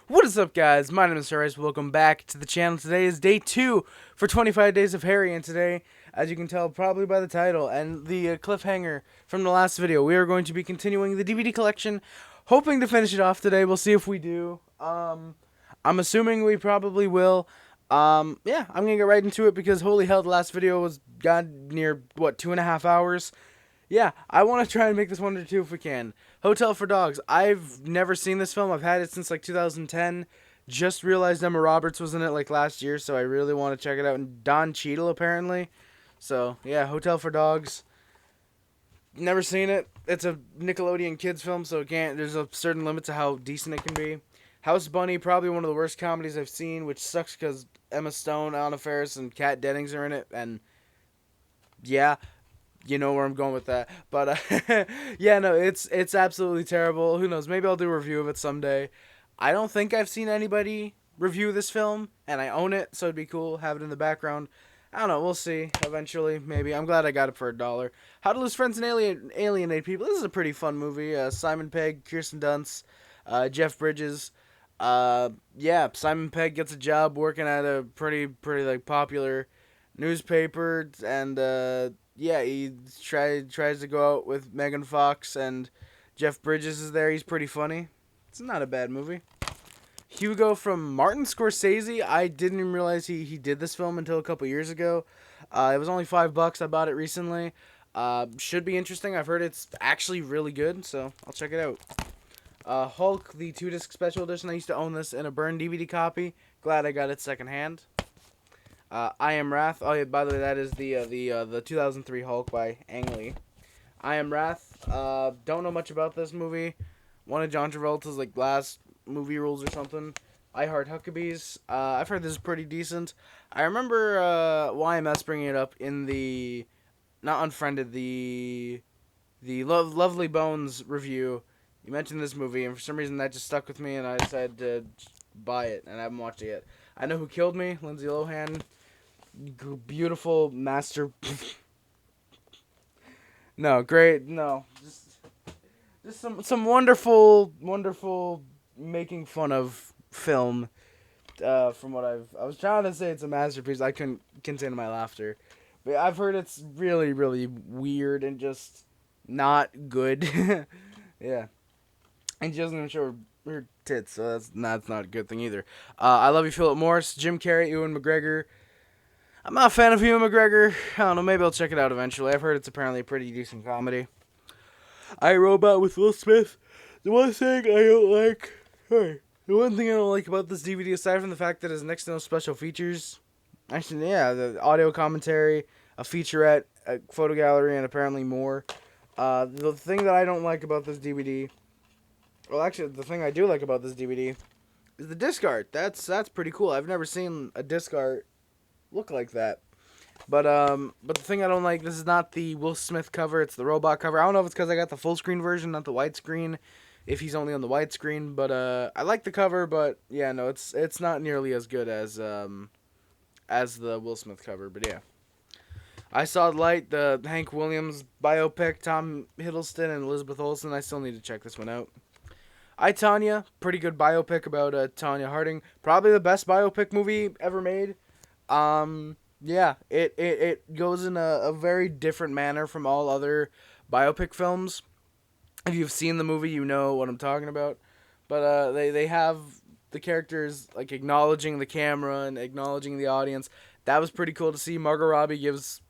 What is up, guys? My name is Rice. Welcome back to the channel. Today is day 2 for 25 Days of Harry, and today, as you can tell probably by the title and the cliffhanger from the last video, we are going to be continuing the DVD collection, hoping to finish it off today. We'll see if we do. I'm assuming we probably will. Yeah, I'm gonna get right into it because holy hell, the last video was god near, what, 2.5 hours? Yeah, I want to try and make this one or two if we can. Hotel for Dogs. I've never seen this film. I've had it since like 2010. Just realized Emma Roberts was in it like last year, so I really want to check it out. And Don Cheadle apparently. So yeah, Hotel for Dogs. Never seen it. It's a Nickelodeon kids film, so it can't. There's a certain limit to how decent it can be. House Bunny, probably one of the worst comedies I've seen, which sucks because Emma Stone, Anna Faris, and Kat Dennings are in it, and yeah. You know where I'm going with that. But, yeah, no, it's absolutely terrible. Who knows? Maybe I'll do a review of it someday. I don't think I've seen anybody review this film, and I own it, so it'd be cool. Have it in the background. I don't know. We'll see. Eventually, maybe. I'm glad I got it for $1. How to Lose Friends and Alienate People. This is a pretty fun movie. Simon Pegg, Kirsten Dunst, Jeff Bridges. Yeah, Simon Pegg gets a job working at a pretty like popular newspaper, and yeah, he tries to go out with Megan Fox, and Jeff Bridges is there. He's pretty funny. It's not a bad movie. Hugo from Martin Scorsese. I didn't even realize he did this film until a couple years ago. It was only $5. I bought it recently. Should be interesting. I've heard it's actually really good, so I'll check it out. Hulk, the 2-disc special edition. I used to own this in a burned DVD copy. Glad I got it secondhand. I Am Wrath. Oh, yeah, by the way, that is the 2003 Hulk by Ang Lee. I Am Wrath. Don't know much about this movie. One of John Travolta's like last movie roles or something. I Heart Huckabees. I've heard this is pretty decent. I remember YMS bringing it up in the not Unfriended, the Lovely Bones review. You mentioned this movie, and for some reason that just stuck with me, and I decided to buy it, and I haven't watched it yet. I Know Who Killed Me. Lindsay Lohan. Beautiful master. No, great. No, just some wonderful making fun of film. From what I was trying to say, it's a masterpiece. I couldn't contain my laughter, but I've heard it's really weird and just not good. Yeah, and she doesn't even show her tits, so that's not a good thing either. I Love You, Philip Morris, Jim Carrey, Ewan McGregor. I'm not a fan of Ewan McGregor. I don't know, maybe I'll check it out eventually. I've heard it's apparently a pretty decent comedy. I Robot with Will Smith. The one thing I don't like... Sorry. The one thing I don't like about this DVD, aside from the fact that it's next to no special features... Actually, yeah, the audio commentary, a featurette, a photo gallery, and apparently more. The thing that I don't like about this DVD... Well, actually, the thing I do like about this DVD is the disc art. That's pretty cool. I've never seen a disc art look like that. But the thing I don't like, this is not the Will Smith cover, it's the robot cover. I don't know if it's because I got the full screen version, not the widescreen, if he's only on the widescreen, but I like the cover, but yeah, no, it's not nearly as good as the Will Smith cover, but yeah. I Saw Light, the Hank Williams biopic, Tom Hiddleston and Elizabeth Olsen. I still need to check this one out. I, Tonya, pretty good biopic about Tonya Harding. Probably the best biopic movie ever made. Yeah, it goes in a very different manner from all other biopic films. If you've seen the movie, you know what I'm talking about. But they have the characters like acknowledging the camera and acknowledging the audience. That was pretty cool to see. Margot Robbie gives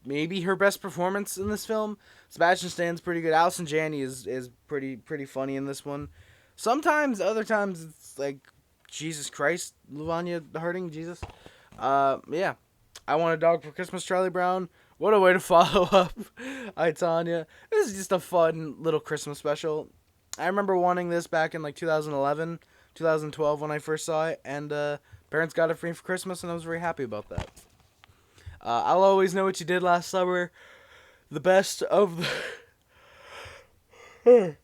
maybe her best performance in this film. Sebastian Stan's pretty good. Allison Janney is pretty funny in this one. Sometimes, other times, it's like, Jesus Christ, Lavanya Harding, Jesus. Yeah. I Want a Dog for Christmas, Charlie Brown. What a way to follow up I, Tonya. This is just a fun little Christmas special. I remember wanting this back in like 2011, 2012 when I first saw it, and parents got it for me for Christmas, and I was very happy about that. I'll Always Know What You Did Last Summer. The best of the...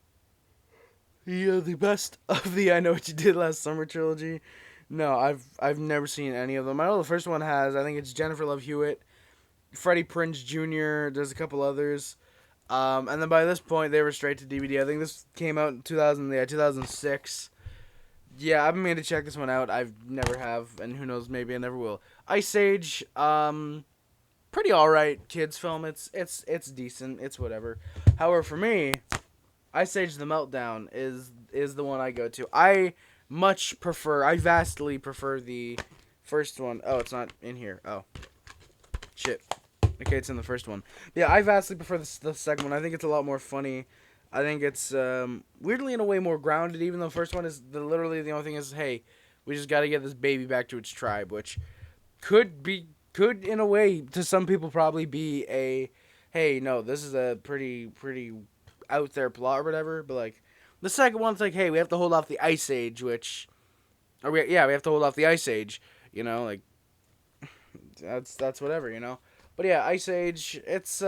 the best of the I Know What You Did Last Summer trilogy. No, I've never seen any of them. I know the first one has, I think it's Jennifer Love Hewitt, Freddie Prinze Jr., there's a couple others. And then by this point, they were straight to DVD. I think this came out in 2006. Yeah, I've been meaning to check this one out. I've never have, and who knows, maybe I never will. Ice Age, pretty alright kids film. It's decent. It's whatever. However, for me, Ice Age: The Meltdown is the one I go to. I vastly prefer the first one. Oh, it's not in here. Oh, shit. Okay, it's in the first one. Yeah, I vastly prefer the second one. I think it's a lot more funny. I think it's weirdly in a way more grounded, even though the first one is literally the only thing is, hey, we just got to get this baby back to its tribe, which could in a way to some people probably be a, hey, no, this is a pretty out there plot or whatever. But like the second one's like, hey, we have to hold off the Ice Age, we have to hold off the Ice Age. You know, like that's whatever, you know. But yeah, Ice Age, it's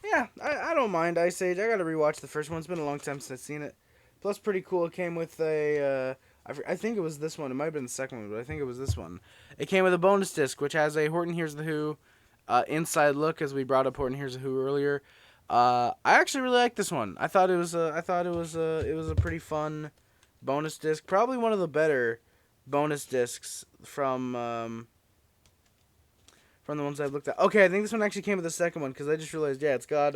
yeah, I don't mind Ice Age. I gotta rewatch the first one. It's been a long time since I've seen it. Plus, pretty cool. It came with a, I think it was this one. It might have been the second one, but I think it was this one. It came with a bonus disc, which has a Horton Hears the Who inside look, as we brought up Horton Hears the Who earlier. I actually really like this one. I thought it was it was a pretty fun bonus disc. Probably one of the better bonus discs from the ones I've looked at. Okay, I think this one actually came with the second one, because I just realized, yeah, it's got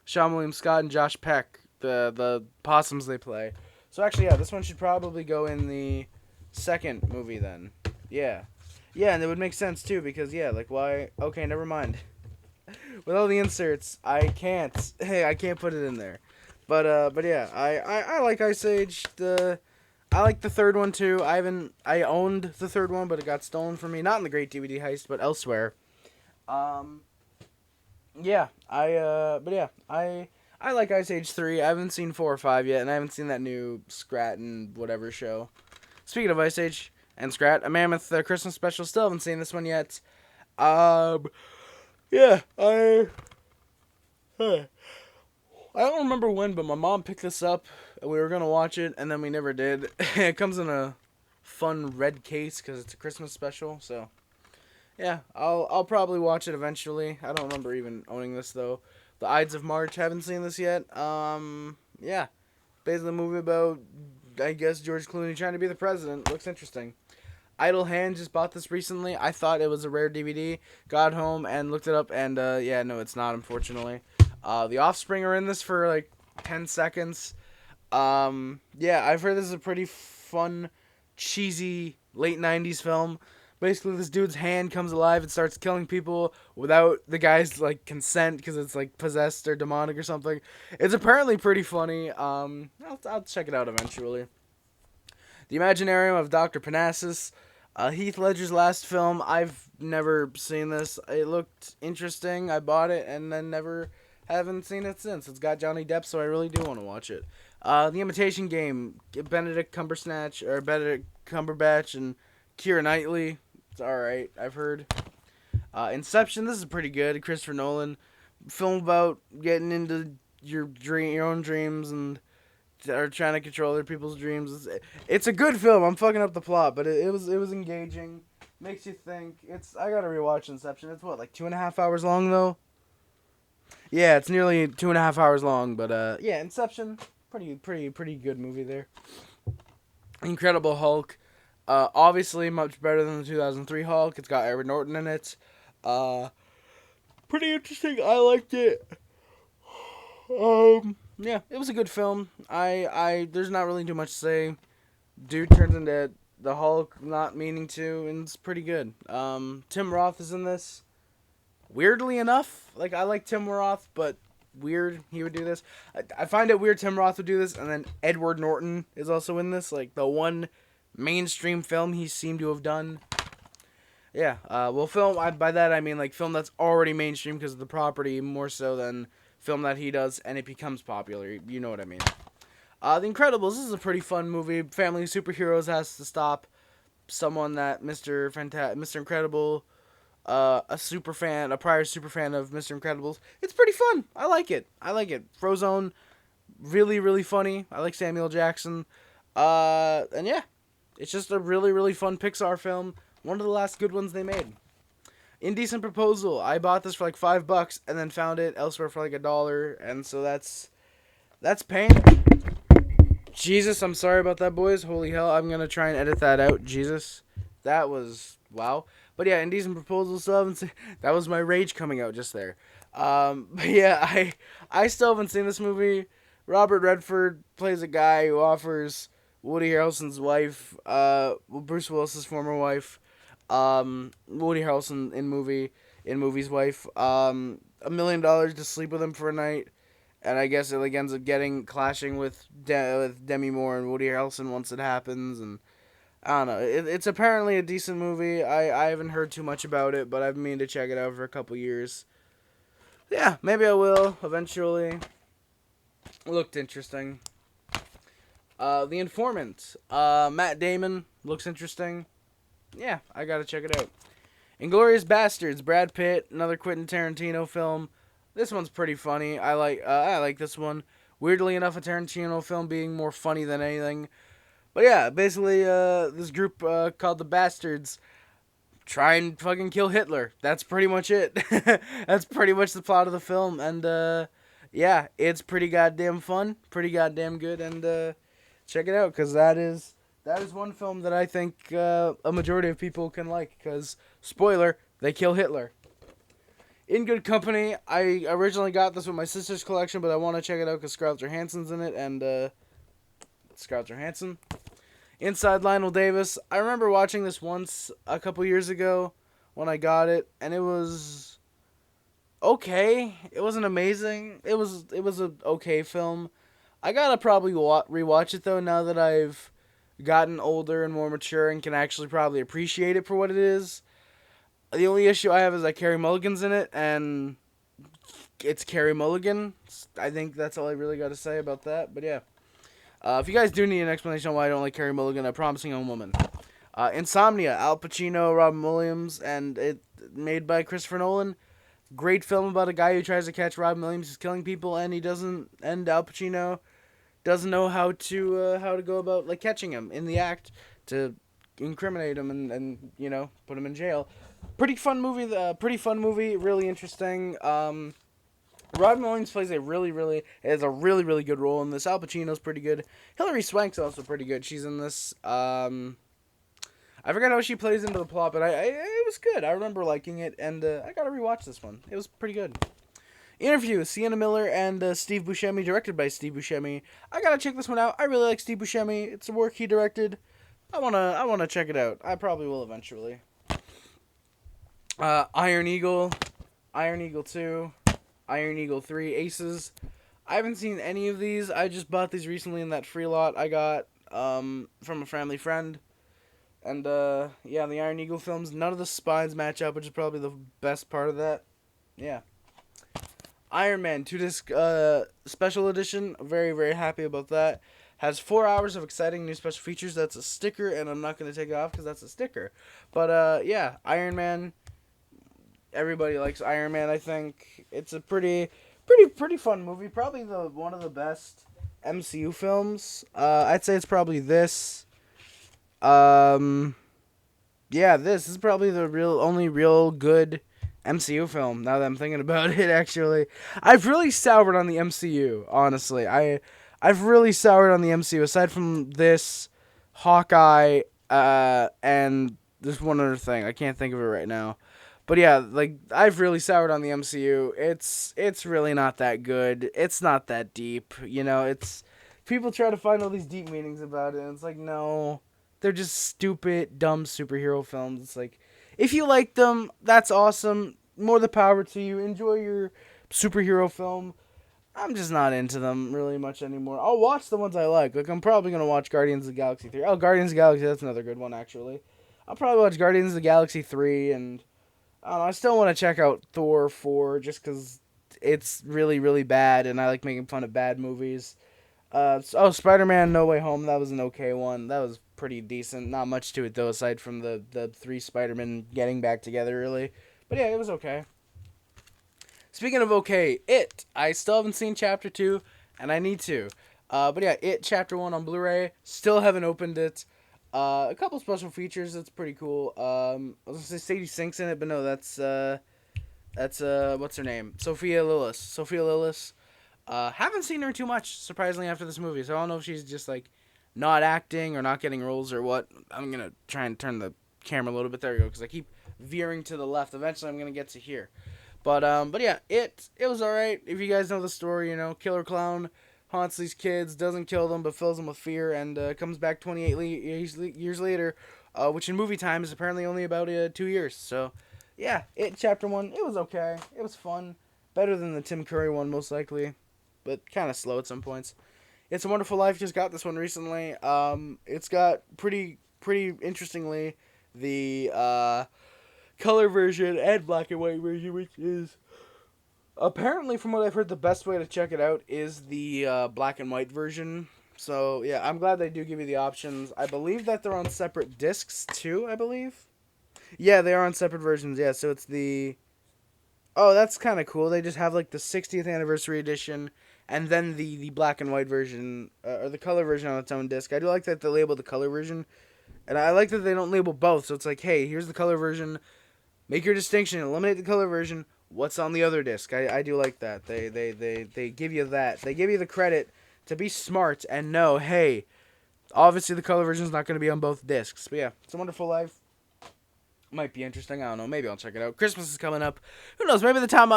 Sean William Scott and Josh Peck, the possums they play. So actually, yeah, this one should probably go in the second movie then. Yeah. Yeah, and it would make sense too, because, yeah, like, why? Okay, never mind. With all the inserts, I can't put it in there. But yeah, I like Ice Age. I like the third one too. I owned the third one, but it got stolen from me. Not in the Great DVD Heist, but elsewhere. Yeah, I like Ice Age 3. I haven't seen 4 or 5 yet, and I haven't seen that new Scrat and whatever show. Speaking of Ice Age and Scrat, a Mammoth Christmas special. Still haven't seen this one yet. Yeah, I don't remember when, but my mom picked this up, and we were going to watch it, and then we never did. It comes in a fun red case, because it's a Christmas special, so, yeah, I'll probably watch it eventually. I don't remember even owning this, though. The Ides of March, haven't seen this yet. Yeah, basically a movie about, I guess, George Clooney trying to be the president. Looks interesting. Idle Hand, just bought this recently. I thought it was a rare DVD. Got home and looked it up, and yeah, no, it's not, unfortunately. The Offspring are in this for like 10 seconds. Yeah, I've heard this is a pretty fun, cheesy late 90s film. Basically, this dude's hand comes alive and starts killing people without the guy's like consent, because it's like possessed or demonic or something. It's apparently pretty funny. I'll check it out eventually. The Imaginarium of Dr. Parnassus. Heath Ledger's last film. I've never seen this. It looked interesting. I bought it and then haven't seen it since. It's got Johnny Depp, so I really do want to watch it. The Imitation Game. Benedict Cumberbatch and Keira Knightley. It's alright, I've heard. Inception. This is pretty good. Christopher Nolan. Film about getting into your own dreams and are trying to control other people's dreams. It's a good film. I'm fucking up the plot, but it was engaging. Makes you think. I gotta rewatch Inception. It's what, like 2.5 hours long though? Yeah, it's nearly 2.5 hours long, but yeah, Inception, pretty good movie there. Incredible Hulk, obviously much better than the 2003 Hulk. It's got Edward Norton in it. Pretty interesting. I liked it. Yeah, it was a good film. There's not really too much to say. Dude turns into the Hulk, not meaning to, and it's pretty good. Tim Roth is in this. Weirdly enough, like, I like Tim Roth, but weird he would do this. I find it weird Tim Roth would do this, and then Edward Norton is also in this, like, the one mainstream film he seemed to have done. Yeah, well, film, by that I mean, like, film that's already mainstream because of the property, more so than film that he does, and it becomes popular, you know what I mean. The Incredibles, this is a pretty fun movie. Family of superheroes has to stop someone that Mr. Incredible, a prior super fan of Mr. Incredibles. It's pretty fun. I like it. Frozone, really, really funny. I like Samuel Jackson. And yeah, it's just a really, really fun Pixar film. One of the last good ones they made. Indecent Proposal. I bought this for like $5 and then found it elsewhere for like $1, and so that's paying. Jesus, I'm sorry about that, boys. Holy hell, I'm gonna try and edit that out. Jesus, that was wow. But yeah, Indecent Proposal still haven't seen. That was my rage coming out just there. But yeah, I still haven't seen this movie. Robert Redford plays a guy who offers Woody Harrelson's wife, Bruce Willis's former wife, Woody Harrelson in movie's wife, $1 million to sleep with him for a night. And I guess it like ends up clashing with Demi Moore and Woody Harrelson once it happens, and I don't know. It's apparently a decent movie. I haven't heard too much about it, but I've been meaning to check it out for a couple years. Yeah, maybe I will eventually. It looked interesting. The Informant. Matt Damon looks interesting. Yeah, I gotta check it out. Inglourious Bastards. Brad Pitt. Another Quentin Tarantino film. This one's pretty funny. I like this one. Weirdly enough, a Tarantino film being more funny than anything. But yeah, basically, this group called the Bastards try and fucking kill Hitler. That's pretty much it. That's pretty much the plot of the film. And yeah, it's pretty goddamn fun, pretty goddamn good. And check it out, because that is one film that I think a majority of people can like. Because spoiler, they kill Hitler. In Good Company, I originally got this with my sister's collection, but I want to check it out because Scarlett Johansson's in it, and Scarlett Johansson. Inside Lionel Davis, I remember watching this once a couple years ago when I got it, and it was okay. It wasn't amazing. It was an okay film. I gotta probably rewatch it though now that I've gotten older and more mature and can actually probably appreciate it for what it is. The only issue I have is that Carey Mulligan's in it, and it's Carey Mulligan. I think that's all I really got to say about that. But yeah, if you guys do need an explanation on why I don't like Carey Mulligan, I'm Promising Young Woman. Insomnia, Al Pacino, Robin Williams, and it made by Christopher Nolan. Great film about a guy who tries to catch Robin Williams who's killing people, and he doesn't. And Al Pacino doesn't know how to go about like catching him in the act to incriminate him and you know, put him in jail. Pretty fun movie. Really interesting. Robin Williams plays a really good role in this. Al Pacino's pretty good. Hilary Swank's also pretty good. She's in this. I forgot how she plays into the plot, but it was good. I remember liking it, and I gotta rewatch this one. It was pretty good. Interview with Sienna Miller and Steve Buscemi, directed by Steve Buscemi. I gotta check this one out. I really like Steve Buscemi. It's a work he directed. I wanna check it out. I probably will eventually. Iron Eagle, Iron Eagle 2, Iron Eagle 3, Aces. I haven't seen any of these. I just bought these recently in that free lot I got from a family friend. And yeah, the Iron Eagle films, none of the spines match up, which is probably the best part of that. Yeah. Iron Man 2-disc special edition. Very happy about that. Has 4 hours of exciting new special features. That's a sticker, and I'm not going to take it off because that's a sticker. But yeah, Iron Man. Everybody likes Iron Man, I think. It's a pretty fun movie. Probably one of the best MCU films. I'd say it's probably this. Yeah, this is probably the only real good MCU film, now that I'm thinking about it, actually. I've really soured on the MCU, honestly. I've really soured on the MCU, aside from this, Hawkeye, and there's one other thing. I can't think of it right now. But yeah, like, I've really soured on the MCU. It's really not that good. It's not that deep, you know. It's people try to find all these deep meanings about it, and it's like, no, they're just stupid, dumb superhero films. It's like, if you like them, that's awesome. More the power to you. Enjoy your superhero film. I'm just not into them really much anymore. I'll watch the ones I like. Like, I'm probably going to watch Guardians of the Galaxy 3. Oh, Guardians of the Galaxy, that's another good one, actually. I'll probably watch Guardians of the Galaxy 3, and I don't know, I still want to check out Thor 4 just because it's really bad, and I like making fun of bad movies. Spider-Man No Way Home, that was an okay one. That was pretty decent. Not much to it, though, aside from the 3 Spider-Men getting back together, really. But yeah, it was okay. Speaking of okay, It. I still haven't seen Chapter 2, and I need to. But yeah, It Chapter 1 on Blu-ray. Still haven't opened it. A couple special features. That's pretty cool. I was gonna say Sadie Sink's in it, but no, that's what's her name? Sophia Lillis. Haven't seen her too much, surprisingly, after this movie. So I don't know if she's just like not acting or not getting roles or what. I'm gonna try and turn the camera a little bit. There we go, because I keep veering to the left. Eventually, I'm gonna get to here. But yeah, it was alright. If you guys know the story, killer clown haunts these kids, doesn't kill them, but fills them with fear, and comes back 28 years later, which in movie time is apparently only about 2 years. So, yeah, chapter 1, it was okay. It was fun. Better than the Tim Curry one, most likely, but kind of slow at some points. It's a Wonderful Life just got this one recently. It's got pretty interestingly the color version and black and white version, which is apparently, from what I've heard, the best way to check it out is the black and white version. So yeah, I'm glad they do give you the options. I believe that they're on separate discs too. I believe. Yeah, they are on separate versions. Yeah, so it's the. Oh, that's kind of cool. They just have like the 60th anniversary edition, and then the black and white version, or the color version on its own disc. I do like that they label the color version, and I like that they don't label both. So it's like, hey, here's the color version. Make your distinction. Eliminate the color version. What's on the other disc? I do like that. They give you that. They give you the credit to be smart and know, hey, obviously the color version is not going to be on both discs. But yeah, It's a Wonderful Life. Might be interesting. I don't know. Maybe I'll check it out. Christmas is coming up. Who knows? Maybe the time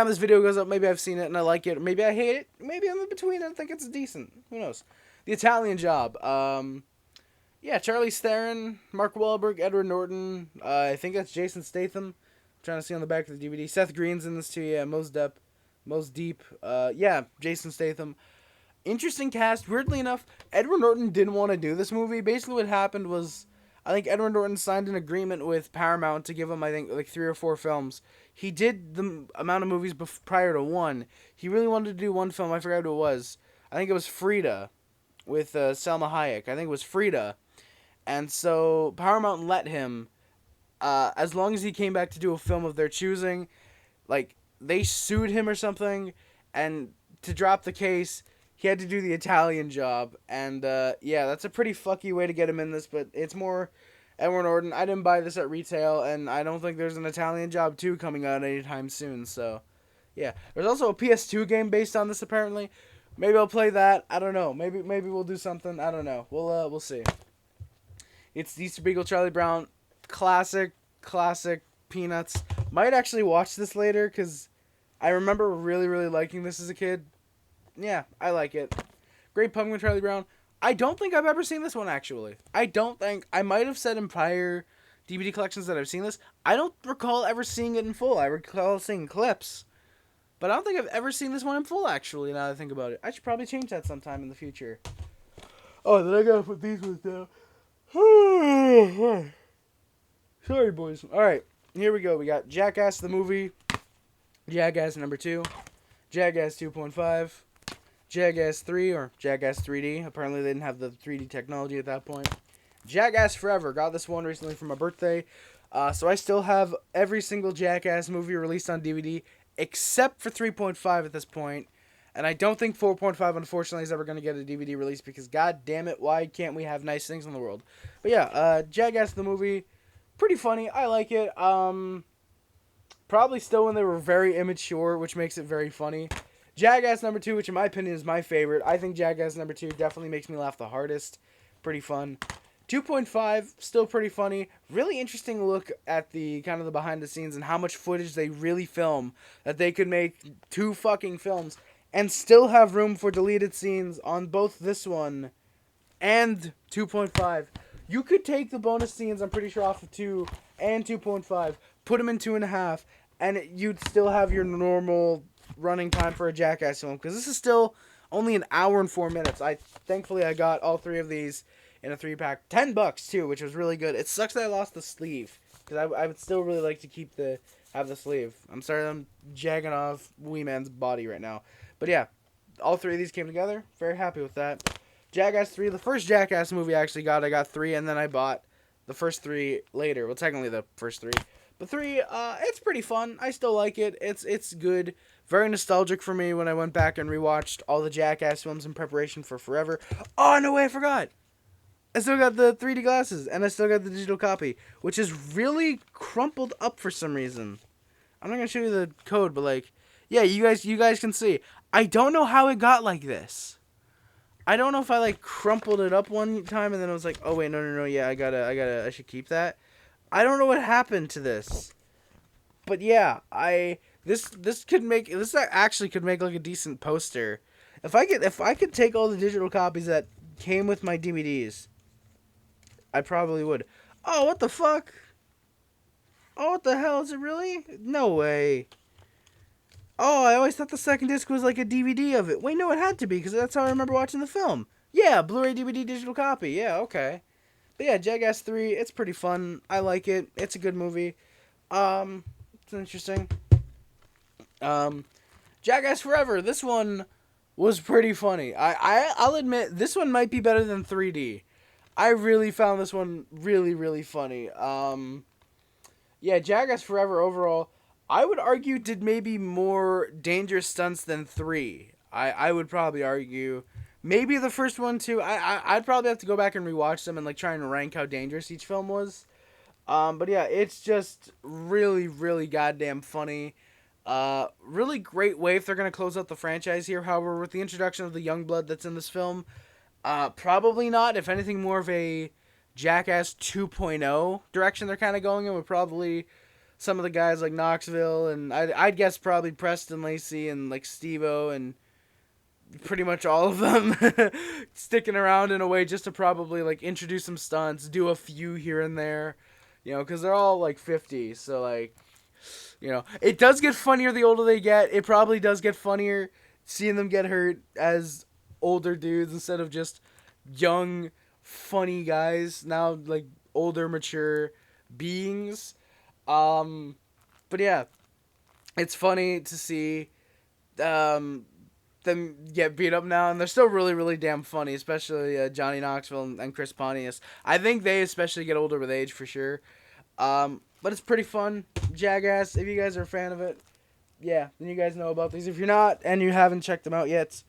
this video goes up, maybe I've seen it and I like it. Or maybe I hate it. Maybe I'm in between and I think it's decent. Who knows? The Italian Job. Yeah, Charlize Theron, Mark Wahlberg, Edward Norton. I think that's Jason Statham. I'm trying to see on the back of the DVD. Seth Green's in this too. Yeah, Mos Deep. Yeah, Jason Statham. Interesting cast. Weirdly enough, Edward Norton didn't want to do this movie. Basically, what happened was, I think Edward Norton signed an agreement with Paramount to give him, I think, like 3 or 4 films. He did the amount of movies prior to one. He really wanted to do one film. I forgot who it was. I think it was Frida with Salma Hayek. I think it was Frida. And so Paramount let him, as long as he came back to do a film of their choosing. Like, they sued him or something, and to drop the case, he had to do The Italian Job. And yeah, that's a pretty fucky way to get him in this, but it's more Edward Norton. I didn't buy this at retail, and I don't think there's an Italian Job 2 coming out anytime soon. So yeah, there's also a PS2 game based on this apparently. Maybe I'll play that. I don't know. Maybe we'll do something. I don't know. We'll see. It's the Easter Beagle Charlie Brown. Classic Peanuts. Might actually watch this later, because I remember really liking this as a kid. Yeah, I like it. Great Pumpkin Charlie Brown. I don't think I've ever seen this one, actually. I might have said in prior DVD collections that I've seen this. I don't recall ever seeing it in full. I recall seeing clips. But I don't think I've ever seen this one in full, actually, now that I think about it. I should probably change that sometime in the future. Oh, then I gotta put these ones down. Sorry, boys. Alright, here we go. We got Jackass the movie, Jackass number 2, Jackass 2.5, Jackass 3, or Jackass 3D. Apparently they didn't have the 3D technology at that point. Jackass Forever. Got this one recently for my birthday. So I still have every single Jackass movie released on DVD, except for 3.5 at this point. And I don't think 4.5, unfortunately, is ever going to get a DVD release, because, god damn it, why can't we have nice things in the world? But yeah, Jackass the movie, pretty funny. I like it. Probably still when they were very immature, which makes it very funny. Jackass number 2, which in my opinion is my favorite. I think Jackass number 2 definitely makes me laugh the hardest. Pretty fun. 2.5, still pretty funny. Really interesting look at the kind of the behind the scenes and how much footage they really film, that they could make 2 fucking films and still have room for deleted scenes on both this one and 2.5. You could take the bonus scenes, I'm pretty sure, off of 2 and 2.5, put them in 2.5, and you'd still have your normal running time for a Jackass film, because this is still only an hour and 4 minutes. Thankfully I got all 3 of these in a 3-pack. $10 too, which was really good. It sucks that I lost the sleeve, because I would still really like to have the sleeve. I'm sorry I'm jagging off Wee Man's body right now. But yeah, all 3 of these came together. Very happy with that. Jackass 3, the first Jackass movie I got 3, and then I bought the first 3 later. Well, technically the first 3. But 3, it's pretty fun. I still like it. It's good. Very nostalgic for me when I went back and rewatched all the Jackass films in preparation for Forever. Oh, no way, I forgot. I still got the 3D glasses, and I still got the digital copy, which is really crumpled up for some reason. I'm not going to show you the code, but like, yeah, you guys can see. I don't know how it got like this. I don't know if I like crumpled it up one time and then I was like, oh wait, no, yeah, I should keep that. I don't know what happened to this, but yeah, this actually could make like a decent poster. If I could take all the digital copies that came with my DVDs, I probably would. Oh, what the fuck? Oh, what the hell is it really? No way. Oh, I always thought the second disc was like a DVD of it. Wait, no, it had to be, because that's how I remember watching the film. Yeah, Blu-ray DVD digital copy. Yeah, okay. But yeah, Jackass 3, it's pretty fun. I like it. It's a good movie. It's interesting. Jackass Forever, this one was pretty funny. I'll admit, this one might be better than 3D. I really found this one really, really funny. Yeah, Jackass Forever overall, I would argue did maybe more dangerous stunts than 3. I would probably argue. Maybe the first one too. I'd probably have to go back and rewatch them and like try and rank how dangerous each film was. But yeah, it's just really, really goddamn funny. Really great way if they're gonna close out the franchise here. However, with the introduction of the young blood that's in this film, probably not. If anything, more of a Jackass 2.0 direction they're kind of going in with probably some of the guys like Knoxville and I'd guess probably Preston Lacey and like Steve-O and pretty much all of them sticking around in a way just to probably like introduce some stunts, do a few here and there, you know, because they're all like 50, so like, you know, it does get funnier the older they get. It probably does get funnier seeing them get hurt as older dudes instead of just young funny guys now, like older mature beings. But yeah, it's funny to see them get beat up now, and they're still really, really damn funny, especially Johnny Knoxville and Chris Pontius. I think they especially get older with age for sure. But it's pretty fun. Jackass, if you guys are a fan of it, yeah, then you guys know about these. If you're not and you haven't checked them out yet,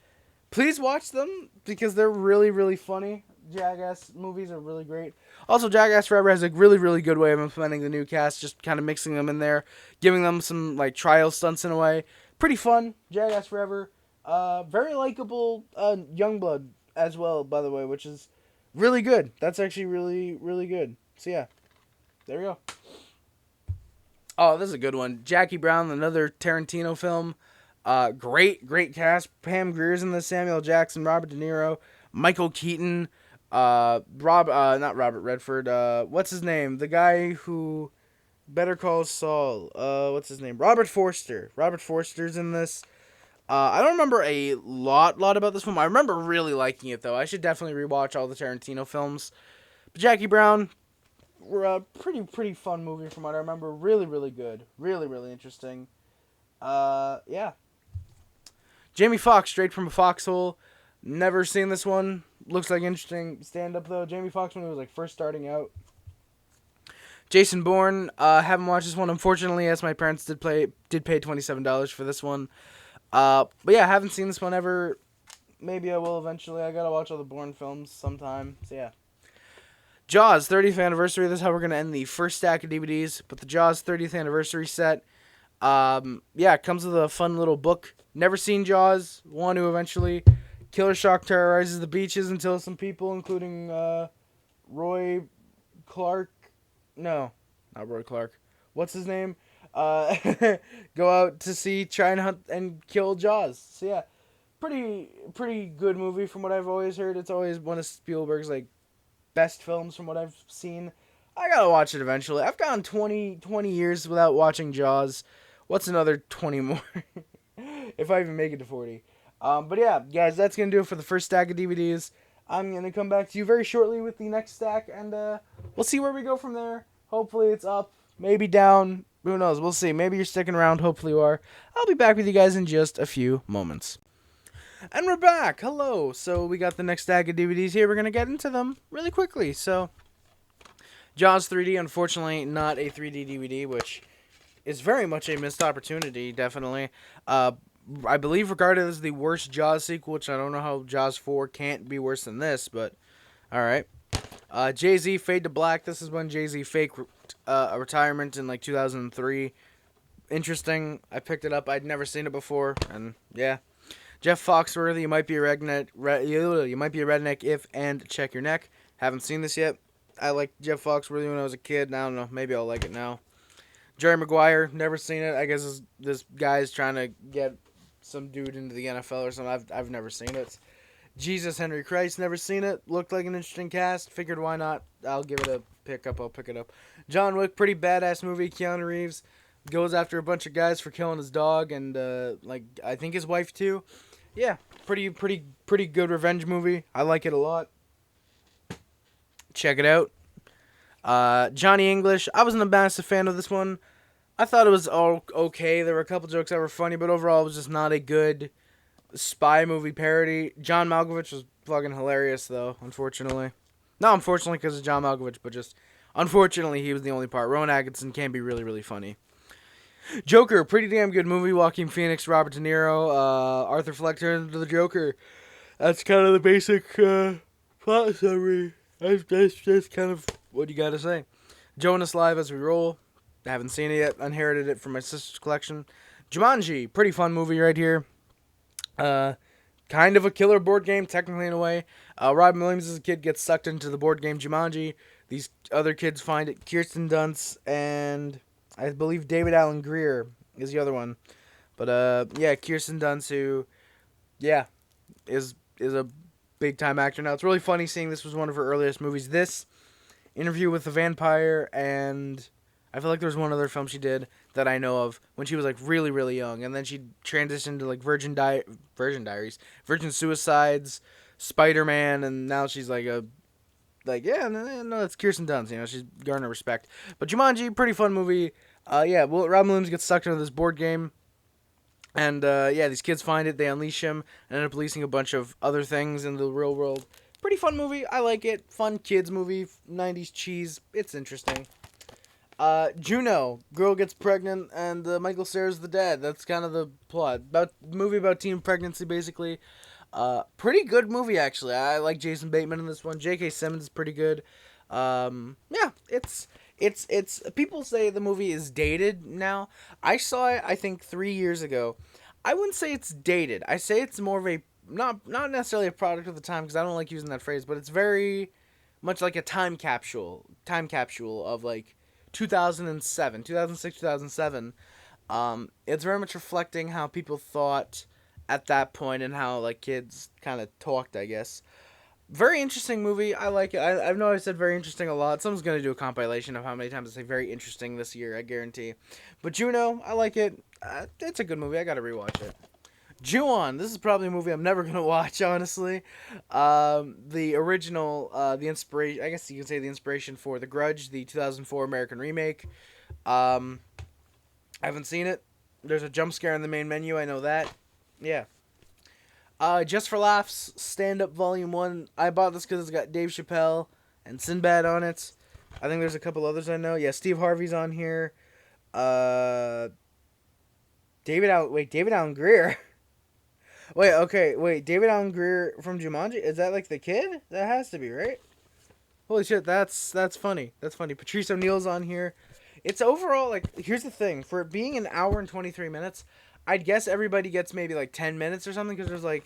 please watch them because they're really, really funny. Jackass movies are really great. Also, Jackass Forever has a really, really good way of implementing the new cast, just kind of mixing them in there, giving them some like trial stunts in a way. Pretty fun. Jackass Forever. Very likable Youngblood as well, by the way, which is really good. That's actually really, really good. So yeah, there we go. Oh, this is a good one. Jackie Brown, another Tarantino film. Great cast. Pam Grier's in this. Samuel L. Jackson, Robert De Niro, Michael Keaton, not Robert Redford. What's his name? The guy who Better Call Saul. What's his name? Robert Forster. Robert Forster's in this. I don't remember a lot about this film. I remember really liking it though. I should definitely rewatch all the Tarantino films. But Jackie Brown, pretty fun movie from what I remember. Really, really good. Really, really interesting. Yeah. Jamie Foxx, straight from a foxhole. Never seen this one. Looks like interesting stand-up though. Jamie Foxx when he was like first starting out. Jason Bourne, haven't watched this one unfortunately, as my parents did pay $27 for this one. But yeah, haven't seen this one ever. Maybe I will eventually. I gotta watch all the Bourne films sometime. So yeah. Jaws 30th anniversary. This is how we're gonna end the first stack of DVDs. But the Jaws 30th anniversary set. Yeah, it comes with a fun little book. Never seen Jaws. Want to eventually. Killer shark terrorizes the beaches until some people, including Roy Clark. No, not Roy Clark. What's his name? Go out to sea, try and hunt and kill Jaws. So yeah, pretty good movie from what I've always heard. It's always one of Spielberg's like best films from what I've seen. I gotta watch it eventually. I've gone 20 years without watching Jaws. What's another 20 more? If I even make it to 40. But yeah, guys, that's gonna do it for the first stack of DVDs. I'm gonna come back to you very shortly with the next stack, and we'll see where we go from there. Hopefully it's up, maybe down. Who knows? We'll see. Maybe you're sticking around. Hopefully you are. I'll be back with you guys in just a few moments. And we're back. Hello. So we got the next stack of DVDs here. We're going to get into them really quickly. So Jaws 3D, unfortunately not a 3D DVD, which is very much a missed opportunity, definitely. I believe regarded as the worst Jaws sequel, which I don't know how Jaws 4 can't be worse than this, but alright. Jay-Z, Fade to Black. This is when Jay-Z faked a retirement in like 2003. Interesting. I picked it up. I'd never seen it before, and yeah. Jeff Foxworthy, you might be a redneck. You might be a redneck if and check your neck. Haven't seen this yet. I liked Jeff Foxworthy when I was a kid. And I don't know. Maybe I'll like it now. Jerry Maguire, never seen it. I guess this guy's trying to get some dude into the NFL or something. I've never seen it. Jesus Henry Christ, never seen it. Looked like an interesting cast. Figured why not? I'll give it a pick up. I'll pick it up. John Wick, pretty badass movie. Keanu Reeves goes after a bunch of guys for killing his dog and I think his wife too. Yeah, pretty good revenge movie. I like it a lot. Check it out. Johnny English. I wasn't a massive fan of this one. I thought it was all okay. There were a couple jokes that were funny, but overall it was just not a good spy movie parody. John Malkovich was fucking hilarious, though, unfortunately. Not unfortunately because of John Malkovich, but just unfortunately he was the only part. Rowan Atkinson can be really, really funny. Joker, pretty damn good movie. Joaquin Phoenix, Robert De Niro, Arthur Fleck turned into the Joker. That's kind of the basic plot summary. That's kind of what you gotta say. Jonas Live as we roll. I haven't seen it yet. Inherited it from my sister's collection. Jumanji, pretty fun movie right here. Kind of a killer board game, technically in a way. Robin Williams as a kid gets sucked into the board game Jumanji. These other kids find it. Kirsten Dunst and I believe David Alan Grier is the other one. But Kirsten Dunst, who is a big time actor now. It's really funny seeing this was one of her earliest movies. This, Interview with the Vampire, and I feel like there was one other film she did that I know of when she was like really, really young, and then she transitioned to like Virgin Diaries, Virgin Suicides, Spider-Man, and now she's like no, it's Kirsten Dunst. You know, she's garnered respect. But Jumanji, pretty fun movie. Robin Williams gets sucked into this board game, and these kids find it, they unleash him, and end up releasing a bunch of other things in the real world. Pretty fun movie. I like it. Fun kids movie. 90s cheese. It's interesting. Juno, girl gets pregnant and Michael Cera's the dad. That's kind of the plot. Movie about teen pregnancy, basically. Pretty good movie, actually. I like Jason Bateman in this one. J.K. Simmons is pretty good. It's people say the movie is dated now. I saw it, I think, 3 years ago. I wouldn't say it's dated. I say it's more of a not necessarily a product of the time, because I don't like using that phrase, but it's very much like a time capsule of like 2006, 2007. It's very much reflecting how people thought at that point and how like kids kind of talked, I guess. Very interesting movie. I like it. I know I've said very interesting a lot. Someone's going to do a compilation of how many times I say very interesting this year, I guarantee. But Juno, I like it. It's a good movie. I got to rewatch it. Ju-On. This is probably a movie I'm never going to watch, honestly. The original, the inspiration, I guess you could say the inspiration for The Grudge, the 2004 American remake. I haven't seen it. There's a jump scare in the main menu, I know that. Yeah. Just for Laughs, Stand Up Volume 1. I bought this because it's got Dave Chappelle and Sinbad on it. I think there's a couple others I know. Yeah, Steve Harvey's on here. David Alan Grier. David Alan Grier from Jumanji? Is that like the kid? That has to be, right? Holy shit, that's funny. That's funny. Patrice O'Neal's on here. It's overall, like, here's the thing. For it being an hour and 23 minutes, I'd guess everybody gets maybe like 10 minutes or something, because there's like,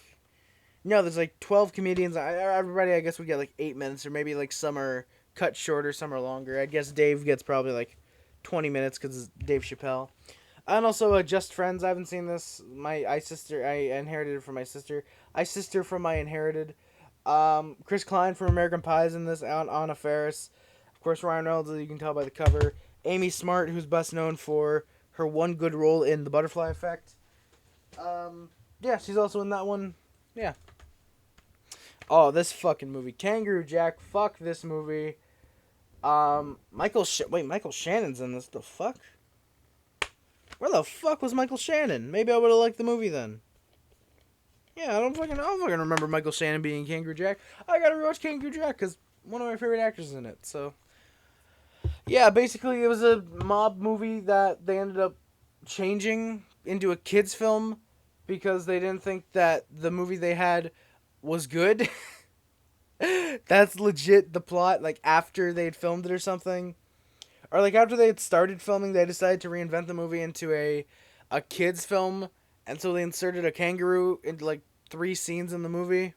there's like 12 comedians. Everybody, I guess, would get like 8 minutes, or maybe like some are cut shorter, some are longer. I guess Dave gets probably like 20 minutes because it's Dave Chappelle. And also Just Friends. I haven't seen this. I inherited it from my sister. From my inherited. Chris Klein from American Pie is in this. Anna Faris. Of course, Ryan Reynolds, as you can tell by the cover. Amy Smart, who's best known for her one good role in The Butterfly Effect. She's also in that one. Yeah. Oh, this fucking movie. Kangaroo Jack. Fuck this movie. Michael Shannon's in this. The fuck? Where the fuck was Michael Shannon? Maybe I would have liked the movie then. Yeah, I don't fucking remember Michael Shannon being in Kangaroo Jack. I gotta rewatch Kangaroo Jack because one of my favorite actors is in it. So, yeah, basically it was a mob movie that they ended up changing into a kids film because they didn't think that the movie they had was good. That's legit the plot. Like after they'd filmed it or something. Or like after they had started filming, they decided to reinvent the movie into a kids film, and so they inserted a kangaroo into like 3 scenes in the movie.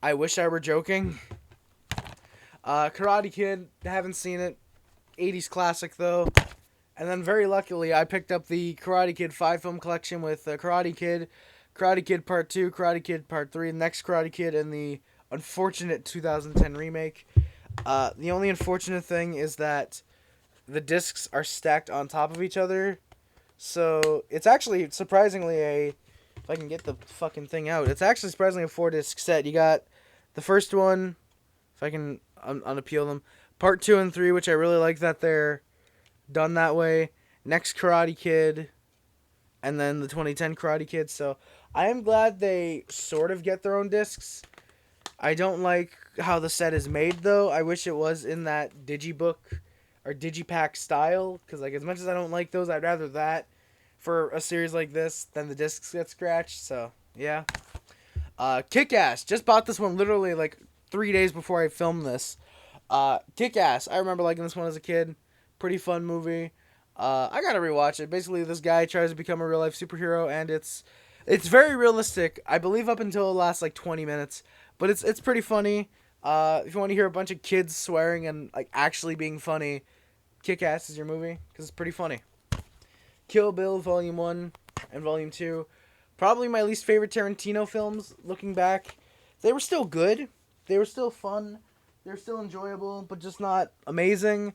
I wish I were joking. Karate Kid, haven't seen it. 80s classic though. And then very luckily, I picked up the Karate Kid 5-film collection with Karate Kid, Karate Kid Part 2, Karate Kid Part 3, Next Karate Kid, and the unfortunate 2010 remake. The only unfortunate thing is that the discs are stacked on top of each other. So it's actually surprisingly if I can get the fucking thing out, it's actually surprisingly a 4-disc set. You got the first one, if I can unappeal them, Part 2 and 3, which I really like that they're done that way. Next Karate Kid, and then the 2010 Karate Kid. So I am glad they sort of get their own discs. I don't like how the set is made though. I wish it was in that digibook or digipack style, because like as much as I don't like those, I'd rather that for a series like this than the discs get scratched. So yeah. Kick-Ass, just bought this one literally like 3 days before I filmed this. Kick-Ass, I remember liking this one as a kid. Pretty fun movie. I gotta rewatch it. Basically, this guy tries to become a real life superhero, and it's very realistic. I believe up until the last like 20 minutes, but it's pretty funny. If you want to hear a bunch of kids swearing and like actually being funny, Kick-Ass is your movie because it's pretty funny. Kill Bill Volume 1 and Volume 2, probably my least favorite Tarantino films. Looking back, they were still good. They were still fun. They were still enjoyable, but just not amazing.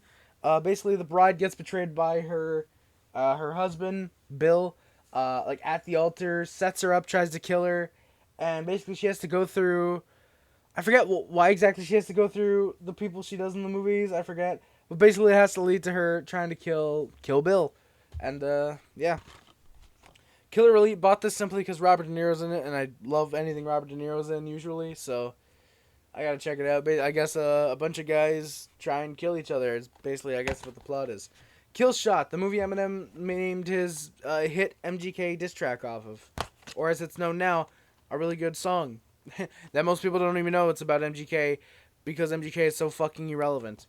Basically, the bride gets betrayed by her husband, Bill, like at the altar, sets her up, tries to kill her, and basically she has to go through, I forget why exactly she has to go through the people she does in the movies, I forget, but basically it has to lead to her trying to kill Bill, and yeah. Killer Elite, bought this simply because Robert De Niro's in it, and I love anything Robert De Niro's in usually, so I gotta check it out. I guess a bunch of guys try and kill each other. It's basically, I guess, what the plot is. Kill Shot, the movie Eminem named his hit MGK diss track off of. Or as it's known now, a really good song. That most people don't even know it's about MGK because MGK is so fucking irrelevant.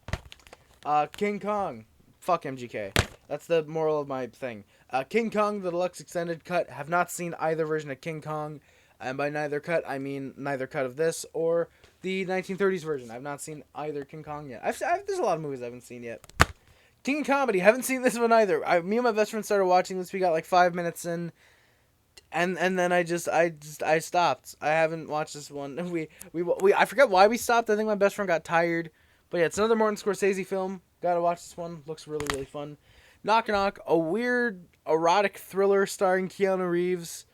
King Kong. Fuck MGK. That's the moral of my thing. King Kong, the deluxe extended cut. Have not seen either version of King Kong. And by neither cut, I mean neither cut of this or the 1930s version. I've not seen either King Kong yet. There's a lot of movies I haven't seen yet. King of Comedy, haven't seen this one either. Me and my best friend started watching this. We got like 5 minutes in, and then I stopped. I haven't watched this one. We I forget why we stopped. I think my best friend got tired. But yeah, it's another Martin Scorsese film. Gotta watch this one. Looks really, really fun. Knock Knock, a weird erotic thriller starring Keanu Reeves.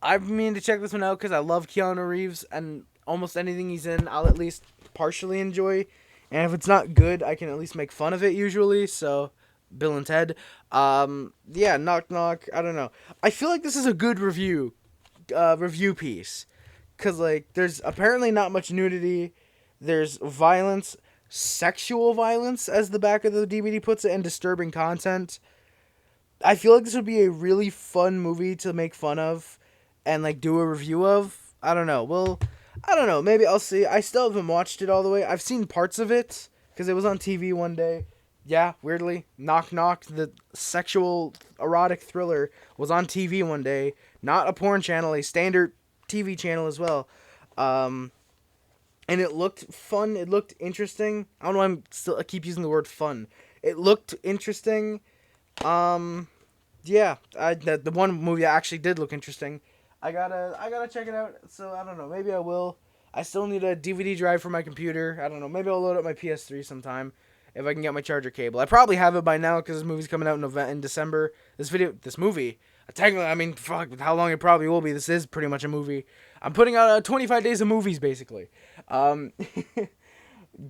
I've meaning to check this one out because I love Keanu Reeves, and almost anything he's in, I'll at least partially enjoy. And if it's not good, I can at least make fun of it usually. So, Bill and Ted. Yeah, Knock Knock. I don't know. I feel like this is a good review piece. Because, like, there's apparently not much nudity. There's violence, sexual violence, as the back of the DVD puts it, and disturbing content. I feel like this would be a really fun movie to make fun of and like do a review of. I don't know. Well, I don't know. Maybe I'll see. I still haven't watched it all the way. I've seen parts of it because it was on TV one day. Yeah, weirdly, Knock Knock, the sexual erotic thriller, was on TV one day. Not a porn channel, a standard TV channel as well. And it looked fun. It looked interesting. I don't know why I keep using the word fun. It looked interesting. Yeah, the one movie that actually did look interesting. I gotta check it out. So I don't know. Maybe I will. I still need a DVD drive for my computer. I don't know. Maybe I'll load up my PS3 sometime if I can get my charger cable. I probably have it by now because this movie's coming out in December. This movie. Technically, I mean, fuck, how long it probably will be. This is pretty much a movie. I'm putting out 25 days of movies basically. God,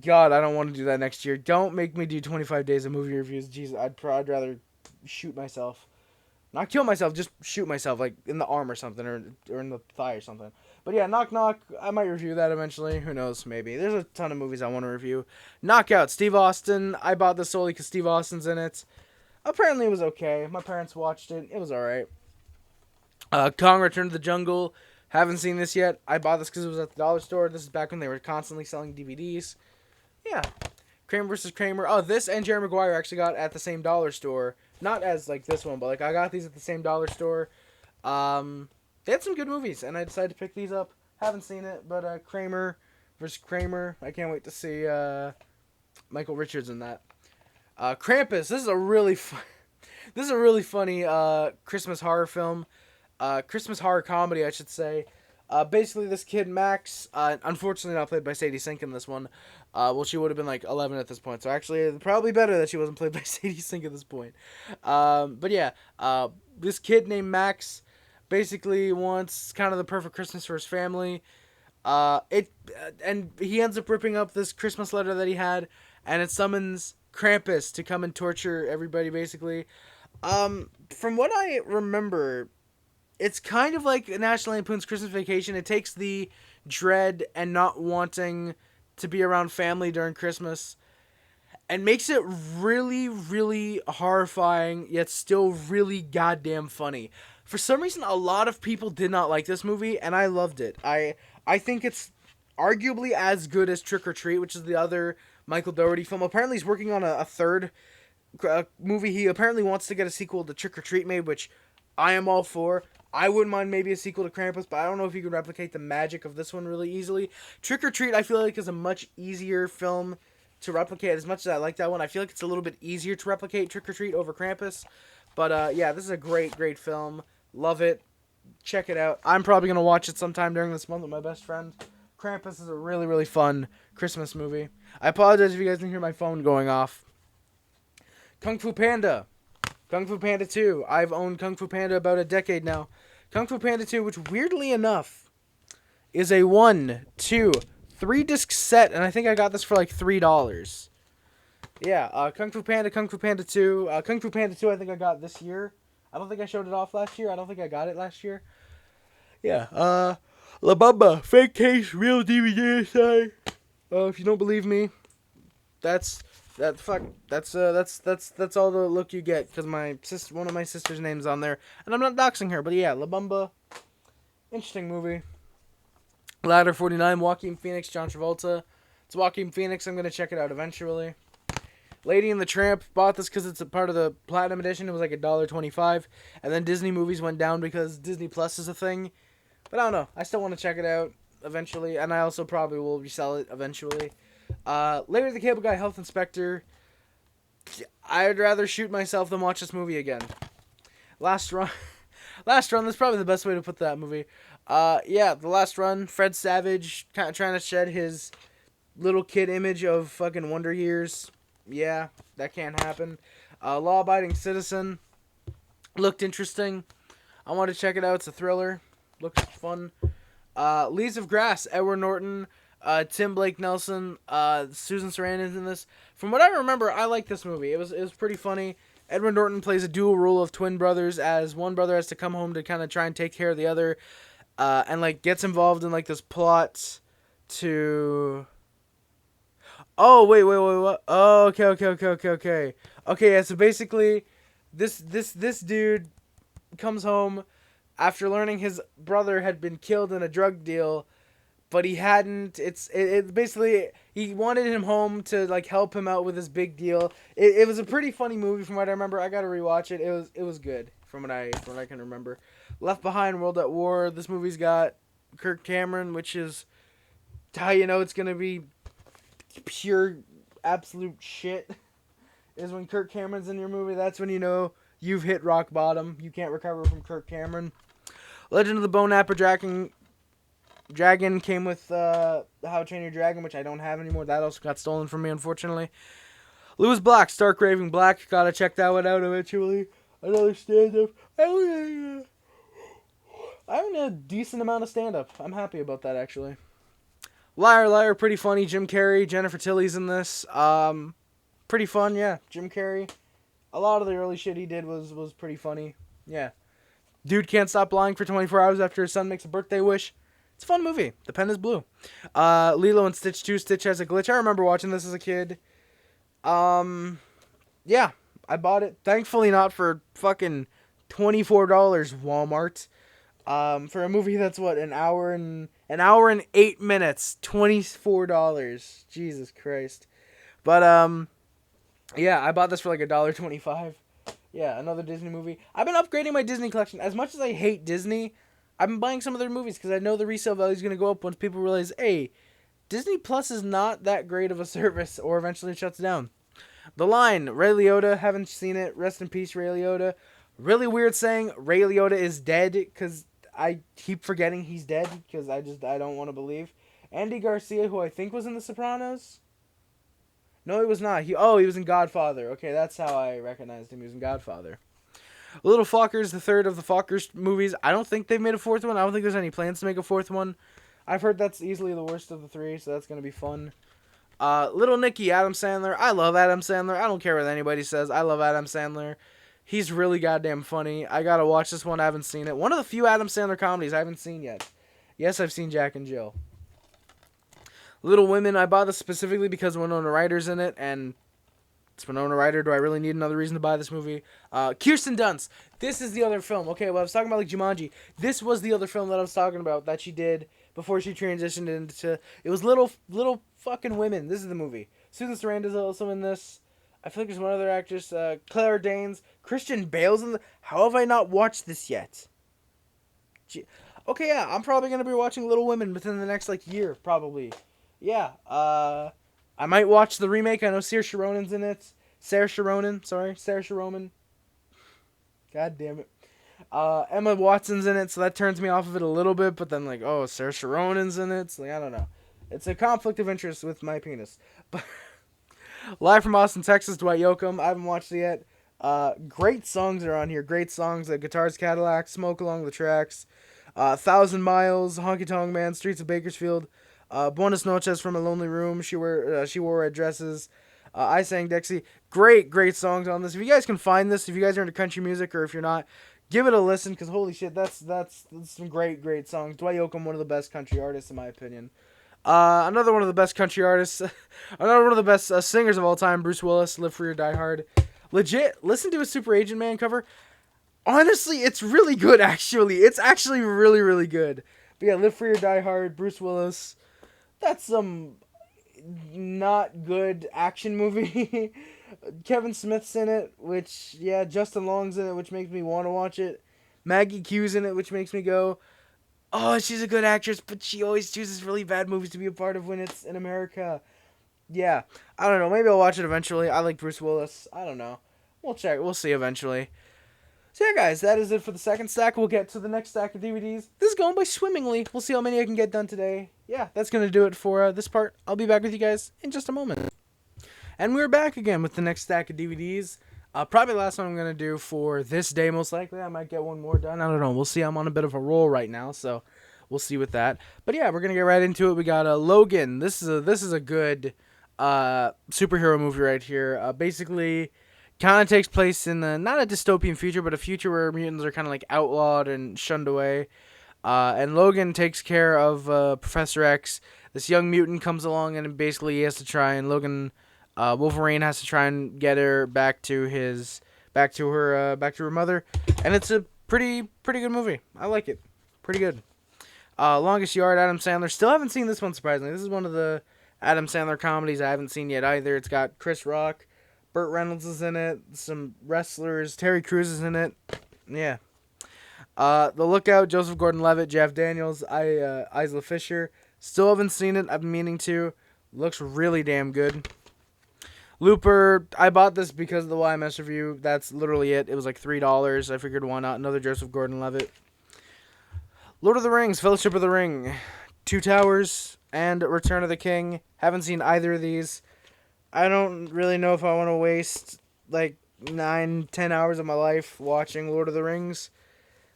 I don't want to do that next year. Don't make me do 25 days of movie reviews. Jesus, I'd rather shoot myself. Not kill myself, just shoot myself, like, in the arm or something, or in the thigh or something. But yeah, Knock Knock, I might review that eventually. Who knows, maybe. There's a ton of movies I want to review. Knockout, Steve Austin. I bought this solely because Steve Austin's in it. Apparently it was okay. My parents watched it. It was alright. Kong Return to the Jungle. Haven't seen this yet. I bought this because it was at the dollar store. This is back when they were constantly selling DVDs. Yeah. Kramer vs. Kramer. Oh, this and Jerry Maguire actually got at the same dollar store. Not as, like, this one, but, like, I got these at the same dollar store. They had some good movies, and I decided to pick these up. Haven't seen it, but Kramer versus Kramer. I can't wait to see Michael Richards in that. Krampus. This is a really this is a really funny Christmas horror film. Christmas horror comedy, I should say. Basically, this kid, Max, unfortunately not played by Sadie Sink in this one. Well, she would have been like 11 at this point. So actually, probably better that she wasn't played by Sadie Sink at this point. But yeah, this kid named Max basically wants kind of the perfect Christmas for his family. And he ends up ripping up this Christmas letter that he had, and it summons Krampus to come and torture everybody, basically. From what I remember, it's kind of like National Lampoon's Christmas Vacation. It takes the dread and not wanting to be around family during Christmas and makes it really, really horrifying, yet still really goddamn funny. For some reason, a lot of people did not like this movie, and I loved it. I think it's arguably as good as Trick or Treat, which is the other Michael Dougherty film. Apparently, he's working on a third movie. He apparently wants to get a sequel to Trick or Treat made, which I am all for. I wouldn't mind maybe a sequel to Krampus, but I don't know if you can replicate the magic of this one really easily. Trick or Treat, I feel like, is a much easier film to replicate. As much as I like that one, I feel like it's a little bit easier to replicate Trick or Treat over Krampus. But yeah, this is a great, great film. Love it. Check it out. I'm probably going to watch it sometime during this month with my best friend. Krampus is a really, really fun Christmas movie. I apologize if you guys didn't hear my phone going off. Kung Fu Panda. Kung Fu Panda 2. I've owned Kung Fu Panda about a decade now. Kung Fu Panda 2, which weirdly enough is a 1, 2, 3 disc set, and I think I got this for like $3. Yeah, Kung Fu Panda 2. Kung Fu Panda 2 I think I got this year. I don't think I showed it off last year. I don't think I got it last year. Yeah, La Bamba, fake case, real DVD inside. If you don't believe me, that's all the look you get, because one of my sister's names on there, and I'm not doxing her, but yeah, La Bamba, interesting movie. Ladder 49, Joaquin Phoenix, John Travolta. It's Joaquin Phoenix. I'm gonna check it out eventually. Lady and the Tramp, bought this because it's a part of the Platinum Edition. It was like $1.25, and then Disney movies went down because Disney Plus is a thing. But I don't know. I still want to check it out eventually, and I also probably will resell it eventually. Larry the Cable Guy, Health Inspector. I'd rather shoot myself than watch this movie again. Last Run. Last Run, that's probably the best way to put that movie. Yeah, The Last Run. Fred Savage kind of trying to shed his little kid image of fucking Wonder Years. Yeah, that can't happen. Law Abiding Citizen. Looked interesting. I want to check it out. It's a thriller. Looks fun. Leaves of Grass. Edward Norton. Tim Blake Nelson. Susan Sarandon's in this. From what I remember, I like this movie. It was pretty funny. Edward Norton plays a dual role of twin brothers, as one brother has to come home to kind of try and take care of the other, and like gets involved in like this plot to. Oh wait, what? Oh, okay. Okay, yeah. So basically, this dude comes home after learning his brother had been killed in a drug deal, but he hadn't. It basically, he wanted him home to like help him out with his big deal. It was a pretty funny movie from what I remember. I gotta rewatch it. It was good from what I can remember. Left Behind, World at War. This movie's got Kirk Cameron, which is how you know it's gonna be pure absolute shit. Is when Kirk Cameron's in your movie. That's when you know you've hit rock bottom. You can't recover from Kirk Cameron. Legend of the Bone Apple Dragon came with How to Train Your Dragon, which I don't have anymore. That also got stolen from me, unfortunately. Lewis Black, Stark Raving Black. Gotta check that one out eventually. Another stand-up. I own a decent amount of stand-up. I'm happy about that, actually. Liar, Liar, pretty funny. Jim Carrey, Jennifer Tilly's in this. Pretty fun, yeah. Jim Carrey. A lot of the early shit he did was pretty funny. Yeah. Dude can't stop lying for 24 hours after his son makes a birthday wish. It's a fun movie. The pen is blue. Lilo and Stitch 2. Stitch has a glitch. I remember watching this as a kid. Yeah. I bought it. Thankfully not for fucking $24 Walmart. For a movie that's what, an hour and 8 minutes. $24. Jesus Christ. But, yeah, I bought this for like $1.25. Yeah, another Disney movie. I've been upgrading my Disney collection. As much as I hate Disney, I've been buying some of their movies because I know the resale value is going to go up once people realize, hey, Disney Plus is not that great of a service, or eventually it shuts down. The Line, Ray Liotta, haven't seen it. Rest in peace, Ray Liotta. Really weird saying Ray Liotta is dead because I keep forgetting he's dead because I don't want to believe. Andy Garcia, who I think was in The Sopranos. No, he was not. He was in Godfather. Okay, that's how I recognized him. He was in Godfather. Little Fockers, the third of the Fockers movies. I don't think they've made a fourth one. I don't think there's any plans to make a fourth one. I've heard that's easily the worst of the three, so that's going to be fun. Little Nicky, Adam Sandler. I love Adam Sandler. I don't care what anybody says. I love Adam Sandler. He's really goddamn funny. I got to watch this one. I haven't seen it. One of the few Adam Sandler comedies I haven't seen yet. Yes, I've seen Jack and Jill. Little Women, I bought this specifically because Winona Ryder's in it, and it's Winona Ryder. Do I really need another reason to buy this movie? Kirsten Dunst. This is the other film. Okay, well, I was talking about like Jumanji. This was the other film that I was talking about that she did before she transitioned into... It was Little Fucking Women. This is the movie. Susan Sarandon's also in this. I feel like there's one other actress. Claire Danes. Christian Bale's in the... How have I not watched this yet? Okay, yeah, I'm probably going to be watching Little Women within the next, like, year, probably. Yeah, I might watch the remake. I know Saoirse Ronan's in it. Saoirse Ronan. God damn it. Emma Watson's in it, so that turns me off of it a little bit, but then, like, oh, Saoirse Ronan's in it. It's like, I don't know. It's a conflict of interest with my penis. But Live from Austin, Texas, Dwight Yoakam. I haven't watched it yet. Great songs are on here. Great songs. Guitars Cadillac, Smoke Along the Tracks, 1,000 Miles, Honky Tonk Man, Streets of Bakersfield, Buenas Noches from a Lonely Room. She wore red dresses. I Sang Dixie. Great songs on this. If you guys can find this, if you guys are into country music, or if you're not, give it a listen, because holy shit, that's some great songs. Dwight Yoakam, one of the best country artists in my opinion. Another one of the best country artists, another one of the best singers of all time, Bruce Willis, Live Free or Die Hard. Legit, listen to a Super Agent Man cover. Honestly, it's really good, actually. It's actually really good. But yeah, Live Free or Die Hard, Bruce Willis. That's some not good action movie. Kevin Smith's in it, which, yeah, Justin Long's in it, which makes me want to watch it. Maggie Q's in it, which makes me go, oh, she's a good actress, but she always chooses really bad movies to be a part of when it's in America. Yeah, I don't know. Maybe I'll watch it eventually. I like Bruce Willis. I don't know. We'll check. We'll see eventually. So yeah, guys, that is it for the second stack. We'll get to the next stack of DVDs. This is going by swimmingly. We'll see how many I can get done today. Yeah, that's going to do it for this part. I'll be back with you guys in just a moment. And we're back again with the next stack of DVDs. Probably the last one I'm going to do for this day, most likely. I might get one more done. I don't know. We'll see. I'm on a bit of a roll right now, so we'll see with that. But yeah, we're going to get right into it. We got Logan. This is a good superhero movie right here. Basically, kind of takes place in not a dystopian future, but a future where mutants are kind of like outlawed and shunned away. And Logan takes care of Professor X. This young mutant comes along, and basically he has to try, and Wolverine has to try and get her back to her mother. And it's a pretty good movie. I like it. Pretty good. Longest Yard, Adam Sandler. Still haven't seen this one, surprisingly. This is one of the Adam Sandler comedies I haven't seen yet either. It's got Chris Rock. Burt Reynolds is in it. Some wrestlers. Terry Crews is in it. Yeah. The Lookout, Joseph Gordon-Levitt, Jeff Daniels, Isla Fisher. Still haven't seen it. I've been meaning to. Looks really damn good. Looper, I bought this because of the YMS review. That's literally it. It was like $3. I figured, why not? Another Joseph Gordon-Levitt. Lord of the Rings, Fellowship of the Ring, Two Towers, and Return of the King. Haven't seen either of these. I don't really know if I want to waste like 9-10 hours of my life watching Lord of the Rings.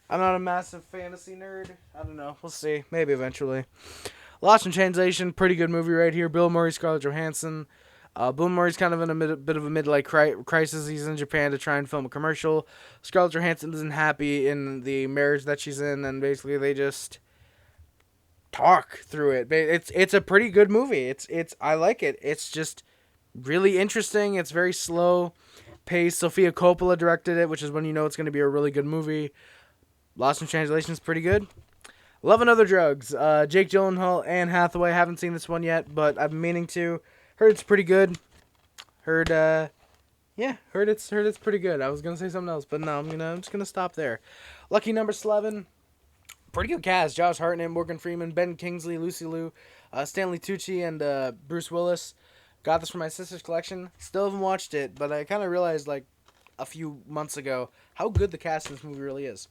I'm not a massive fantasy nerd. I don't know. We'll see. Maybe eventually. Lost in Translation, pretty good movie right here. Bill Murray, Scarlett Johansson. Bill Murray's kind of in a bit of a midlife crisis. He's in Japan to try and film a commercial. Scarlett Johansson isn't happy in the marriage that she's in, and basically they just talk through it. It's a pretty good movie. I like it. It's just really interesting. It's very slow paced. Sofia Coppola directed it, which is when you know it's going to be a really good movie. Lost in Translation is pretty good. Love and Other Drugs. Jake Gyllenhaal, Anne Hathaway. Haven't seen this one yet, but I've been meaning to. Heard it's pretty good. Heard Yeah, heard it's pretty good. I was gonna say something else, but no, I'm just gonna stop there. Lucky number 11. Pretty good cast. Josh Hartnett, Morgan Freeman, Ben Kingsley, Lucy Liu, Stanley Tucci, and Bruce Willis. Got this from my sister's collection. Still haven't watched it, but I kind of realized like a few months ago how good the cast in this movie really is.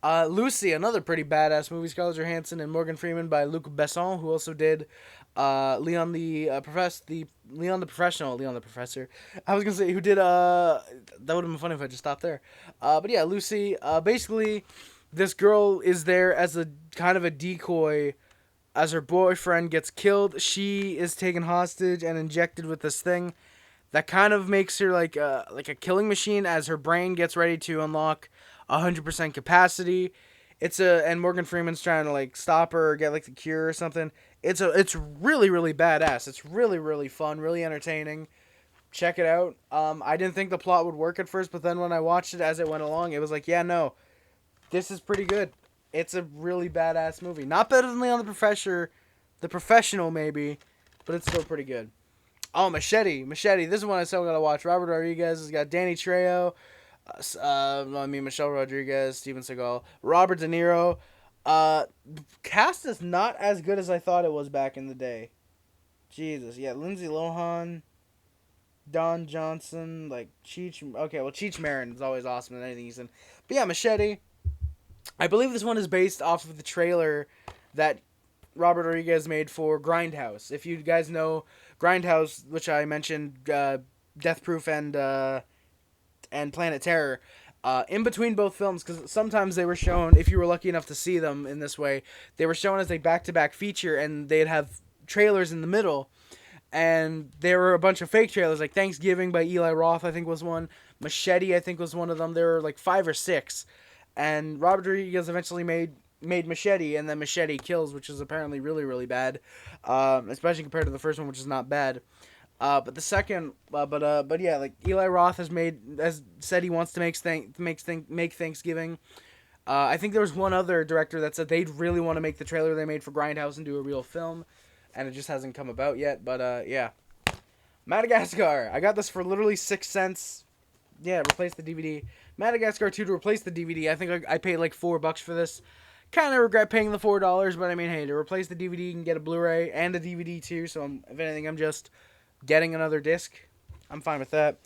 Lucy, another pretty badass movie. Scarlett Johansson and Morgan Freeman by Luc Besson, who also did Leon the Leon the Professional, Leon the Professor. I was gonna say who did that would have been funny if I just stopped there. But yeah, Lucy. Basically, this girl is there as a kind of a decoy. As her boyfriend gets killed, she is taken hostage and injected with this thing that kind of makes her like a killing machine as her brain gets ready to unlock 100% capacity. And Morgan Freeman's trying to like stop her or get like the cure or something. It's really really badass. It's really really fun, really entertaining. Check it out. I didn't think the plot would work at first, but then when I watched it as it went along, it was like, yeah, no, this is pretty good. It's a really badass movie. Not better than Leon the Professional maybe, but it's still pretty good. Oh, Machete. This is one I still gotta watch. Robert Rodriguez has got Danny Trejo. Michelle Rodriguez, Steven Seagal, Robert De Niro. Cast is not as good as I thought it was back in the day. Jesus, yeah, Lindsay Lohan, Don Johnson, like Cheech. Okay, well, Cheech Marin is always awesome in anything he's in. But yeah, Machete. I believe this one is based off of the trailer that Robert Rodriguez made for Grindhouse. If you guys know Grindhouse, which I mentioned, Death Proof and Planet Terror, in between both films, because sometimes they were shown, if you were lucky enough to see them in this way, they were shown as a back-to-back feature, and they'd have trailers in the middle, and there were a bunch of fake trailers, like Thanksgiving by Eli Roth, I think was one, Machete, I think was one of them. There were like 5 or 6, and Robert Rodriguez eventually made Machete, and then Machete Kills, which is apparently really, really bad, especially compared to the first one, which is not bad. But the second, but yeah, like Eli Roth has said he wants to make Thanksgiving. I think there was one other director that said they'd really want to make the trailer they made for Grindhouse into a real film, and it just hasn't come about yet. But yeah, Madagascar. I got this for literally 6 cents. Yeah, replace the DVD. Madagascar 2 to replace the DVD. I think I paid like $4 for this. Kind of regret paying the $4, but I mean, hey, to replace the DVD, you can get a Blu-ray and a DVD too. So if anything, I'm just getting another disc. I'm fine with that.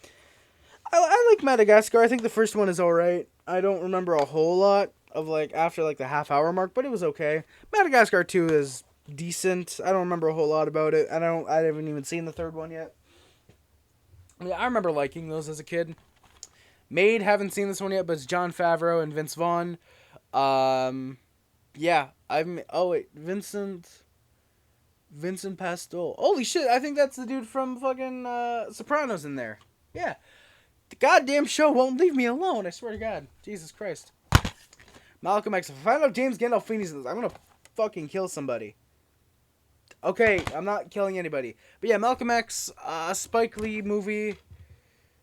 I like Madagascar. I think the first one is alright. I don't remember a whole lot of like after like the half-hour mark, but it was okay. Madagascar 2 is decent. I don't remember a whole lot about it. I haven't even seen the third one yet. I remember liking those as a kid. Maid, haven't seen this one yet, but it's Jon Favreau and Vince Vaughn. Yeah, Vincent Pastel. Holy shit, I think that's the dude from fucking Sopranos in there. Yeah. The goddamn show won't leave me alone, I swear to God. Jesus Christ. Malcolm X. If I find out James Gandolfini's in this, I'm gonna fucking kill somebody. Okay, I'm not killing anybody. But yeah, Malcolm X, Spike Lee movie.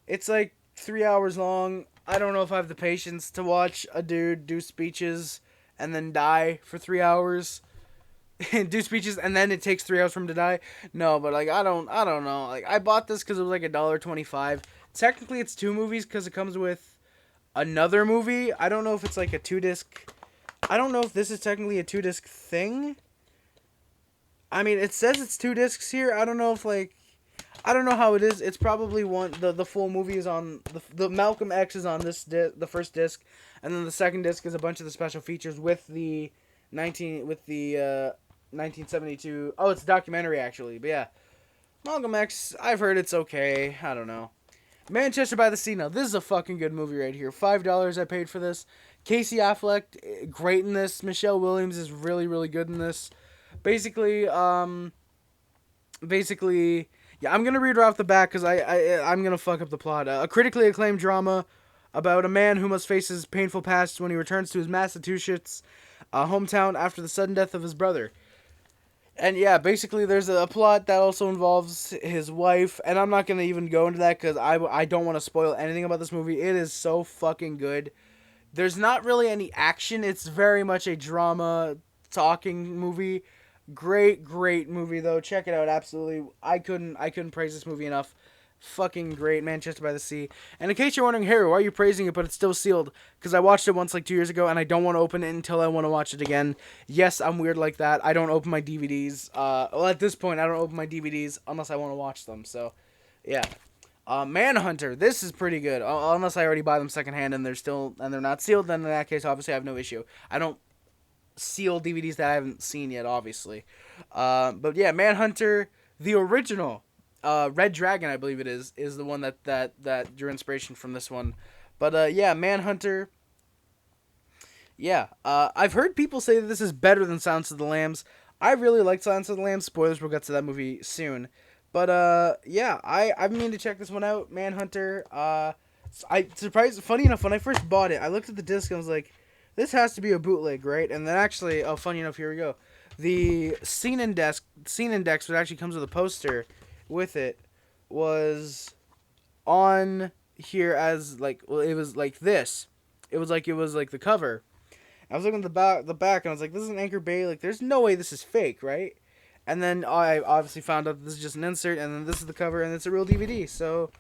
It's like 3 hours long. I don't know if I have the patience to watch a dude do speeches and then die for 3 hours. Do speeches and then it takes 3 hours for him to die. No, but like I don't know. Like I bought this because it was like $1.25. Technically, it's 2 movies because it comes with another movie. I don't know if it's like a 2-disc. I don't know if this is technically a 2-disc thing. I mean, it says it's 2 discs here. I don't know if like, I don't know how it is. It's probably one. The full movie is on the Malcolm X is on the first disc, and then the second disc is a bunch of the special features with the 1972. Oh, it's a documentary actually. But yeah, Malcolm X. I've heard it's okay. I don't know. Manchester by the Sea. Now this is a fucking good movie right here. $5 I paid for this. Casey Affleck, great in this. Michelle Williams is really really good in this. Basically, yeah, I'm gonna read right off the back because I'm gonna fuck up the plot. A critically acclaimed drama about a man who must face his painful past when he returns to his Massachusetts hometown after the sudden death of his brother. And yeah, basically there's a plot that also involves his wife, and I'm not gonna even go into that because I don't want to spoil anything about this movie. It is so fucking good. There's not really any action. It's very much a drama talking movie. Great movie though. Check it out. Absolutely, I couldn't praise this movie enough. Fucking great. Manchester by the Sea. And in case you're wondering, Harry, why are you praising it but it's still sealed? Because I watched it once like 2 years ago and I don't want to open it until I want to watch it again. Yes, I'm weird like that. I don't open my DVDs. Well, at this point, I don't open my DVDs unless I want to watch them. So, yeah. Manhunter. This is pretty good. Unless I already buy them secondhand and they're not sealed, then in that case, obviously, I have no issue. I don't seal DVDs that I haven't seen yet, obviously. But yeah, Manhunter, the original, Red Dragon, I believe it is the one that drew inspiration from this one. But yeah, Manhunter. Yeah, I've heard people say that this is better than Silence of the Lambs. I really like Silence of the Lambs. Spoilers, we'll get to that movie soon. But yeah, I've been meaning to check this one out, Manhunter. Funny enough, when I first bought it, I looked at the disc and I was like, this has to be a bootleg, right? And then actually, funny enough, here we go. The scene index, which actually comes with a poster with it, was on here as like, well, it was like this. It was like the cover. I was looking at the back, and I was like, this is an Anchor Bay. Like, there's no way this is fake, right? And then I obviously found out that this is just an insert, and then this is the cover, and it's a real DVD. So,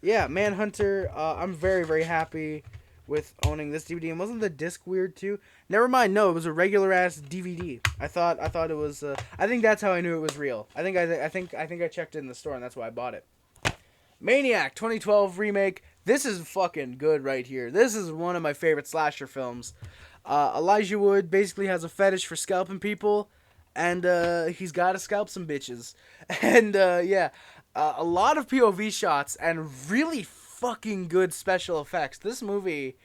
yeah, Manhunter. I'm very, very happy with owning this DVD. And wasn't the disc weird too? Never mind. No, it was a regular ass DVD. I thought it was. I think that's how I knew it was real. I think I checked it in the store, and that's why I bought it. Maniac 2012 remake. This is fucking good right here. This is one of my favorite slasher films. Elijah Wood basically has a fetish for scalping people. And he's got to scalp some bitches. And yeah, a lot of POV shots and really fucking good special effects. This movie,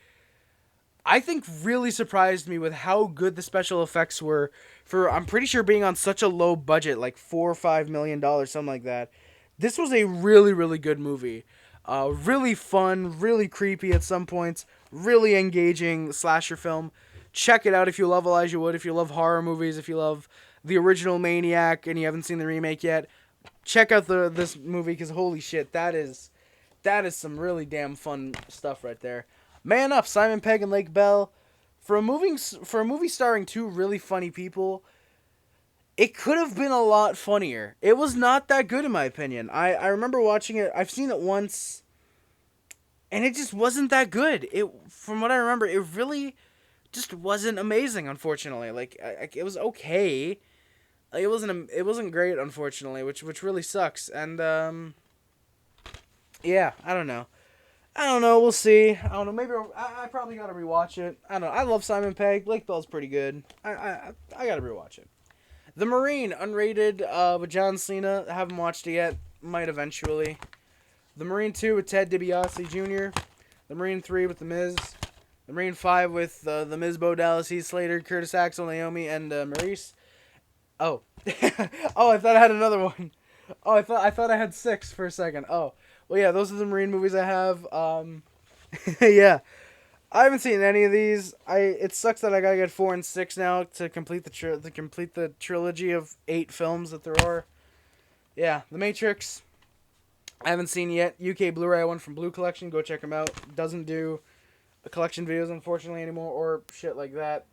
I think, really surprised me with how good the special effects were for, I'm pretty sure, being on such a low budget, like $4 or $5 million, something like that. This was a really, really good movie. Really fun, really creepy at some points, really engaging slasher film. Check it out if you love Elijah Wood, if you love horror movies, if you love the original Maniac and you haven't seen the remake yet. Check out this movie, because holy shit, that is some really damn fun stuff right there. Man Up, Simon Pegg and Lake Bell. For a movie starring two really funny people, it could have been a lot funnier. It was not that good in my opinion. I remember watching it. I've seen it once, and it just wasn't that good. From what I remember, it really just wasn't amazing, unfortunately. Like, it was okay. It wasn't great, unfortunately, which really sucks. And yeah, I don't know. We'll see. I don't know. Maybe I probably gotta rewatch it. I don't know. I love Simon Pegg. Lake Bell's pretty good. I gotta rewatch it. The Marine, unrated, with John Cena. I haven't watched it yet. Might eventually. The Marine 2 with Ted DiBiase Jr. The Marine 3 with The Miz. The Marine 5 with The Miz, Bo Dallas, Heath Slater, Curtis Axel, Naomi, and Maurice. Oh. Oh, I thought I had another one. Oh, I thought I had 6 for a second. Oh. Well, yeah, those are the Marine movies I have. Yeah. I haven't seen any of these. It sucks that I gotta get 4 and 6 now to complete the trilogy of 8 films that there are. Yeah, The Matrix. I haven't seen yet. UK Blu-ray one from Blue Collection. Go check them out. Doesn't do collection videos, unfortunately, anymore, or shit like that.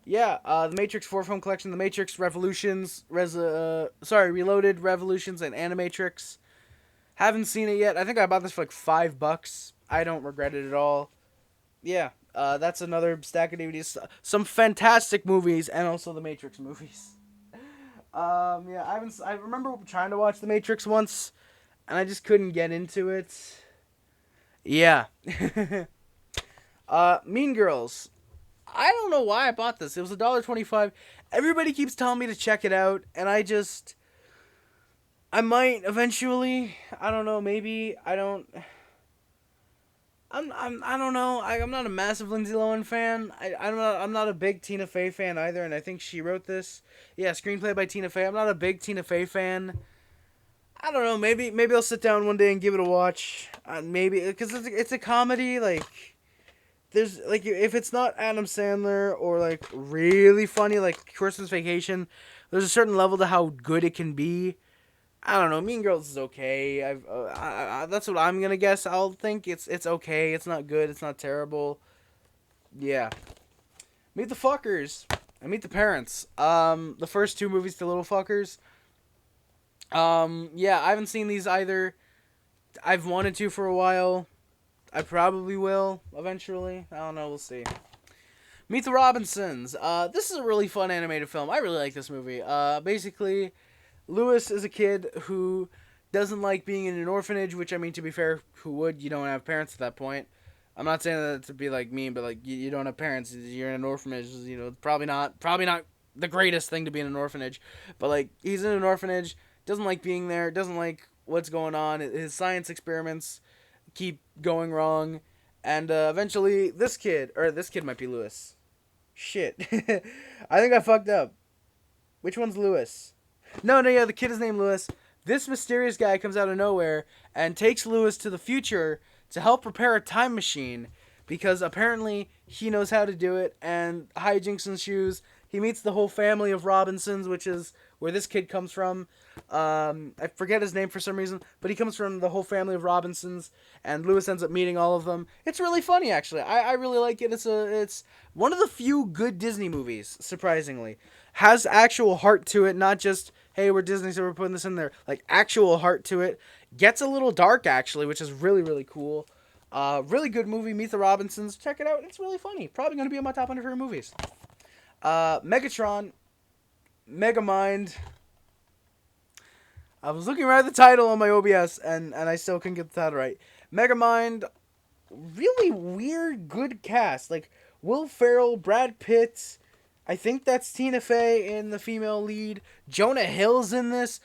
Yeah, the Matrix 4 film collection, The Matrix Revolutions, Reloaded, Revolutions, and Animatrix. Haven't seen it yet. I think I bought this for like $5. I don't regret it at all. Yeah, that's another stack of DVDs. Some fantastic movies, and also the Matrix movies. Yeah, I remember trying to watch the Matrix once, and I just couldn't get into it. Yeah. Mean Girls. I don't know why I bought this. It was $1.25. Everybody keeps telling me to check it out, and I might eventually. I don't know. Maybe I don't. I don't know. I'm not a massive Lindsay Lohan fan. I'm not a big Tina Fey fan either, and I think she wrote this. Yeah, screenplay by Tina Fey. I'm not a big Tina Fey fan. I don't know. Maybe I'll sit down one day and give it a watch. Maybe because it's a comedy. Like, there's like, if it's not Adam Sandler or like really funny like Christmas Vacation, there's a certain level to how good it can be. I don't know. Mean Girls is okay. That's what I'm gonna guess. I'll think it's okay. It's not good. It's not terrible. Yeah. Meet the Fuckers. And Meet the Parents. The first 2 movies to Little Fuckers. Yeah, I haven't seen these either. I've wanted to for a while. I probably will eventually. I don't know. We'll see. Meet the Robinsons. This is a really fun animated film. I really like this movie. Basically, Lewis is a kid who doesn't like being in an orphanage, which, I mean, to be fair, who would? You don't have parents at that point. I'm not saying that to be like mean, but like you don't have parents. You're in an orphanage. You know, probably not the greatest thing to be in an orphanage. But like he's in an orphanage, doesn't like being there, doesn't like what's going on. His science experiments keep going wrong, and eventually this kid might be Lewis. Shit, I think I fucked up. Which one's Lewis? No, yeah, the kid is named Lewis. This mysterious guy comes out of nowhere and takes Lewis to the future to help repair a time machine because apparently he knows how to do it, and hijinks ensues. He meets the whole family of Robinsons, which is where this kid comes from. I forget his name for some reason, but he comes from the whole family of Robinsons, and Lewis ends up meeting all of them. It's really funny, actually. I really like it. It's one of the few good Disney movies, surprisingly. Has actual heart to it, not just, hey, we're Disney, so we're putting this in there. Like, actual heart to it. Gets a little dark, actually, which is really, really cool. Really good movie, Meet the Robinsons. Check it out. It's really funny. Probably going to be in my top 100 favorite movies. Megatron, Megamind. I was looking right at the title on my OBS, and I still couldn't get the title right. Megamind, really weird, good cast. Like, Will Ferrell, Brad Pitt, I think that's Tina Fey in the female lead. Jonah Hill's in this.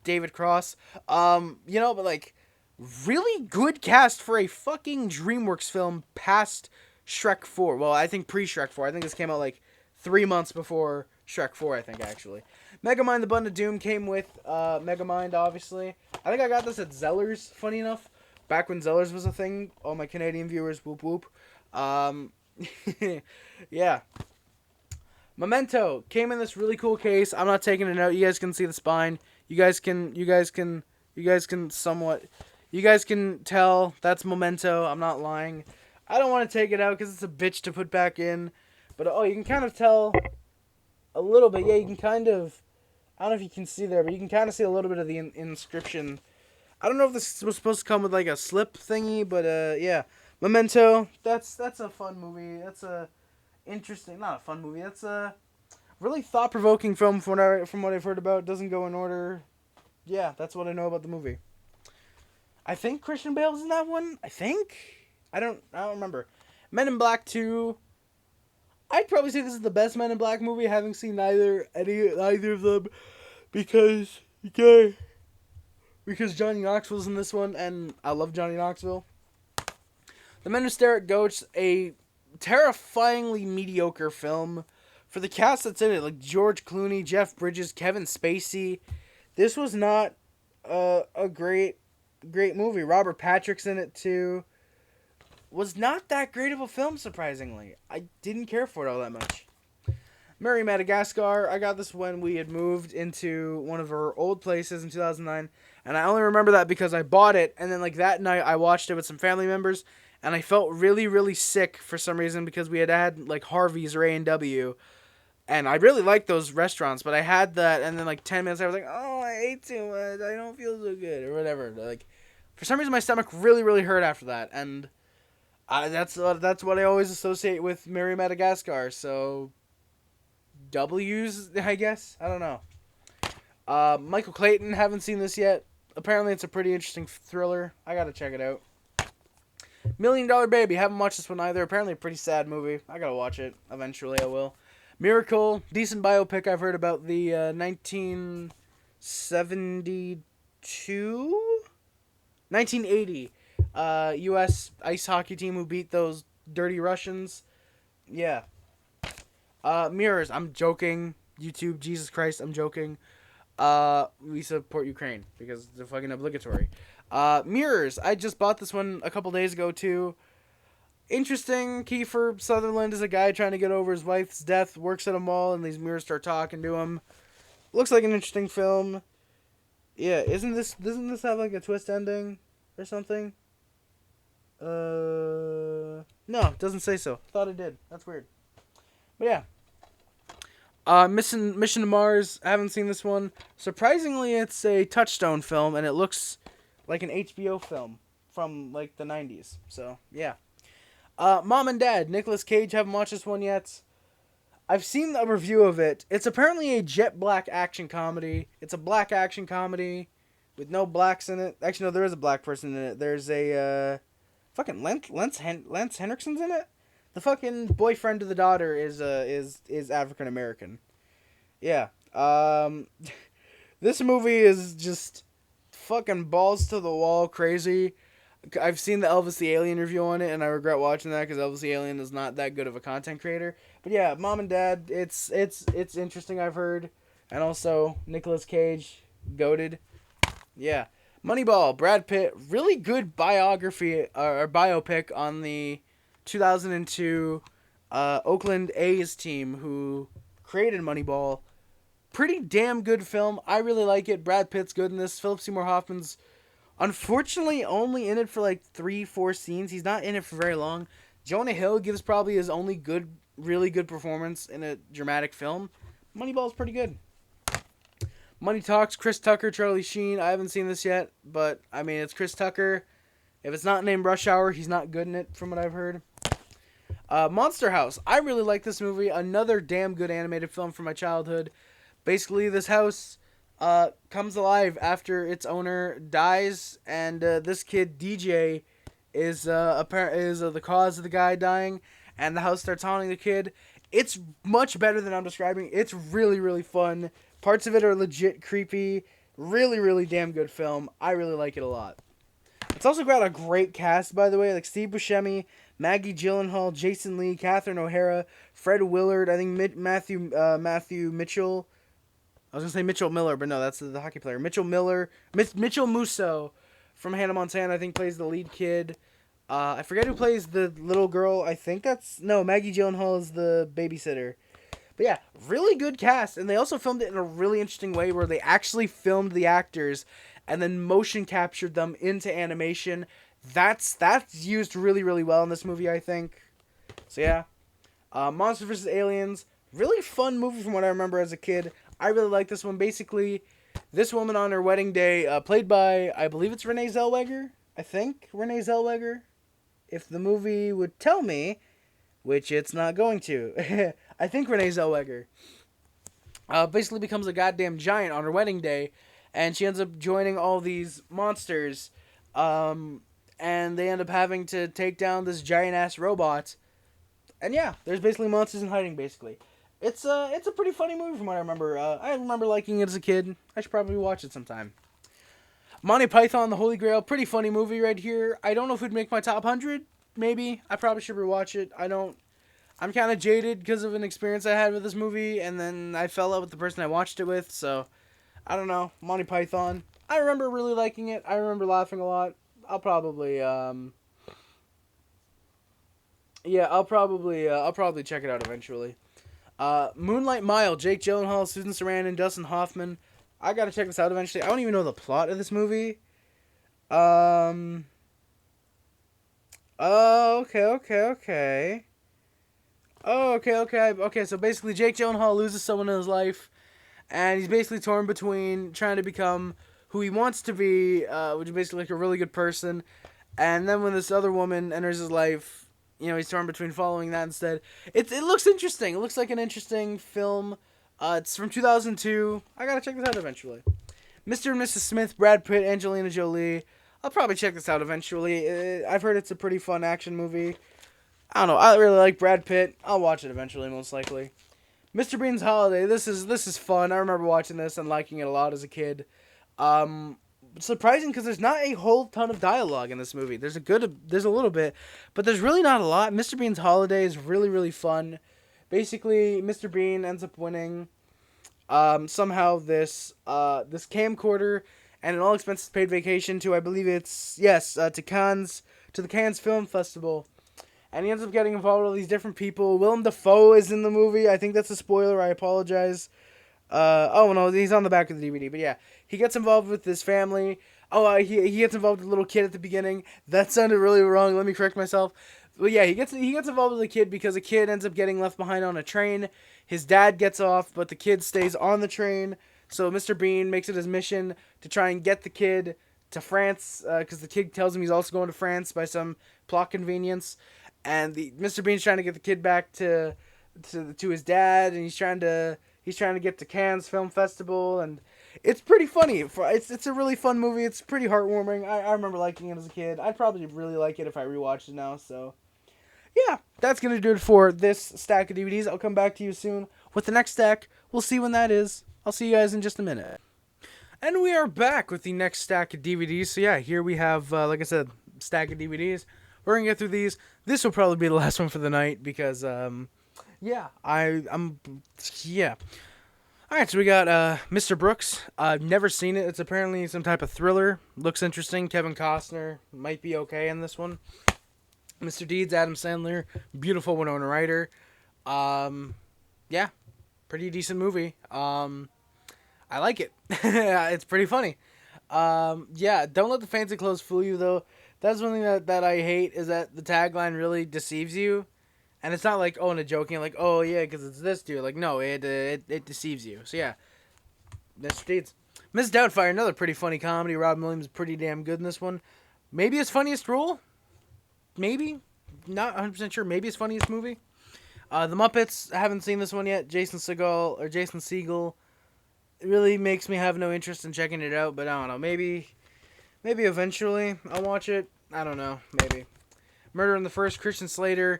David Cross. But like, really good cast for a fucking DreamWorks film past Shrek 4. Well, I think pre-Shrek 4. I think this came out like 3 months before Shrek 4, I think, actually. Megamind the Bund of Doom came with Megamind, obviously. I think I got this at Zellers, funny enough. Back when Zellers was a thing. All my Canadian viewers, whoop whoop. Yeah. Memento came in this really cool case. I'm not taking it out. You guys can see the spine. You guys can tell that's Memento. I'm not lying. I don't want to take it out because it's a bitch to put back in. But, you can kind of tell a little bit. Yeah, you can kind of, I don't know if you can see there, but you can kind of see a little bit of the inscription. I don't know if this was supposed to come with like a slip thingy, but yeah. Memento, that's a fun movie. That's a interesting, not a fun movie. That's a really thought-provoking film from what I've heard about. It doesn't go in order. Yeah, that's what I know about the movie. I think Christian Bale's in that one. I don't remember. Men in Black 2. I'd probably say this is the best Men in Black movie, having seen either of them, because Johnny Knoxville's in this one, and I love Johnny Knoxville. The Men Who Stare at Goats, a terrifyingly mediocre film. For the cast that's in it, like George Clooney, Jeff Bridges, Kevin Spacey, this was not a great movie. Robert Patrick's in it too. Was not that great of a film, surprisingly. I didn't care for it all that much. Mary Madagascar, I got this when we had moved into one of our old places in 2009, and I only remember that because I bought it, and then like that night I watched it with some family members, and I felt really, really sick for some reason because we had like Harvey's or A&W, and I really liked those restaurants, but I had that, and then like 10 minutes I was like, oh, I ate too much, I don't feel so good, or whatever. Like, for some reason my stomach really, really hurt after that, and that's what I always associate with Mary Madagascar, so W's, I guess? I don't know. Michael Clayton, haven't seen this yet. Apparently it's a pretty interesting thriller. I gotta check it out. $1 Million Baby, haven't watched this one either. Apparently a pretty sad movie. I gotta watch it. Eventually I will. Miracle, decent biopic I've heard about. The 1980 U.S. ice hockey team who beat those dirty Russians. Yeah. Mirrors, I'm joking. YouTube, Jesus Christ, I'm joking. We support Ukraine because they're fucking obligatory. Mirrors, I just bought this one a couple days ago too. Interesting. Kiefer Sutherland is a guy trying to get over his wife's death, works at a mall, and these mirrors start talking to him. Looks like an interesting film. Yeah, doesn't this have like a twist ending or something? No, it doesn't say so. Thought it did. That's weird. But yeah. Mission to Mars. I haven't seen this one. Surprisingly, it's a Touchstone film, and it looks like an HBO film from like the 90s. So yeah. Mom and Dad, Nicolas Cage. Haven't watched this one yet. I've seen a review of it. It's apparently a jet black action comedy. It's a black action comedy with no blacks in it. Actually, no, there is a black person in it. There's a fucking Lance Henriksen's in it. The fucking boyfriend of the daughter is African American. Yeah. This movie is just fucking balls to the wall crazy. I've seen the Elvis the Alien review on it, and I regret watching that because Elvis the Alien is not that good of a content creator. But yeah, Mom and Dad, it's interesting. I've heard, and also Nicolas Cage, goated. Yeah, Moneyball, Brad Pitt, really good biography or biopic on the 2002 Oakland A's team who created Moneyball. Pretty damn good film. I really like it. Brad Pitt's good in this. Philip Seymour Hoffman's unfortunately only in it for like 3-4 scenes. He's not in it for very long. Jonah Hill gives probably his only really good performance in a dramatic film. Moneyball's pretty good. Money Talks, Chris Tucker, Charlie Sheen. I haven't seen this yet, but I mean, it's Chris Tucker. If it's not named Rush Hour, he's not good in it from what I've heard. Monster House. I really like this movie. Another damn good animated film from my childhood. Basically, this house comes alive after its owner dies, and this kid DJ is the cause of the guy dying, and the house starts haunting the kid. It's much better than I'm describing. It's really, really fun. Parts of it are legit creepy. Really, really damn good film. I really like it a lot. It's also got a great cast, by the way, like Steve Buscemi, Maggie Gyllenhaal, Jason Lee, Catherine O'Hara, Fred Willard, I think Matthew Mitchell. I was going to say Mitchell Miller, but no, that's the hockey player. Mitchell Musso from Hannah Montana, I think, plays the lead kid. I forget who plays the little girl. I think Maggie Gyllenhaal is the babysitter. But yeah, really good cast. And they also filmed it in a really interesting way where they actually filmed the actors and then motion captured them into animation. That's used really, really well in this movie, I think. So yeah. Monsters vs. Aliens. Really fun movie from what I remember as a kid. I really like this one. Basically, this woman on her wedding day, played by, I believe it's Renee Zellweger. I think Renee Zellweger. If the movie would tell me, which it's not going to. I think Renee Zellweger basically becomes a goddamn giant on her wedding day, and she ends up joining all these monsters, and they end up having to take down this giant-ass robot. And yeah, there's basically monsters in hiding, basically. It's a pretty funny movie from what I remember. I remember liking it as a kid. I should probably watch it sometime. Monty Python, The Holy Grail, pretty funny movie right here. I don't know if it'd make my top 100, maybe. I probably should rewatch it. I'm kind of jaded because of an experience I had with this movie, and then I fell out with the person I watched it with, so I don't know. Monty Python. I remember really liking it. I remember laughing a lot. I'll probably check it out eventually. Moonlight Mile, Jake Gyllenhaal, Susan Sarandon, Dustin Hoffman. I gotta check this out eventually. I don't even know the plot of this movie. Oh, okay. Oh, okay. So basically, Jake Gyllenhaal loses someone in his life, and he's basically torn between trying to become who he wants to be, which is basically like a really good person, and then when this other woman enters his life, he's torn between following that instead. It looks interesting. It looks like an interesting film. It's from 2002. I gotta check this out eventually. Mr. and Mrs. Smith, Brad Pitt, Angelina Jolie. I'll probably check this out eventually. I've heard it's a pretty fun action movie. I don't know. I really like Brad Pitt. I'll watch it eventually, most likely. Mr. Bean's Holiday. This is fun. I remember watching this and liking it a lot as a kid. Surprising because there's not a whole ton of dialogue in this movie. There's a little bit, but there's really not a lot. Mr. Bean's Holiday is really, really fun. Basically, Mr. Bean ends up winning somehow this camcorder and an all expenses paid vacation to, I believe it's, to the Cannes Film Festival. And he ends up getting involved with all these different people. Willem Dafoe is in the movie. I think that's a spoiler. I apologize. No, he's on the back of the DVD. But yeah, he gets involved with this family. He gets involved with a little kid at the beginning. That sounded really wrong. Let me correct myself. But yeah, he gets involved with a kid because a kid ends up getting left behind on a train. His dad gets off, but the kid stays on the train. So Mr. Bean makes it his mission to try and get the kid to France because the kid tells him he's also going to France by some plot convenience, and Mr. Bean's trying to get the kid back to his dad, and he's trying to get to Cannes Film Festival, and it's pretty funny. It's a really fun movie. It's pretty heartwarming. I remember liking it as a kid. I'd probably really like it if I rewatched it now. So yeah, that's gonna do it for this stack of DVDs. I'll come back to you soon with the next stack. We'll see when that is. I'll see you guys in just a minute. And we are back with the next stack of DVDs. So yeah, here we have, like I said, stack of DVDs. We're gonna get through these. This will probably be the last one for the night because, yeah, I'm. All right, so we got Mr. Brooks. I've never seen it. It's apparently some type of thriller. Looks interesting. Kevin Costner might be okay in this one. Mr. Deeds, Adam Sandler, beautiful Winona Ryder. Yeah, pretty decent movie. I like it. It's pretty funny. Yeah, don't let the fancy clothes fool you, though. That's one thing that I hate, is that the tagline really deceives you. And it's not like, oh, in a joking, like, oh, yeah, because it's this dude. Like, no, it deceives you. So, yeah. Mr. Deeds. Miss Doubtfire, another pretty funny comedy. Robin Williams is pretty damn good in this one. Maybe his funniest role? Maybe. Not 100% sure. Maybe his funniest movie. The Muppets, I haven't seen this one yet. Jason Segel. It really makes me have no interest in checking it out, but I don't know. Maybe eventually I'll watch it. I don't know. Maybe. Murder in the First, Christian Slater,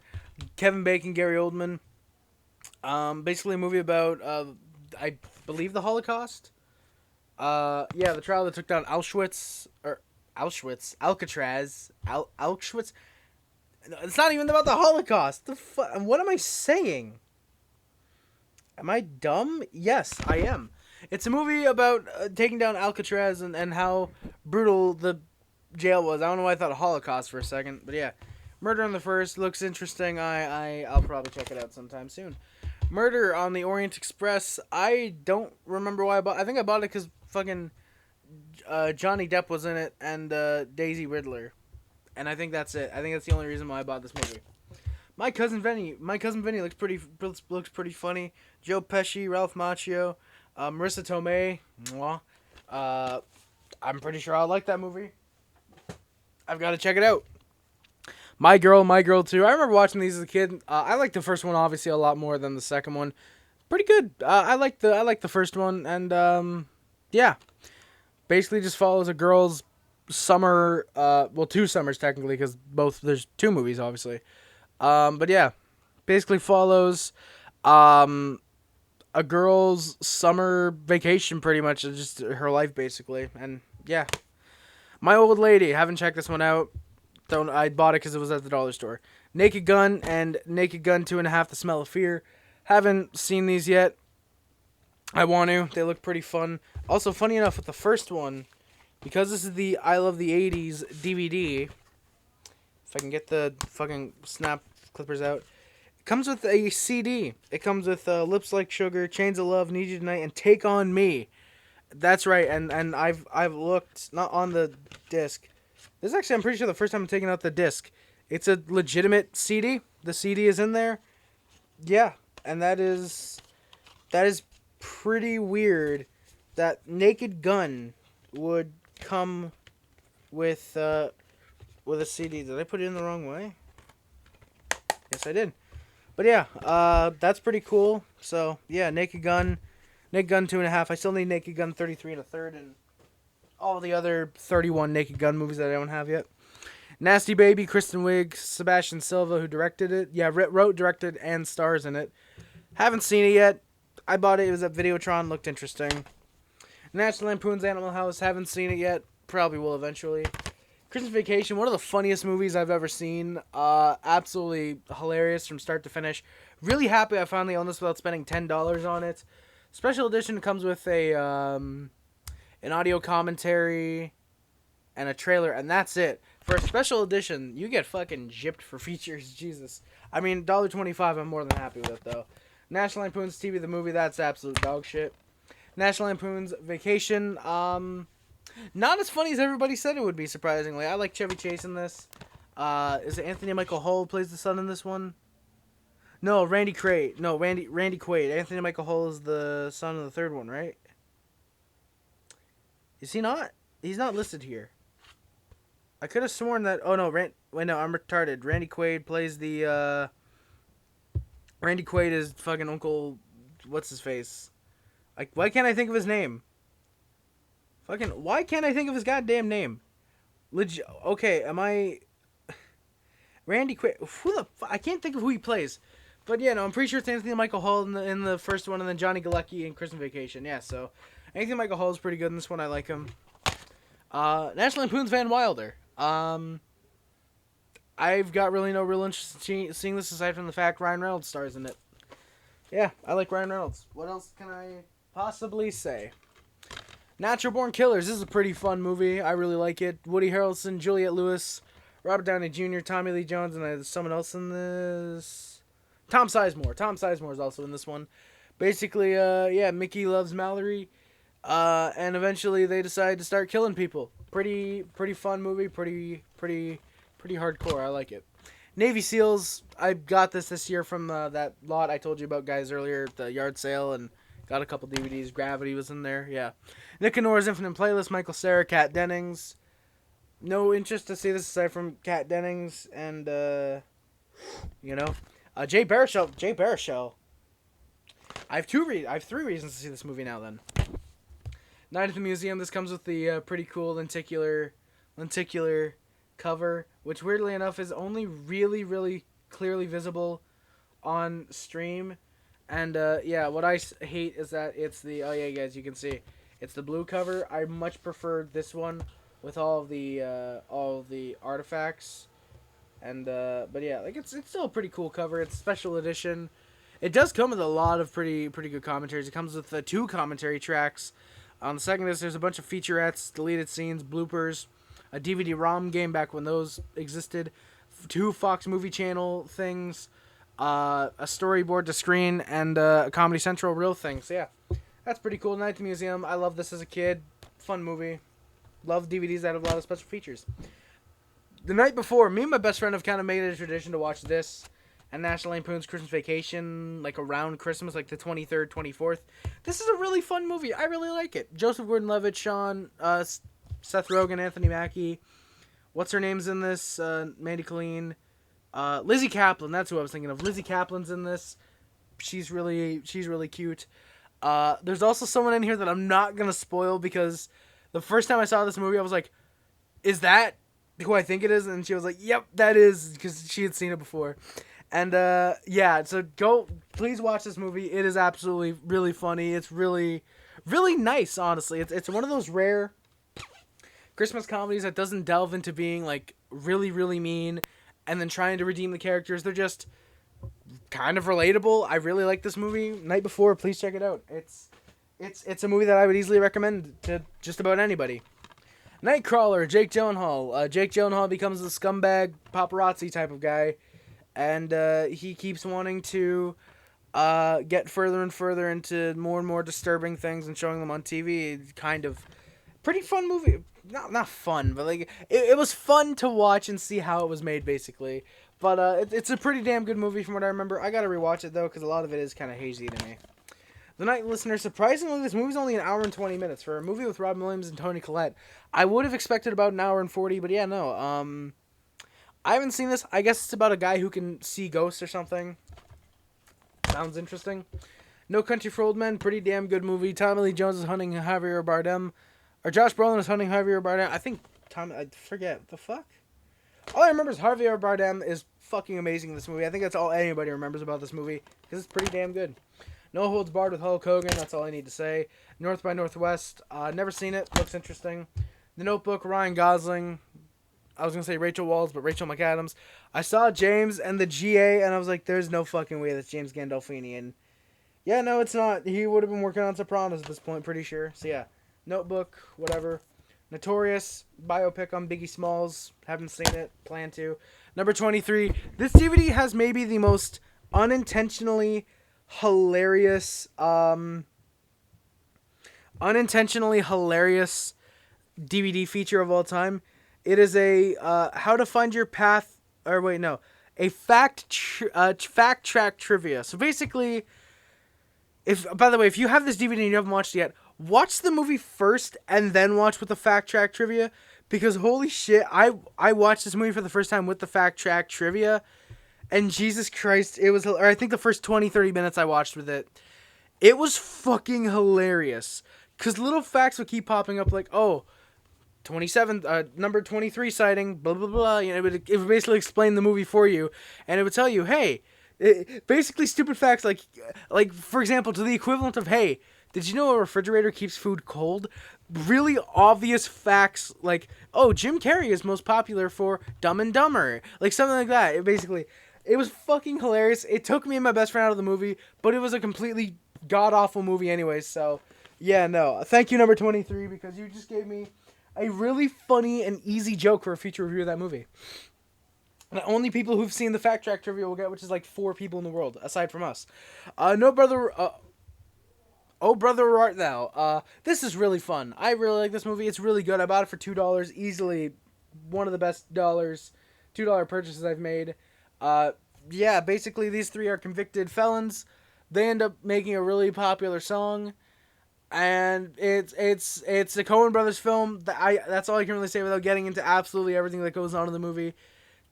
Kevin Bacon, Gary Oldman. Basically a movie about, I believe, the Holocaust. Yeah, the trial that took down Auschwitz. Auschwitz. No, it's not even about the Holocaust. What am I saying? Am I dumb? Yes, I am. It's a movie about taking down Alcatraz and how brutal the jail was. I don't know why I thought of Holocaust for a second, but yeah. Murder on the First looks interesting. I'll probably check it out sometime soon. Murder on the Orient Express. I don't remember why I bought. I think I bought it because fucking Johnny Depp was in it and Daisy Ridler, and I think that's it. I think that's the only reason why I bought this movie. My Cousin Vinny looks pretty funny. Joe Pesci, Ralph Macchio, Marissa Tomei. I'm pretty sure I'll like that movie. I've got to check it out. My Girl 2. I remember watching these as a kid. I like the first one obviously a lot more than the second one. Pretty good. I like the first one, and yeah, basically just follows a girl's summer. Well, 2 summers technically, because there's 2 movies obviously. But yeah, basically follows a girl's summer vacation, pretty much, just her life basically, and yeah. My Old Lady. Haven't checked this one out. I bought it because it was at the dollar store. Naked Gun and Naked Gun 2.5, The Smell of Fear. Haven't seen these yet. I want to. They look pretty fun. Also, funny enough, with the first one, because this is the I Love the 80s DVD, if I can get the fucking snap clippers out, it comes with a CD. It comes with Lips Like Sugar, Chains of Love, Need You Tonight, and Take On Me. That's right, and I've looked, not on the disc. This is actually, I'm pretty sure, the first time I'm taking out the disc. It's a legitimate CD. The CD is in there. Yeah, and that is pretty weird that Naked Gun would come with a CD. Did I put it in the wrong way? Yes, I did. But yeah, that's pretty cool. So yeah, Naked Gun 2.5. I still need Naked Gun 33 1/3 and all the other 31 Naked Gun movies that I don't have yet. Nasty Baby, Kristen Wiig, Sebastian Silva, who directed it. Yeah, wrote, directed, and stars in it. Haven't seen it yet. I bought it. It was at Videotron. Looked interesting. National Lampoon's Animal House. Haven't seen it yet. Probably will eventually. Christmas Vacation. One of the funniest movies I've ever seen. Absolutely hilarious from start to finish. Really happy I finally own this without spending $10 on it. Special edition comes with an audio commentary and a trailer, and that's it. For a special edition, you get fucking gypped for features. Jesus. I mean, $1.25 I'm more than happy with, though. National Lampoon's TV, the movie, that's absolute dog shit. National Lampoon's Vacation, not as funny as everybody said it would be, surprisingly. I like Chevy Chase in this. Is it Anthony Michael Hall plays the son in this one? No, Randy Quaid. Anthony Michael Hall is the son of the third one, right? Is he not? He's not listed here. I could have sworn that. Oh no, wait, no, I'm retarded. Randy Quaid plays the. Randy Quaid is fucking Uncle. What's his face? Like, why can't I think of his name? Fucking, why can't I think of his goddamn name? Okay, am I? Randy Quaid. I can't think of who he plays. But yeah, no, I'm pretty sure it's Anthony Michael Hall in the first one, and then Johnny Galecki in Christmas Vacation. Yeah, so Anthony Michael Hall is pretty good in this one. I like him. National Lampoon's Van Wilder. I've got really no real interest in seeing this aside from the fact Ryan Reynolds stars in it. Yeah, I like Ryan Reynolds. What else can I possibly say? Natural Born Killers. This is a pretty fun movie. I really like it. Woody Harrelson, Juliette Lewis, Robert Downey Jr., Tommy Lee Jones, and there's someone else in this. Tom Sizemore. Tom Sizemore is also in this one. Basically, Mickey loves Mallory, and eventually they decide to start killing people. Pretty fun movie. Pretty hardcore. I like it. Navy SEALs. I got this year from that lot I told you about, guys, earlier at the yard sale, and got a couple DVDs. Gravity was in there. Yeah. Nick and Nora's Infinite Playlist. Michael Cera, Kat Dennings. No interest to see this aside from Kat Dennings and Jay Baruchel. I have three reasons to see this movie now. Then, Night at the Museum. This comes with the pretty cool lenticular cover, which weirdly enough is only really clearly visible on stream. And what I hate is that it's the guys, you can see it's the blue cover. I much prefer this one with all of the artifacts. And but yeah, like it's still a pretty cool cover. It's special edition. It does come with a lot of pretty good commentaries. It comes with 2 commentary tracks. On the second disc, there's a bunch of featurettes, deleted scenes, bloopers, a DVD-ROM game back when those existed, 2 Fox Movie Channel things, a storyboard to screen, and a Comedy Central reel thing. So yeah, that's pretty cool. Night at the Museum. I love this as a kid. Fun movie. Love DVDs that have a lot of special features. The night before, me and my best friend have kind of made it a tradition to watch this and National Lampoon's Christmas Vacation, like around Christmas, like the 23rd, 24th. This is a really fun movie. I really like it. Joseph Gordon-Levitt, Seth Rogen, Anthony Mackie. What's her name's in this? Mandy Colleen. Lizzie Kaplan, that's who I was thinking of. Lizzie Kaplan's in this. She's really cute. There's also someone in here that I'm not going to spoil because the first time I saw this movie, I was like, is that who I think it is? And she was like, yep, that is, because she had seen it before. And so please watch this movie. It is absolutely really funny. It's really nice, honestly. It's one of those rare Christmas comedies that doesn't delve into being like really mean and then trying to redeem the characters. They're just kind of relatable. I really like this movie. Night Before, please check it out. It's a movie that I would easily recommend to just about anybody. Nightcrawler, Jake Gyllenhaal. Jake Gyllenhaal becomes the scumbag paparazzi type of guy, and he keeps wanting to get further and further into more and more disturbing things and showing them on TV. Kind of pretty fun movie. Not fun, but like it was fun to watch and see how it was made, basically. But it's a pretty damn good movie from what I remember. I gotta rewatch it though because a lot of it is kind of hazy to me. The Night Listener. Surprisingly, this movie's only 1 hour and 20 minutes for a movie with Robin Williams and Toni Collette. I would have expected about 1 hour and 40, but yeah, no. I haven't seen this. I guess it's about a guy who can see ghosts or something. Sounds interesting. No Country for Old Men. Pretty damn good movie. Tommy Lee Jones is hunting Javier Bardem. Or Josh Brolin is hunting Javier Bardem. I think I forget. What the fuck? All I remember is Javier Bardem is fucking amazing in this movie. I think that's all anybody remembers about this movie. Because it's pretty damn good. No Holds Barred with Hulk Hogan. That's all I need to say. North by Northwest. Never seen it. Looks interesting. The Notebook. Ryan Gosling. I was going to say Rachel Walls, but Rachel McAdams. I saw James and the GA, and I was like, there's no fucking way that's James Gandolfini. And yeah, no, it's not. He would have been working on Sopranos at this point, pretty sure. So yeah, Notebook, whatever. Notorious, biopic on Biggie Smalls. Haven't seen it. Plan to. Number 23. This DVD has maybe the most unintentionally hilarious DVD feature of all time. It is a how to find your path, or wait, no, a fact track trivia. So basically, if you have this DVD and you haven't watched it yet, watch the movie first and then watch with the fact track trivia, because holy shit, I watched this movie for the first time with the fact track trivia, and Jesus Christ, it was, or I think the first 20-30 minutes I watched with it, it was fucking hilarious. Because little facts would keep popping up like, oh, 27, number 23 sighting, blah, blah, blah. You know, it would basically explain the movie for you. And it would tell you, hey, basically stupid facts like, for example, to the equivalent of, hey, did you know a refrigerator keeps food cold? Really obvious facts like, oh, Jim Carrey is most popular for Dumb and Dumber. Like something like that. It was fucking hilarious. It took me and my best friend out of the movie, but it was a completely god-awful movie anyways, so yeah, no. Thank you, number 23, because you just gave me a really funny and easy joke for a future review of that movie. The only people who've seen the fact track trivia will get, which is like 4 people in the world, aside from us. No Brother... Oh, Brother, Where Art Thou? This is really fun. I really like this movie. It's really good. I bought it for $2. Easily one of the best $2 purchases I've made. Yeah, basically these 3 are convicted felons. They end up making a really popular song, and it's a Coen Brothers film. That's all I can really say without getting into absolutely everything that goes on in the movie.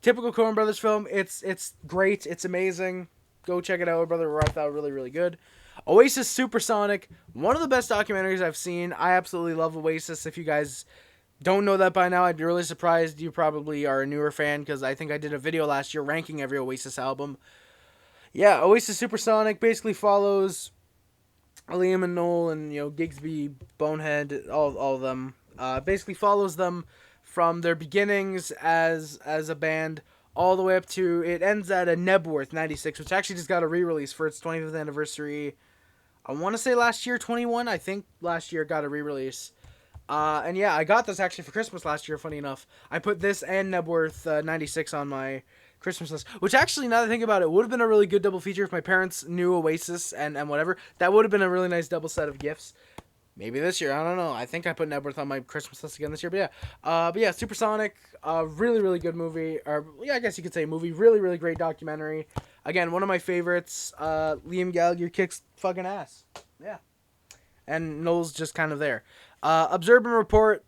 Typical Coen Brothers film. It's great. It's amazing. Go check it out. Brother, Where Art Thou? Really, really good. Oasis Supersonic, one of the best documentaries I've seen. I absolutely love Oasis. If you guys don't know that by now, I'd be really surprised. You probably are a newer fan, because I think I did a video last year ranking every Oasis album. Yeah, Oasis Supersonic basically follows Liam and Noel and, Gigsby, Bonehead, all of them. Basically follows them from their beginnings as a band all the way up to, it ends at a Nebworth 96, which actually just got a re-release for its 25th anniversary. I want to say last year, 21. I think last year got a re-release. And yeah, I got this actually for Christmas last year, funny enough. I put this and Nebworth 96 on my Christmas list, which actually, now that I think about it, would have been a really good double feature if my parents knew Oasis and whatever. That would have been a really nice double set of gifts. Maybe this year, I don't know. I think I put Nebworth on my Christmas list again this year, but yeah, Supersonic, really, really good movie, or yeah, I guess you could say movie, really, really great documentary. Again, one of my favorites. Liam Gallagher kicks fucking ass, yeah, and Noel's just kind of there. Observe and Report,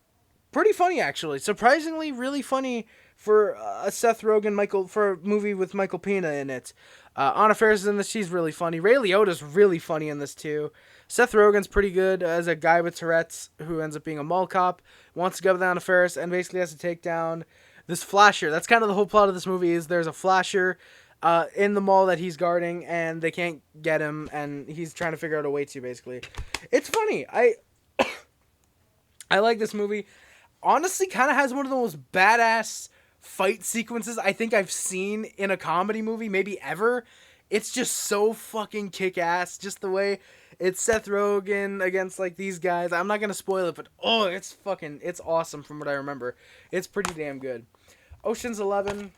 pretty funny actually, surprisingly, really funny for a Seth Rogen for a movie with Michael Pena in it. Anna Faris is in this. She's really funny. Ray Liotta's really funny in this too. Seth Rogen's pretty good as a guy with Tourette's who ends up being a mall cop, wants to go with Anna Faris, and basically has to take down this flasher. That's kind of the whole plot of this movie, is there's a flasher in the mall that he's guarding, and they can't get him, and he's trying to figure out a way to, basically. It's funny. I like this movie. Honestly, kind of has one of the most badass fight sequences I think I've seen in a comedy movie, maybe ever. It's just so fucking kick-ass, just the way it's Seth Rogen against, like, these guys. I'm not gonna spoil it, but, oh, it's awesome from what I remember. It's pretty damn good. Ocean's 11,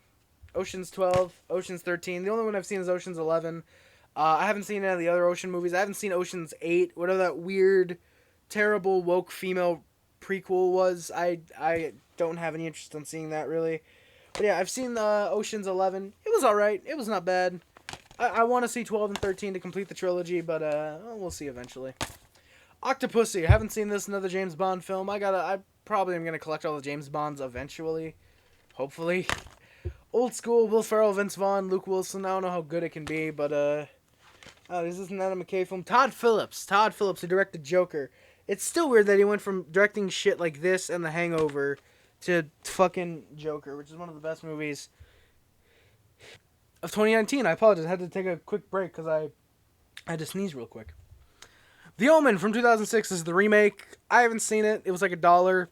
Ocean's 12, Ocean's 13. The only one I've seen is Ocean's 11. I haven't seen any of the other Ocean movies. I haven't seen Ocean's 8, whatever that weird, terrible, woke female prequel was. I don't have any interest in seeing that, really. But yeah, I've seen Ocean's 11. It was alright. It was not bad. I want to see 12 and 13 to complete the trilogy, but we'll see eventually. Octopussy. I haven't seen this, another James Bond film. I probably am going to collect all the James Bonds eventually. Hopefully. Old school, Will Ferrell, Vince Vaughn, Luke Wilson. I don't know how good it can be, but this is an Adam McKay film. Todd Phillips, who directed Joker. It's still weird that he went from directing shit like this and The Hangover to fucking Joker, which is one of the best movies of 2019. I apologize. I had to take a quick break because I had to sneeze real quick. The Omen from 2006 is the remake. I haven't seen it. It was like $1.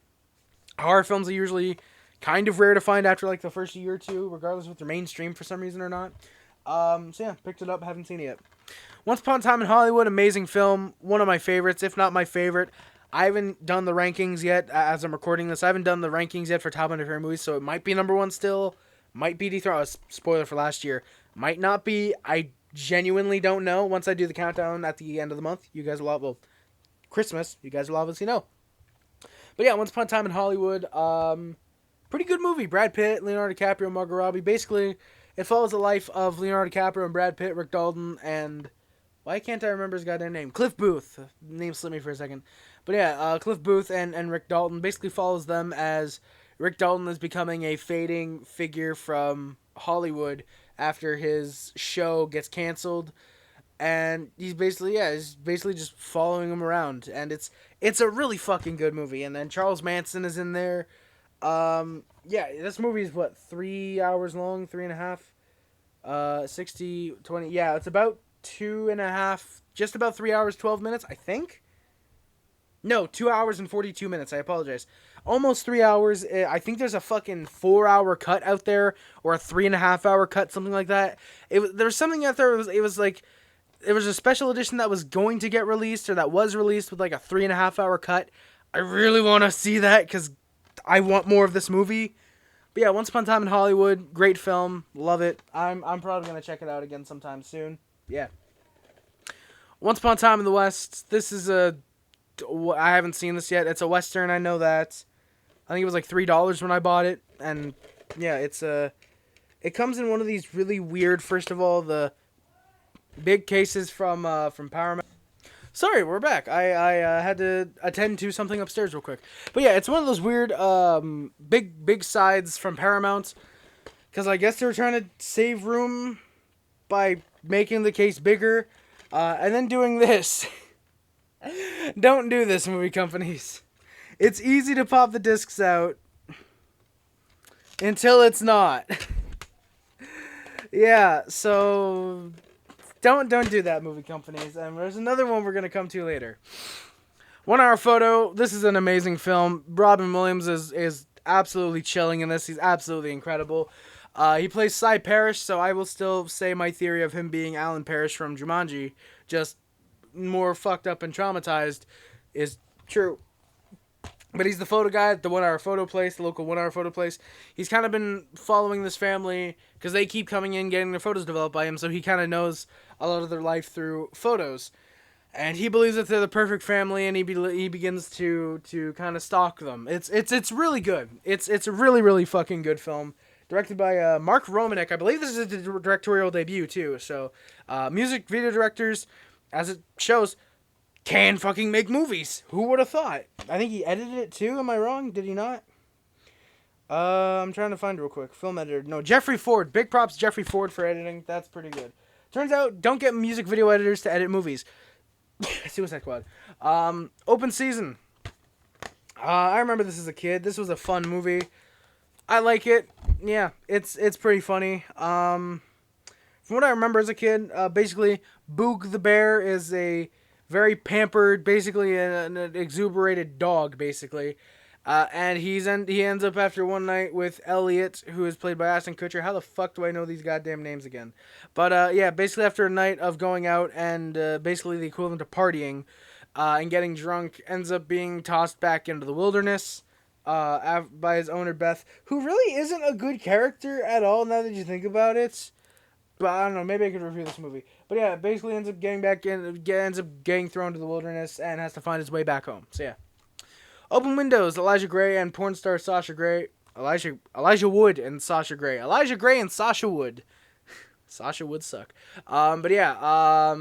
Horror films are usually kind of rare to find after like the first year or two, regardless if they're mainstream for some reason or not. So yeah, picked it up. Haven't seen it yet. Once Upon a Time in Hollywood, amazing film. One of my favorites, if not my favorite. I haven't done the rankings yet as I'm recording this. I haven't done the rankings yet for top 100 favorite movies, so it might be number 1 still. Might be dethroned. Spoiler for last year. Might not be. I genuinely don't know. Once I do the countdown at the end of the month, you guys will Christmas, you guys will obviously know. But yeah, Once Upon a Time in Hollywood, pretty good movie. Brad Pitt, Leonardo DiCaprio, Margot Robbie. Basically, it follows the life of Leonardo DiCaprio and Brad Pitt, Rick Dalton, and why can't I remember his goddamn name? Cliff Booth. Name slipped me for a second. But yeah, Cliff Booth and Rick Dalton basically follows them as Rick Dalton is becoming a fading figure from Hollywood after his show gets canceled, and he's basically just following him around, and it's a really fucking good movie. And then Charles Manson is in there. Yeah, this movie is what, 3 hours long, 3.5, 60, 20. Yeah, it's about 2.5, just about 3 hours, 12 minutes, I think. No, 2 hours and 42 minutes. I apologize. Almost 3 hours. I think there's a fucking 4-hour cut out there, or a 3.5-hour cut, something like that. There was something out there. It was like, it was a special edition that was going to get released, or that was released with like a 3.5-hour cut. I really want to see that because I want more of this movie. But yeah, Once Upon a Time in Hollywood, great film, love it. I'm probably gonna check it out again sometime soon. Yeah. Once Upon a Time in the West. This is I haven't seen this yet. It's a Western, I know that. I think it was like $3 when I bought it, and yeah, it comes in one of these really weird, first of all, the big cases from Paramount. Sorry, we're back. I had to attend to something upstairs real quick. But yeah, it's one of those weird big sides from Paramount, because I guess they were trying to save room by making the case bigger, and then doing this. Don't do this, movie companies. It's easy to pop the discs out until it's not. Yeah, so don't do that, movie companies. And there's another one we're going to come to later. 1 Hour Photo. This is an amazing film. Robin Williams is absolutely chilling in this. He's absolutely incredible. He plays Cy Parrish, so I will still say my theory of him being Alan Parrish from Jumanji, just more fucked up and traumatized, is true. But he's the photo guy at the 1 Hour Photo place, the local 1 Hour Photo place. He's kind of been following this family because they keep coming in, getting their photos developed by him, so he kind of knows a lot of their life through photos. And he believes that they're the perfect family, and he begins to kind of stalk them. It's really good. It's a really, really fucking good film. Directed by Mark Romanek. I believe this is a directorial debut, too. So, music video directors, as it shows, can fucking make movies. Who would have thought? I think he edited it too. Am I wrong? Did he not? I'm trying to find real quick. Film editor. No, Jeffrey Ford. Big props Jeffrey Ford for editing. That's pretty good. Turns out, don't get music video editors to edit movies. Suicide Squad. Open Season. I remember this as a kid. This was a fun movie. I like it. Yeah, it's pretty funny. From what I remember as a kid, basically, Boog the bear is a very pampered, basically an exuberated dog, basically. And he ends up after one night with Elliot, who is played by Ashton Kutcher. How the fuck do I know these goddamn names again? But yeah, basically after a night of going out and basically the equivalent of partying and getting drunk, ends up being tossed back into the wilderness by his owner, Beth, who really isn't a good character at all now that you think about it. But I don't know, maybe I could review this movie. But yeah, basically ends up getting thrown to the wilderness and has to find his way back home. So yeah. Open Windows, Elijah Gray and porn star Sasha Gray. Elijah Wood and Sasha Gray. Elijah Gray and Sasha Wood. Sasha would suck. But yeah,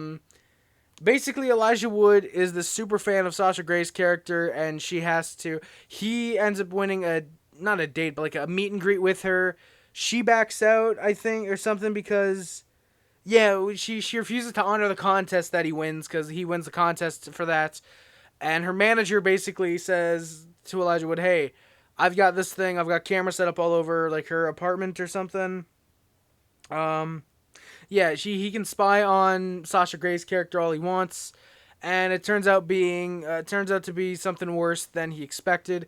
basically Elijah Wood is the super fan of Sasha Gray's character, and he ends up winning not a date, but like a meet and greet with her. She backs out, I think, or something, because yeah, she refuses to honor the contest that he wins, because he wins the contest for that. And her manager basically says to Elijah Wood, hey, I've got this thing. I've got cameras set up all over like her apartment or something. Yeah, he can spy on Sasha Gray's character all he wants. And it turns out to be something worse than he expected.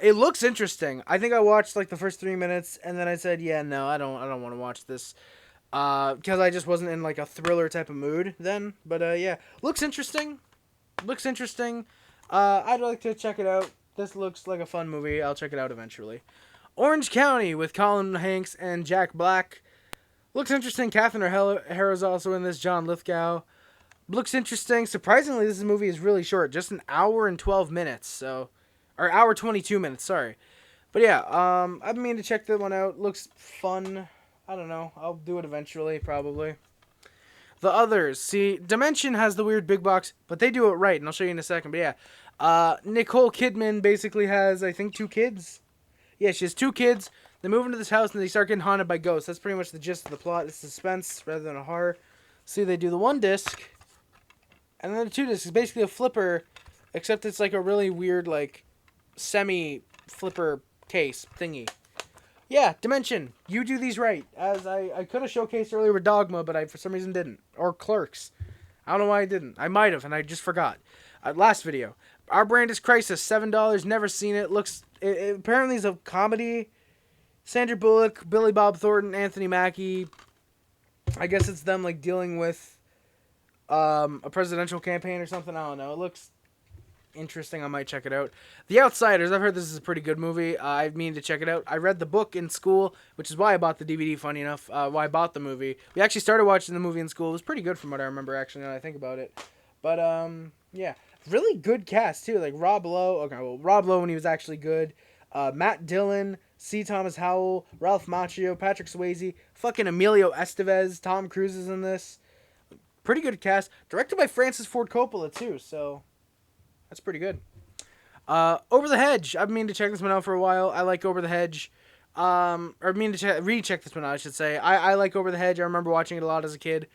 It looks interesting. I think I watched like the first 3 minutes and then I said, yeah, no, I don't want to watch this. Because I just wasn't in like a thriller type of mood then. But yeah, looks interesting. I'd like to check it out. This looks like a fun movie. I'll check it out eventually. Orange County with Colin Hanks and Jack Black. Looks interesting. Catherine O'Hara's also in this. John Lithgow. Looks interesting. Surprisingly, this movie is really short. Just an hour and 12 minutes. Or hour 22 minutes, sorry. But yeah, I've been meaning to check that one out. Looks fun. I don't know. I'll do it eventually, probably. The Others. See, Dimension has the weird big box, but they do it right, and I'll show you in a second. But yeah, Nicole Kidman basically has, I think, 2 kids. Yeah, she has 2 kids. They move into this house and they start getting haunted by ghosts. That's pretty much the gist of the plot. It's suspense rather than a horror. See, they do the 1 disc, and then the 2 discs. It's basically a flipper, except it's like a really weird, like, semi-flipper case thingy. Yeah, Dimension. You do these right. As I could have showcased earlier with Dogma, but I for some reason didn't. Or Clerks. I don't know why I didn't. I might have, and I just forgot. Last video. Our Brand is Crisis. $7. Never seen it. It apparently is a comedy. Sandra Bullock, Billy Bob Thornton, Anthony Mackie. I guess it's them like dealing with a presidential campaign or something. I don't know. It looks interesting. I might check it out. The Outsiders. I've heard this is a pretty good movie. I mean to check it out. I read the book in school, which is why I bought the DVD, funny enough. Why I bought the movie. We actually started watching the movie in school. It was pretty good from what I remember, actually, now that I think about it. But, yeah. Really good cast, too. Like, Rob Lowe. Okay, well, Rob Lowe when he was actually good. Matt Dillon, C. Thomas Howell, Ralph Macchio, Patrick Swayze, fucking Emilio Estevez, Tom Cruise is in this. Pretty good cast. Directed by Francis Ford Coppola, too, so that's pretty good. Over the Hedge. I've been meaning to check this one out for a while. I like Over the Hedge. Recheck this one out, I should say. I like Over the Hedge. I remember watching it a lot as a kid.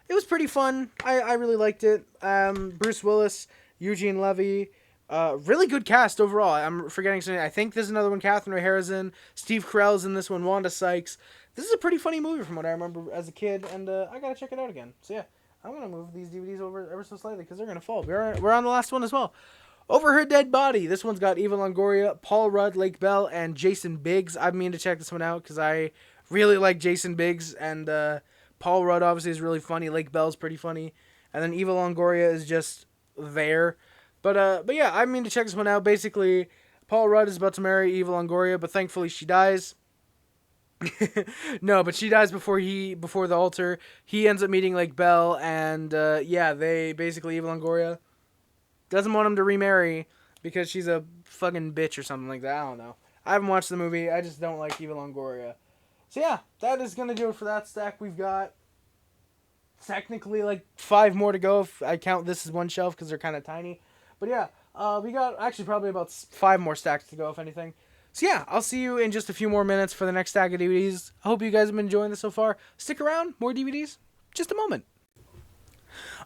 It was pretty fun. I really liked it. Bruce Willis, Eugene Levy. Really good cast overall. I'm forgetting something. I think there's another one. Catherine O'Hara's in. Steve Carell's in this one. Wanda Sykes. This is a pretty funny movie from what I remember as a kid, and I gotta check it out again. So yeah, I'm gonna move these DVDs over ever so slightly because they're gonna fall. We're on the last one as well. Over Her Dead Body. This one's got Eva Longoria, Paul Rudd, Lake Bell, and Jason Biggs. I've been meaning to check this one out because I really like Jason Biggs, and Paul Rudd obviously is really funny. Lake Bell's pretty funny, and then Eva Longoria is just there. But yeah, I mean to check this one out. Basically, Paul Rudd is about to marry Eva Longoria, but thankfully she dies. No, but she dies before the altar. He ends up meeting Lake Bell, and yeah, they basically Eva Longoria doesn't want him to remarry because she's a fucking bitch or something like that. I don't know. I haven't watched the movie. I just don't like Eva Longoria. So yeah, that is gonna do it for that stack. We've got technically like 5 more to go if I count this as one shelf because they're kind of tiny. But yeah, we got actually probably about 5 more stacks to go, if anything. So yeah, I'll see you in just a few more minutes for the next stack of DVDs. I hope you guys have been enjoying this so far. Stick around, more DVDs, just a moment.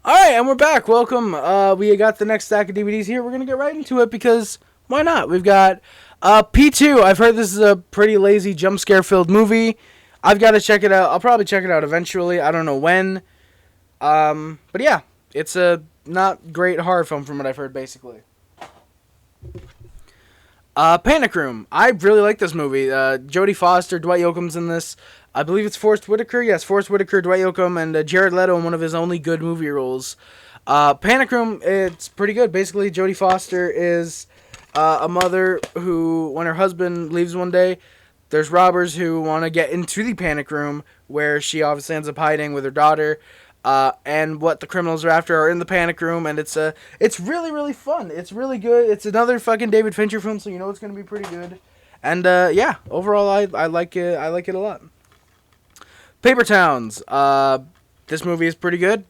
Alright, and we're back. Welcome. We got the next stack of DVDs here. We're going to get right into it because why not? We've got P2. I've heard this is a pretty lazy, jump scare filled movie. I've got to check it out. I'll probably check it out eventually. I don't know when. But yeah, it's a not great horror film from what I've heard, basically. Panic Room. I really like this movie. Jodie Foster, Dwight Yoakam's in this. I believe it's Forrest Whitaker. Yes, Forrest Whitaker, Dwight Yoakam, and Jared Leto in one of his only good movie roles. Panic Room, it's pretty good. Basically, Jodie Foster is a mother who, when her husband leaves one day, there's robbers who want to get into the panic room where she obviously ends up hiding with her daughter. And what the criminals are after are in the panic room, and it's really, really fun. It's really good. It's another fucking David Fincher film, so you know it's going to be pretty good. And, yeah, overall, I like it. I like it a lot. Paper Towns. This movie is pretty good.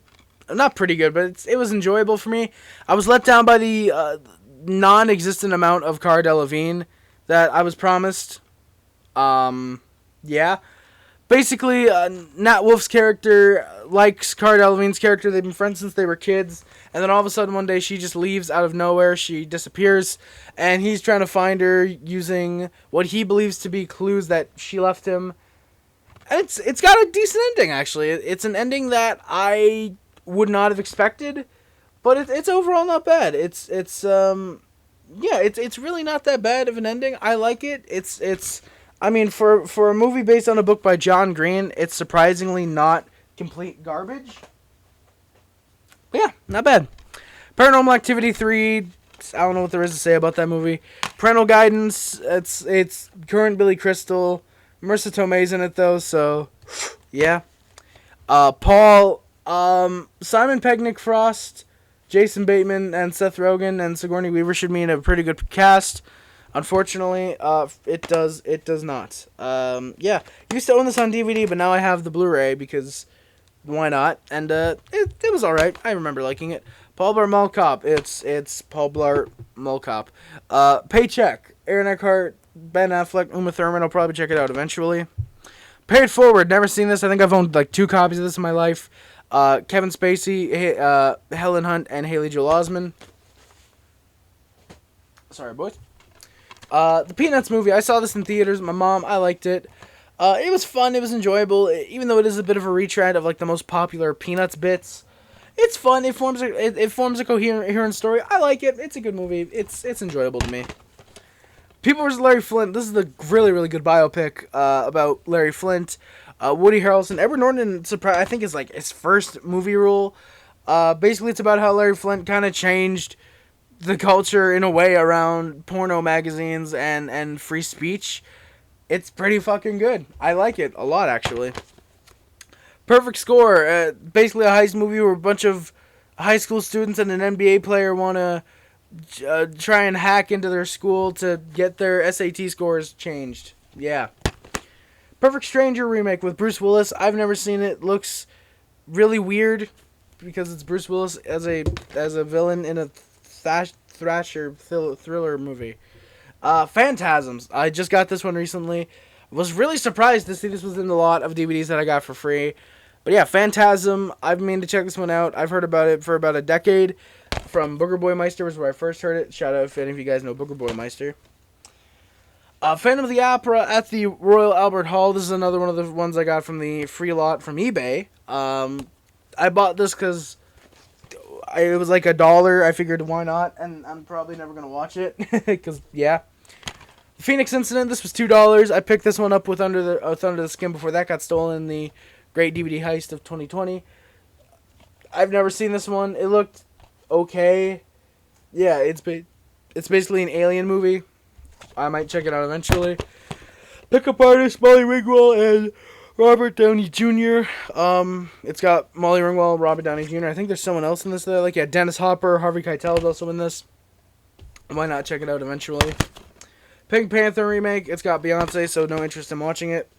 Not pretty good, but it was enjoyable for me. I was let down by the non-existent amount of Cara Delevingne that I was promised. Yeah. Basically, Nat Wolff's character likes Cara Delevingne's character. They've been friends since they were kids. And then all of a sudden one day she just leaves out of nowhere. She disappears. And he's trying to find her using what he believes to be clues that she left him. And it's got a decent ending, actually. It's an ending that I would not have expected. But it's overall not bad. It's really not that bad of an ending. I like it. I mean, for a movie based on a book by John Green, it's surprisingly not complete garbage. But yeah, not bad. Paranormal Activity 3, I don't know what there is to say about that movie. Parental Guidance, it's current Billy Crystal. Marissa Tomei's in it, though, so yeah. Paul, Simon Pegg, Nick Frost, Jason Bateman, and Seth Rogen, and Sigourney Weaver should be in a pretty good cast. Unfortunately, it does not. Yeah, used to own this on DVD, but now I have the Blu-ray because why not? And it was all right. I remember liking it. Paul Blart Mall Cop. It's Paul Blart Mall Cop. Paycheck. Aaron Eckhart, Ben Affleck, Uma Thurman. I'll probably check it out eventually. Pay It Forward. Never seen this. I think I've owned like 2 copies of this in my life. Kevin Spacey, Helen Hunt, and Haley Joel Osment. Sorry, boys. The Peanuts movie. I saw this in theaters with my mom. I liked it. It was fun. It was enjoyable. Even though it is a bit of a retread of like the most popular Peanuts bits. It's fun. It forms a coherent story. I like it. It's a good movie. It's enjoyable to me. People vs. Larry Flint. This is the really, really good biopic about Larry Flint. Woody Harrelson. Edward Norton, I think, is like his first movie role. Basically, it's about how Larry Flint kind of changed the culture in a way around porno magazines and free speech. It's pretty fucking good. I like it a lot, actually. Perfect Score. Basically a heist movie where a bunch of high school students and an NBA player want to try and hack into their school to get their SAT scores changed. Yeah. Perfect Stranger remake with Bruce Willis. I've never seen it. Looks really weird because it's Bruce Willis as a villain in a thrasher thriller movie. Phantasms. I just got this one recently. Was really surprised to see this was in the lot of DVDs that I got for free. But yeah, Phantasm. I've been meaning to check this one out. I've heard about it for about a decade. From Booger Boy Meister was where I first heard it. Shout out if any of you guys know Booger Boy Meister. Phantom of the Opera at the Royal Albert Hall. This is another one of the ones I got from the free lot from eBay. I bought this because it was like $1. I figured why not, and I'm probably never going to watch it. Because, yeah. The Phoenix Incident, this was $2. I picked this one up with Under the Skin before that got stolen in the Great DVD Heist of 2020. I've never seen this one. It looked okay. Yeah, it's basically an alien movie. I might check it out eventually. Pickup Artist, Molly Ringwald, and Robert Downey Jr. It's got Molly Ringwald, Robert Downey Jr. I think there's someone else in this that I like. Yeah, Dennis Hopper, Harvey Keitel is also in this. I might not check it out eventually. Pink Panther remake. It's got Beyonce, so no interest in watching it.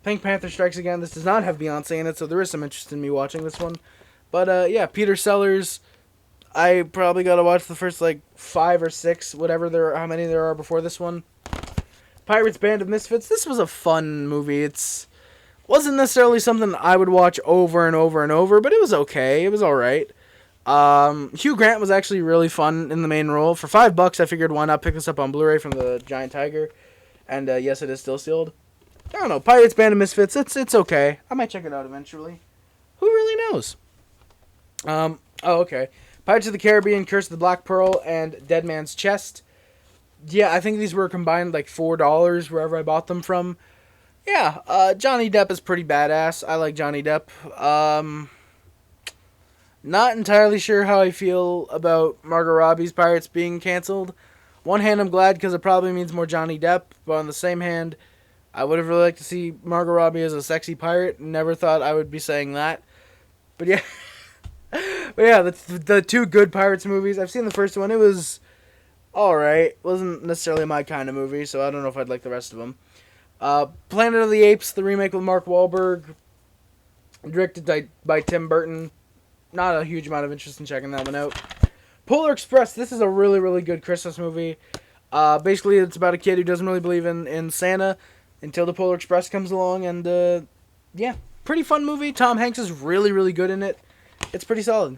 Pink Panther Strikes Again. This does not have Beyonce in it, so there is some interest in me watching this one. But, yeah, Peter Sellers. I probably got to watch the first, 5 or 6, how many there are before this one. Pirates Band of Misfits. This was a fun movie. It wasn't necessarily something I would watch over and over and over, but it was okay. It was alright. Hugh Grant was actually really fun in the main role. For $5, I figured why not pick this up on Blu-ray from the Giant Tiger. And, yes, it is still sealed. I don't know. Pirates Band of Misfits. It's okay. I might check it out eventually. Who really knows? Oh, okay. Pirates of the Caribbean, Curse of the Black Pearl, and Dead Man's Chest. Yeah, I think these were combined $4 wherever I bought them from. Yeah, Johnny Depp is pretty badass. I like Johnny Depp. Not entirely sure how I feel about Margot Robbie's Pirates being canceled. One hand, I'm glad because it probably means more Johnny Depp, but on the same hand, I would have really liked to see Margot Robbie as a sexy pirate. Never thought I would be saying that. But yeah. But yeah, the 2 good Pirates movies. I've seen the first one. It was alright. Wasn't necessarily my kind of movie, so I don't know if I'd like the rest of them. Planet of the Apes, the remake with Mark Wahlberg. Directed by Tim Burton. Not a huge amount of interest in checking that one out. Polar Express. This is a really, really good Christmas movie. Basically, it's about a kid who doesn't really believe in Santa until the Polar Express comes along. And, yeah, pretty fun movie. Tom Hanks is really, really good in it. It's pretty solid.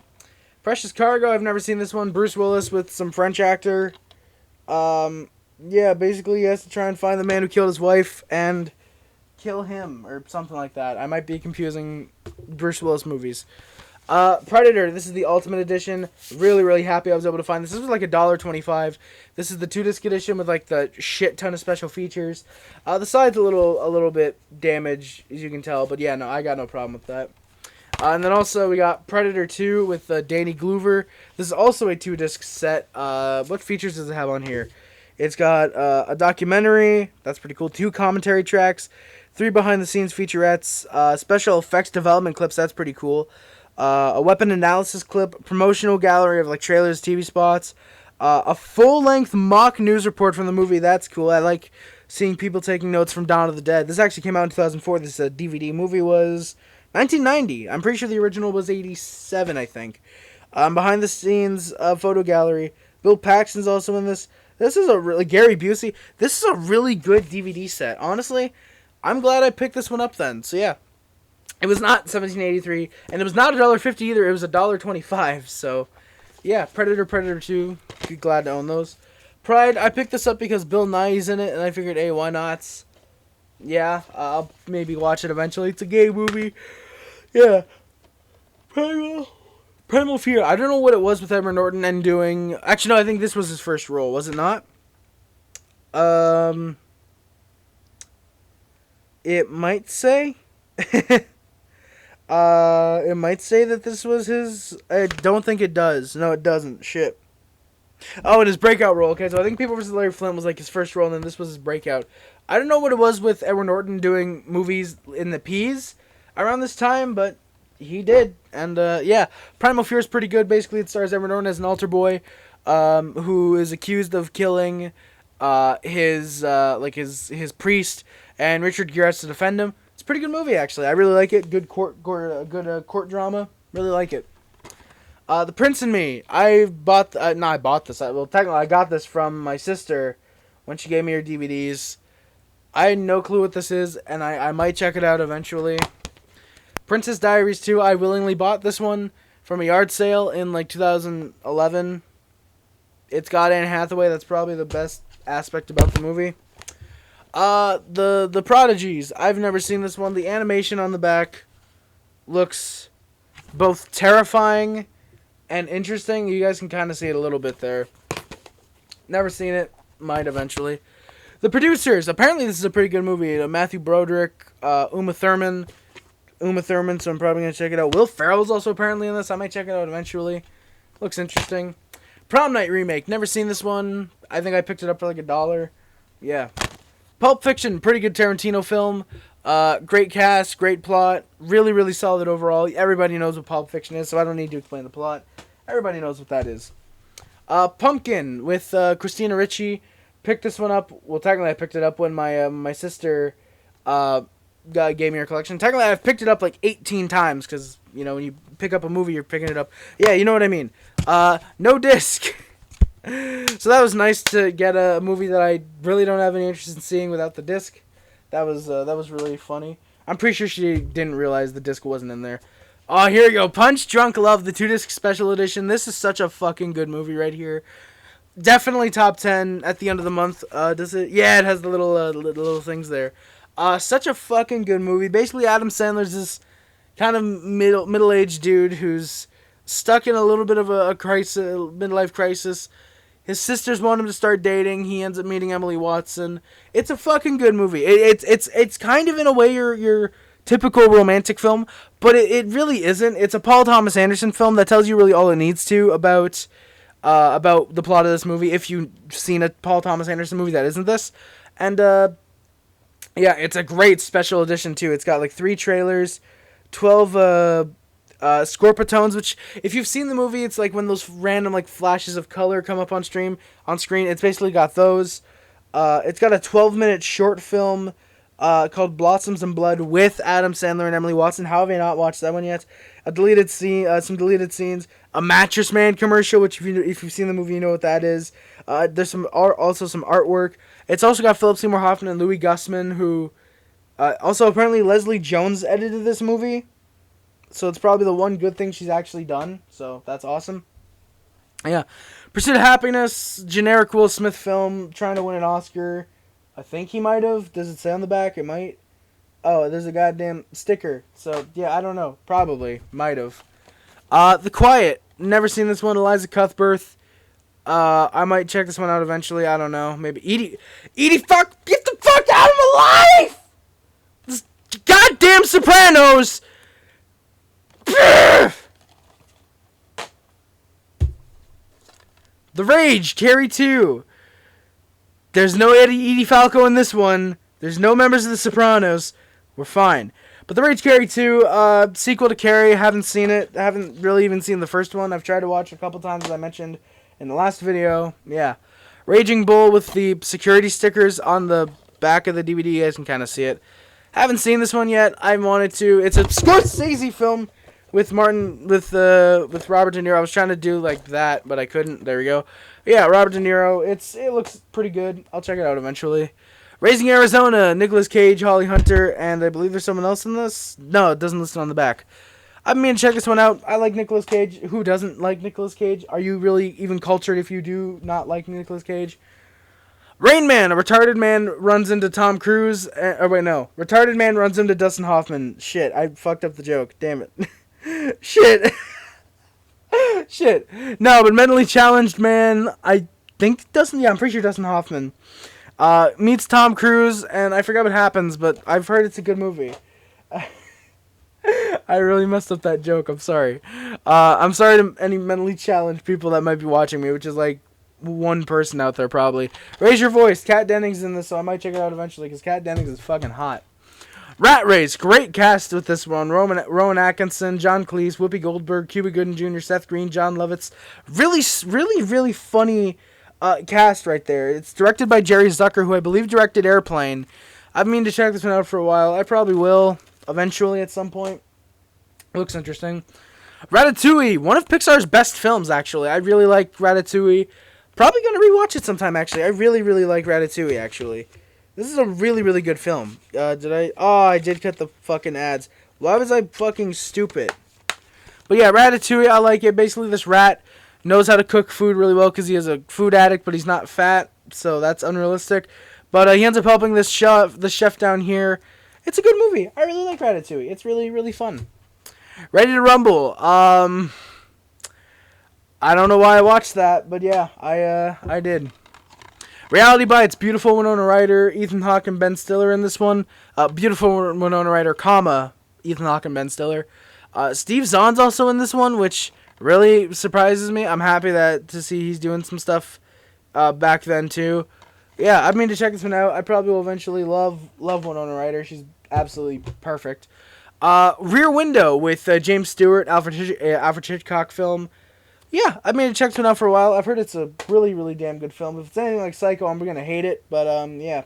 Precious Cargo, I've never seen this one. Bruce Willis with some French actor. Yeah, basically he has to try and find the man who killed his wife and kill him, or something like that. I might be confusing Bruce Willis movies. Predator, this is the Ultimate Edition. Really, really happy I was able to find this. This was $1.25. This is the 2-disc edition with the shit ton of special features. The side's a little bit damaged, as you can tell, but yeah, no, I got no problem with that. And then also we got Predator 2 with Danny Glover. This is also a 2-disc set. What features does it have on here? It's got a documentary. That's pretty cool. 2 commentary tracks. 3 behind-the-scenes featurettes. Special effects development clips. That's pretty cool. A weapon analysis clip. Promotional gallery of trailers, TV spots. A full-length mock news report from the movie. That's cool. I like seeing people taking notes from Dawn of the Dead. This actually came out in 2004. This DVD movie was 1990. I'm pretty sure the original was 87, I think. Behind the scenes photo gallery. Bill Paxton's also in this. This is a really Gary Busey. This is a really good DVD set. Honestly, I'm glad I picked this one up then. So yeah, it was not $17.83, and it was not $1.50 either. It was $1.25. So yeah, Predator 2. Be glad to own those. Pride. I picked this up because Bill Nighy's in it, and I figured, hey, why not? Yeah, I'll maybe watch it eventually. It's a gay movie. Yeah. Primal Fear. I don't know what it was with Edward Norton and doing... Actually, no, I think this was his first role. Was it not? It might say... it might say that this was his... I don't think it does. No, it doesn't. Shit. Oh, and his breakout role. Okay, so I think People vs. Larry Flint was like his first role, and then this was his breakout. I don't know what it was with Edward Norton doing movies in the P's around this time, but he did. And yeah, Primal Fear is pretty good. Basically, it stars Edward Norton as an altar boy who is accused of killing his priest, and Richard Gere has to defend him. It's a pretty good movie, actually. I really like it. Good court drama. Really like it. The Prince and Me. I bought this. Technically, I got this from my sister when she gave me her DVDs. I had no clue what this is, and I might check it out eventually. Princess Diaries 2. I willingly bought this one from a yard sale in like 2011. It's got Anne Hathaway. That's probably the best aspect about the movie. The Prodigies. I've never seen this one. The animation on the back looks both terrifying and interesting. You guys can kind of see it a little bit there. Never seen it. Might eventually. The Producers. Apparently this is a pretty good movie. Matthew Broderick, Uma Thurman, so I'm probably going to check it out. Will Ferrell's also apparently in this. I might check it out eventually. Looks interesting. Prom Night remake. Never seen this one. I think I picked it up for like $1. Yeah. Pulp Fiction. Pretty good Tarantino film. Great cast, great plot. Really, really solid overall. Everybody knows what Pulp Fiction is, so I don't need to explain the plot. Everybody knows what that is. Pumpkin with Christina Ricci. Picked this one up. Well, technically I picked it up when my sister gave me her collection. Technically I've picked it up like 18 times because, you know, when you pick up a movie, you're picking it up. Yeah, you know what I mean. No disc. So that was nice to get a movie that I really don't have any interest in seeing without the disc. That was really funny. I'm pretty sure she didn't realize the disc wasn't in there. Oh, here we go. Punch Drunk Love, the 2-disc special edition. This is such a fucking good movie right here. Definitely top 10 at the end of the month. Does it? Yeah, it has the little things there. Such a fucking good movie. Basically, Adam Sandler's this kind of middle-aged dude who's stuck in a little bit of a midlife crisis. His sisters want him to start dating. He ends up meeting Emily Watson. It's a fucking good movie. It's kind of in a way your typical romantic film, but it really isn't. It's a Paul Thomas Anderson film that tells you really all it needs to about the plot of this movie. If you've seen a Paul Thomas Anderson movie that isn't this, and yeah, it's a great special edition too. It's got like 3 trailers, 12 Scorpitones, which if you've seen the movie, it's like when those random like flashes of color come up on screen. It's basically got those. It's got a 12-minute short film called Blossoms and Blood with Adam Sandler and Emily Watson. How have I not watched that one yet? A deleted scene, some deleted scenes, a Mattress Man commercial, which if you've seen the movie, you know what that is. There's also some artwork. It's also got Philip Seymour Hoffman and Louis Gussman, who also apparently Leslie Jones edited this movie. So it's probably the one good thing she's actually done. So that's awesome. Yeah. Pursuit of Happiness, generic Will Smith film, trying to win an Oscar. I think he might have. Does it say on the back? It might. Oh, there's a goddamn sticker. So, yeah, I don't know. Probably. Might have. The Quiet. Never seen this one. Eliza Cuthbert. I might check this one out eventually. I don't know. Maybe. Edie, fuck! Get the fuck out of my life! This goddamn Sopranos! The Rage, Carrie 2. There's no Edie Falco in this one. There's no members of the Sopranos. We're fine. But The Rage, Carrie 2, sequel to Carrie. Haven't seen it. Haven't really even seen the first one. I've tried to watch it a couple times, as I mentioned in the last video. Yeah. Raging Bull with the security stickers on the back of the DVD. You guys can kind of see it. Haven't seen this one yet. I wanted to. It's a Scorsese film. with Robert De Niro. I was trying to do like that, but I couldn't. There we go. Yeah, Robert De Niro. It looks pretty good. I'll check it out eventually. Raising Arizona, Nicolas Cage, Holly Hunter, and I believe there's someone else in this. No, it doesn't list it on the back. I mean, check this one out. I like Nicolas Cage. Who doesn't like Nicolas Cage? Are you really even cultured if you do not like Nicolas Cage? Rain Man, a retarded man runs into Tom Cruise. Retarded man runs into Dustin Hoffman. Shit, I fucked up the joke. Damn it. Shit. Shit. No, but mentally challenged man, I'm pretty sure Dustin Hoffman, meets Tom Cruise, and I forgot what happens, but I've heard it's a good movie. I really messed up that joke. I'm sorry. I'm sorry to any mentally challenged people that might be watching me, which is like one person out there probably. Raise Your Voice. Kat Dennings in this, so I might check it out eventually because Kat Dennings is fucking hot. Rat Race. Great cast with this one. Rowan Atkinson, John Cleese, Whoopi Goldberg, Cuba Gooding Jr., Seth Green, John Lovitz. Really, really, really funny cast right there. It's directed by Jerry Zucker, who I believe directed Airplane. I've meaning to check this one out for a while. I probably will eventually at some point. Looks interesting. Ratatouille, one of Pixar's best films, actually. I really like Ratatouille. Probably going to rewatch it sometime, actually. I really, really like Ratatouille, actually. This is a really, really good film. I did cut the fucking ads. Why was I fucking stupid? But yeah, Ratatouille, I like it. Basically, this rat knows how to cook food really well because he is a food addict, but he's not fat, so that's unrealistic. But he ends up helping the chef down here. It's a good movie. I really like Ratatouille. It's really, really fun. Ready to Rumble. I don't know why I watched that, but yeah, I did. Reality Bites. Beautiful Winona Ryder, Ethan Hawke, and Ben Stiller in this one. Beautiful Winona Ryder, Ethan Hawke and Ben Stiller. Steve Zahn's also in this one, which really surprises me. I'm happy to see he's doing some stuff back then too. Yeah, I mean to check this one out. I probably will eventually love Winona Ryder. She's absolutely perfect. Rear Window with James Stewart, Alfred Hitchcock film. Yeah, I mean to check this one out for a while. I've heard it's a really, really damn good film. If it's anything like Psycho, I'm gonna hate it. But yeah,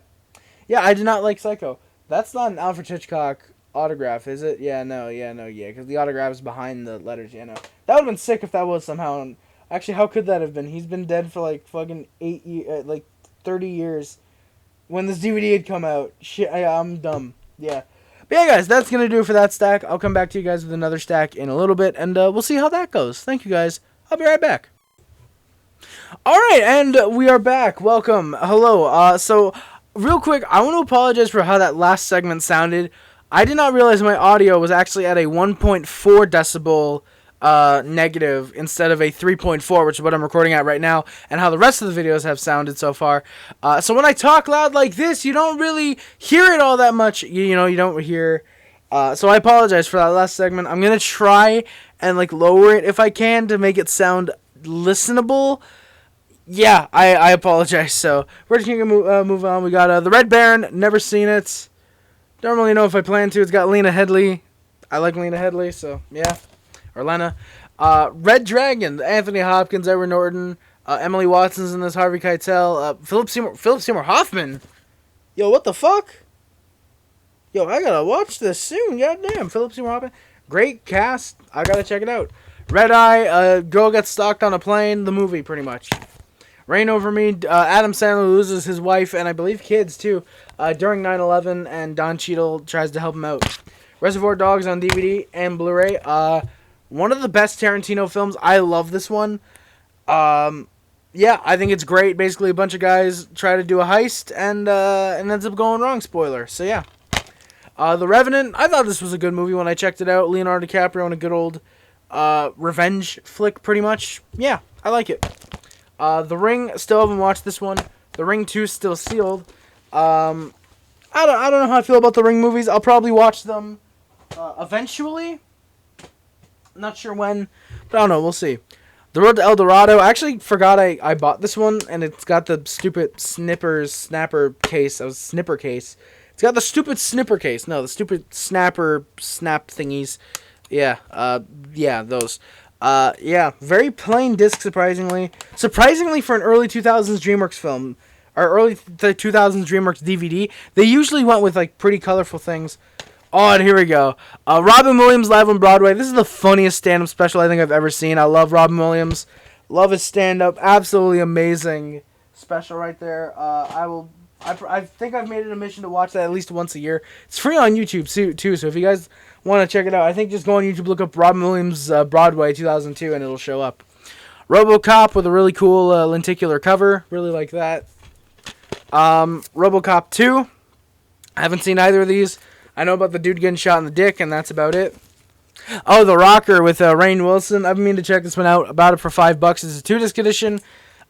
I did not like Psycho. That's not an Alfred Hitchcock autograph, is it? Yeah, because the autograph is behind the letters. Yeah, no, that would have been sick if that was somehow. Actually, how could that have been? He's been dead for like fucking 30 years. When this DVD had come out, shit, I'm dumb. Yeah. But yeah, guys, that's going to do it for that stack. I'll come back to you guys with another stack in a little bit, and we'll see how that goes. Thank you, guys. I'll be right back. All right, and we are back. Welcome. Hello. So, real quick, I want to apologize for how that last segment sounded. I did not realize my audio was actually at a 1.4 decibel negative instead of a 3.4, which is what I'm recording at right now, and how the rest of the videos have sounded so far. So when I talk loud like this, you don't really hear it all that much. You don't hear. So I apologize for that last segment. I'm gonna try and lower it if I can to make it sound listenable. Yeah, I apologize. So we're just gonna move on. We got the Red Baron. Never seen it. Don't really know if I plan to. It's got Lena Headey. I like Lena Headey, so yeah. Or Lena. Red Dragon, Anthony Hopkins, Edward Norton, Emily Watson's in this, Harvey Keitel, Philip Seymour Hoffman. Yo, what the fuck? Yo, I gotta watch this soon. Goddamn, Philip Seymour Hoffman. Great cast. I gotta check it out. Red Eye, a girl gets stalked on a plane. The movie, pretty much. Reign Over Me. Adam Sandler loses his wife and I believe kids too during 9/11, and Don Cheadle tries to help him out. Reservoir Dogs on DVD and Blu-ray. One of the best Tarantino films. I love this one. Yeah, I think it's great. Basically, a bunch of guys try to do a heist and ends up going wrong. Spoiler. So yeah. The Revenant. I thought this was a good movie when I checked it out. Leonardo DiCaprio in a good old revenge flick, pretty much. Yeah, I like it. The Ring. Still haven't watched this one. The Ring 2 still sealed. I don't know how I feel about the Ring movies. I'll probably watch them eventually. Not sure when, but I don't know. We'll see. The Road to El Dorado. I actually forgot I bought this one, and it's got the stupid snapper case. Snipper case. It's got the stupid snipper case. No, the stupid snap thingies. Yeah, those. Yeah, very plain disc, surprisingly. Surprisingly for an early 2000s DreamWorks film, or early 2000s DreamWorks DVD, they usually went with pretty colorful things. Oh, and here we go. Robin Williams live on Broadway. This is the funniest stand-up special I think I've ever seen. I love Robin Williams. Love his stand-up. Absolutely amazing special right there. I think I've made it a mission to watch that at least once a year. It's free on YouTube too, so if you guys want to check it out, I think just go on YouTube, look up Robin Williams Broadway 2002, and it'll show up. RoboCop with a really cool lenticular cover. Really like that. RoboCop 2. I haven't seen either of these. I know about the dude getting shot in the dick, and that's about it. Oh, The Rocker with Rainn Wilson. I've been meaning to check this one out. About it for $5. It's a 2-disc edition.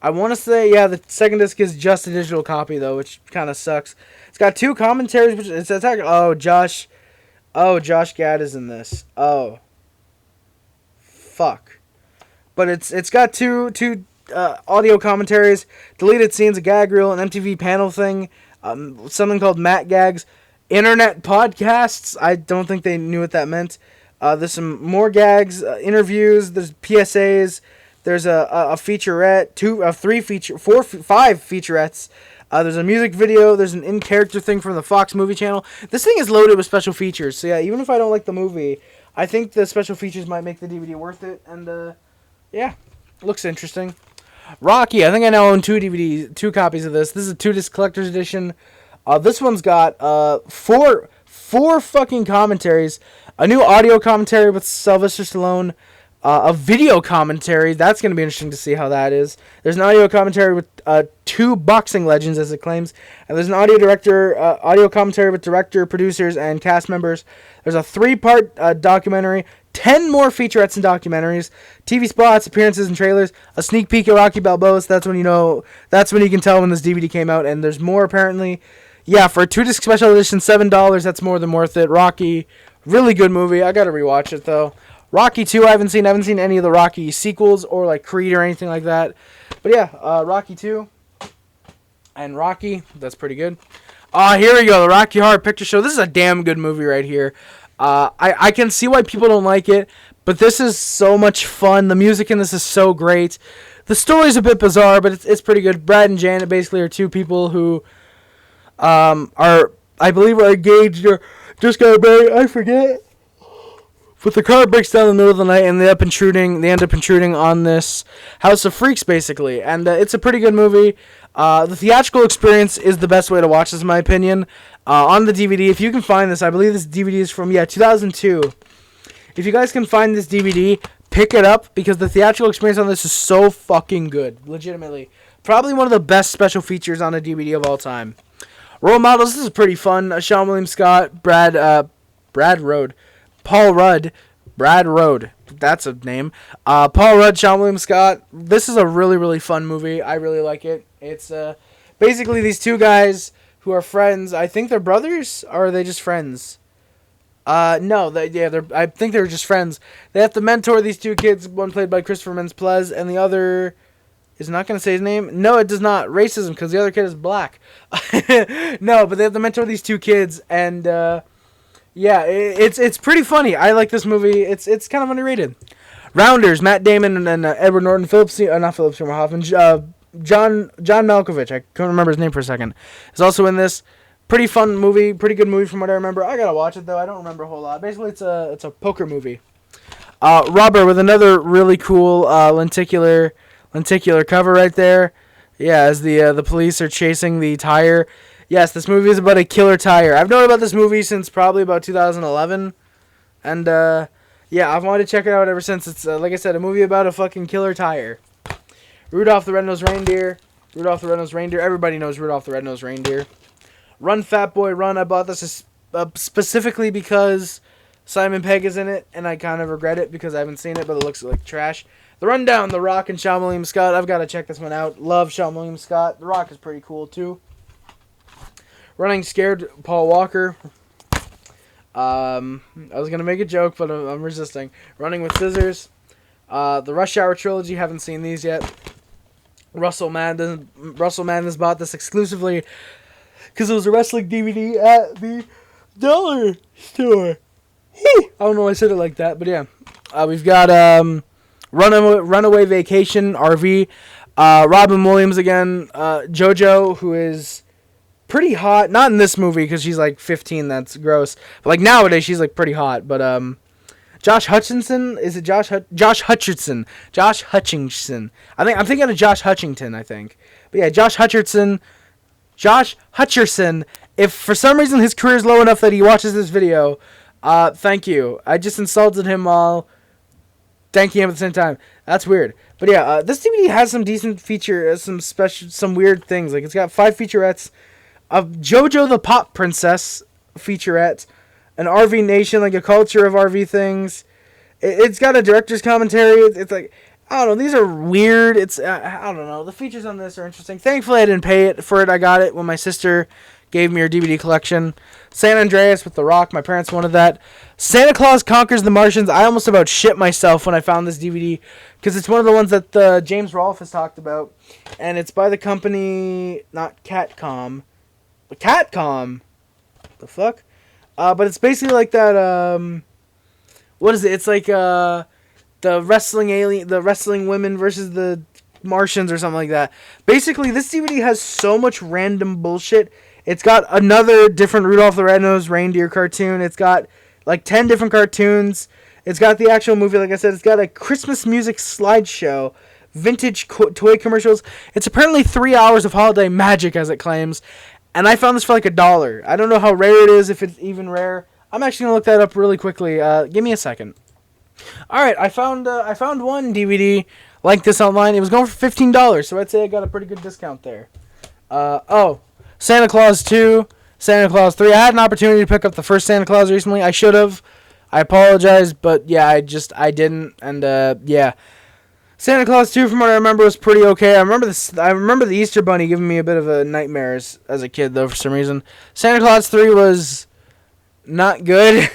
I want to say, yeah, the second disc is just a digital copy, though, which kind of sucks. It's got 2 commentaries. Which it's Josh Gad is in this. Oh. Fuck. But it's got two audio commentaries, deleted scenes, a gag reel, an MTV panel thing, something called Matt Gags, internet podcasts. I don't think they knew what that meant. There's some more gags, interviews. There's PSAs. There's a featurette, 5 featurettes. There's a music video. There's an in-character thing from the Fox movie channel. This thing is loaded with special features. So yeah, even if I don't like the movie, I think the special features might make the DVD worth it. And yeah, looks interesting. Rocky. I think I now own 2 copies of this. This is a 2-disc collector's edition. This one's got 4 fucking commentaries. A new audio commentary with Sylvester Stallone. A video commentary. That's going to be interesting to see how that is. There's an audio commentary with 2 boxing legends, as it claims. And there's an audio commentary with director, producers, and cast members. There's a 3-part documentary. 10 more featurettes and documentaries. TV spots, appearances, and trailers. A sneak peek at Rocky Balboa. So that's when you can tell when this DVD came out. And there's more apparently. Yeah, for a 2-disc special edition, $7. That's more than worth it. Rocky, really good movie. I got to rewatch it, though. Rocky 2, I haven't seen any of the Rocky sequels or like Creed or anything like that. But yeah, Rocky 2 and Rocky, that's pretty good. Here we go, the Rocky Horror Picture Show. This is a damn good movie right here. I can see why people don't like it, but this is so much fun. The music in this is so great. The story's a bit bizarre, but it's pretty good. Brad and Janet basically are 2 people who are, I believe, are engaged or just got married. I forget. But the car breaks down in the middle of the night, and they end up intruding on this house of freaks, basically. And it's a pretty good movie. The theatrical experience is the best way to watch this, in my opinion. On the DVD, if you can find this, I believe this DVD is from 2002. If you guys can find this DVD, pick it up, because the theatrical experience on this is so fucking good. Legitimately. Probably one of the best special features on a DVD of all time. Role models, this is pretty fun. Sean William Scott, Brad Rode. Paul Rudd, Brad Rode, that's a name. Paul Rudd, Sean William Scott. This is a really, really fun movie. I really like it. It's basically these 2 guys who are friends. I think they're brothers, or are they just friends? No, I think they're just friends. They have to mentor these 2 kids, one played by Christopher Mintz-Plasse, and the other is not going to say his name. No, it does not. Racism, because the other kid is black. No, but they have to mentor these 2 kids, and yeah, it's pretty funny. I like this movie. It's kind of underrated. Rounders, Matt Damon and Edward Norton, not Philip Seymour Hoffman, John Malkovich. I couldn't remember his name for a second. Is also in this. Pretty fun movie, pretty good movie from what I remember. I gotta watch it though. I don't remember a whole lot. Basically, it's a poker movie. Rubber with another really cool lenticular cover right there. Yeah, as the police are chasing the tire. Yes, this movie is about a killer tire. I've known about this movie since probably about 2011. And, yeah, I've wanted to check it out ever since. It's, like I said, a movie about a fucking killer tire. Rudolph the Red-Nosed Reindeer. Everybody knows Rudolph the Red-Nosed Reindeer. Run, Fat Boy, Run. I bought this specifically because Simon Pegg is in it, and I kind of regret it because I haven't seen it, but it looks like trash. The Rundown, The Rock and Sean William Scott. I've got to check this one out. Love Sean William Scott. The Rock is pretty cool, too. Running Scared, Paul Walker. I was going to make a joke, but I'm resisting. Running with Scissors. The Rush Hour trilogy, haven't seen these yet. Russell Madness bought this exclusively because it was a wrestling DVD at the dollar store. I don't know why I said it like that, but yeah. We've got Runaway Vacation, RV. Robin Williams again. JoJo, who is pretty hot. Not in this movie because she's like 15. That's gross. But like nowadays, she's like pretty hot. But Josh Hutcherson, is it Josh Hutcherson? Josh Hutchinson. I'm thinking of Josh Hutchington. I think. But yeah, Josh Hutcherson. If for some reason his career is low enough that he watches this video, thank you. I just insulted him while thanking him at the same time. That's weird. But yeah, this DVD has some decent some weird things. Like it's got 5 featurettes, a JoJo the Pop Princess featurette, an RV Nation, like a culture of RV things. It's got a director's commentary. It's like, I don't know. These are weird. I don't know. The features on this are interesting. Thankfully, I didn't pay for it. I got it when my sister gave me her DVD collection. San Andreas with The Rock. My parents wanted that. Santa Claus Conquers the Martians. I almost about shit myself when I found this DVD because it's one of the ones that James Rolfe has talked about. And it's by the company, not Catcom. But Catcom? The fuck? But it's basically like that, what is it? It's like, the wrestling women versus the Martians or something like that. Basically, this DVD has so much random bullshit. It's got another different Rudolph the Red-Nosed Reindeer cartoon. It's got like 10 different cartoons. It's got the actual movie, like I said. It's got a Christmas music slideshow, vintage toy commercials. It's apparently 3 hours of holiday magic, as it claims. And I found this for like $1. I don't know how rare it is, if it's even rare. I'm actually gonna look that up really quickly. Give me a second. All right, I found one DVD like this online. It was going for $15, so I'd say I got a pretty good discount there. Santa Claus 2, Santa Claus 3. I had an opportunity to pick up the first Santa Claus recently. I should have. I apologize, but yeah, I didn't. And yeah, Santa Claus 2, from what I remember, was pretty okay. I remember the Easter Bunny giving me a bit of a nightmares as a kid, though, for some reason. Santa Claus 3 was not good.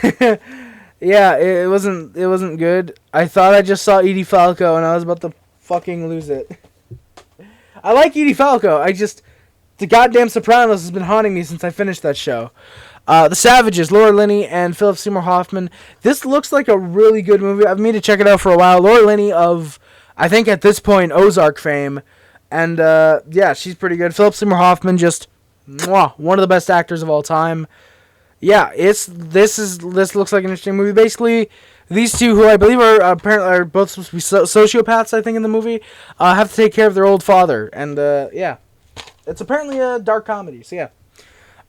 Yeah, it wasn't good. I thought I just saw Edie Falco, and I was about to fucking lose it. I like Edie Falco. The goddamn Sopranos has been haunting me since I finished that show. The Savages, Laura Linney and Philip Seymour Hoffman. This looks like a really good movie. I've meaning to check it out for a while. Laura Linney of, I think at this point, Ozark fame. And, yeah, she's pretty good. Philip Seymour Hoffman, just, one of the best actors of all time. Yeah, this looks like an interesting movie. Basically, these two, who I believe are both supposed to be sociopaths, I think, in the movie, have to take care of their old father. And, yeah. It's apparently a dark comedy, so yeah.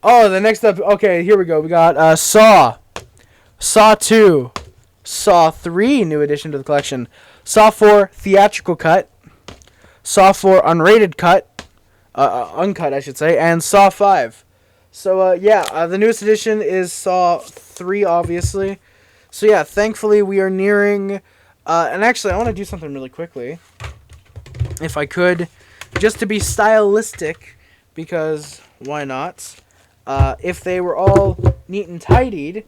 Oh, the next up, okay, here we go. We got Saw. Saw 2. Saw 3, new addition to the collection. Saw 4, theatrical cut. Saw 4, unrated cut. Uncut, I should say. And Saw 5. So, yeah, the newest edition is Saw 3, obviously. So, yeah, thankfully we are nearing... and actually, I want to do something really quickly. If I could... Just to be stylistic, because why not? If they were all neat and tidied,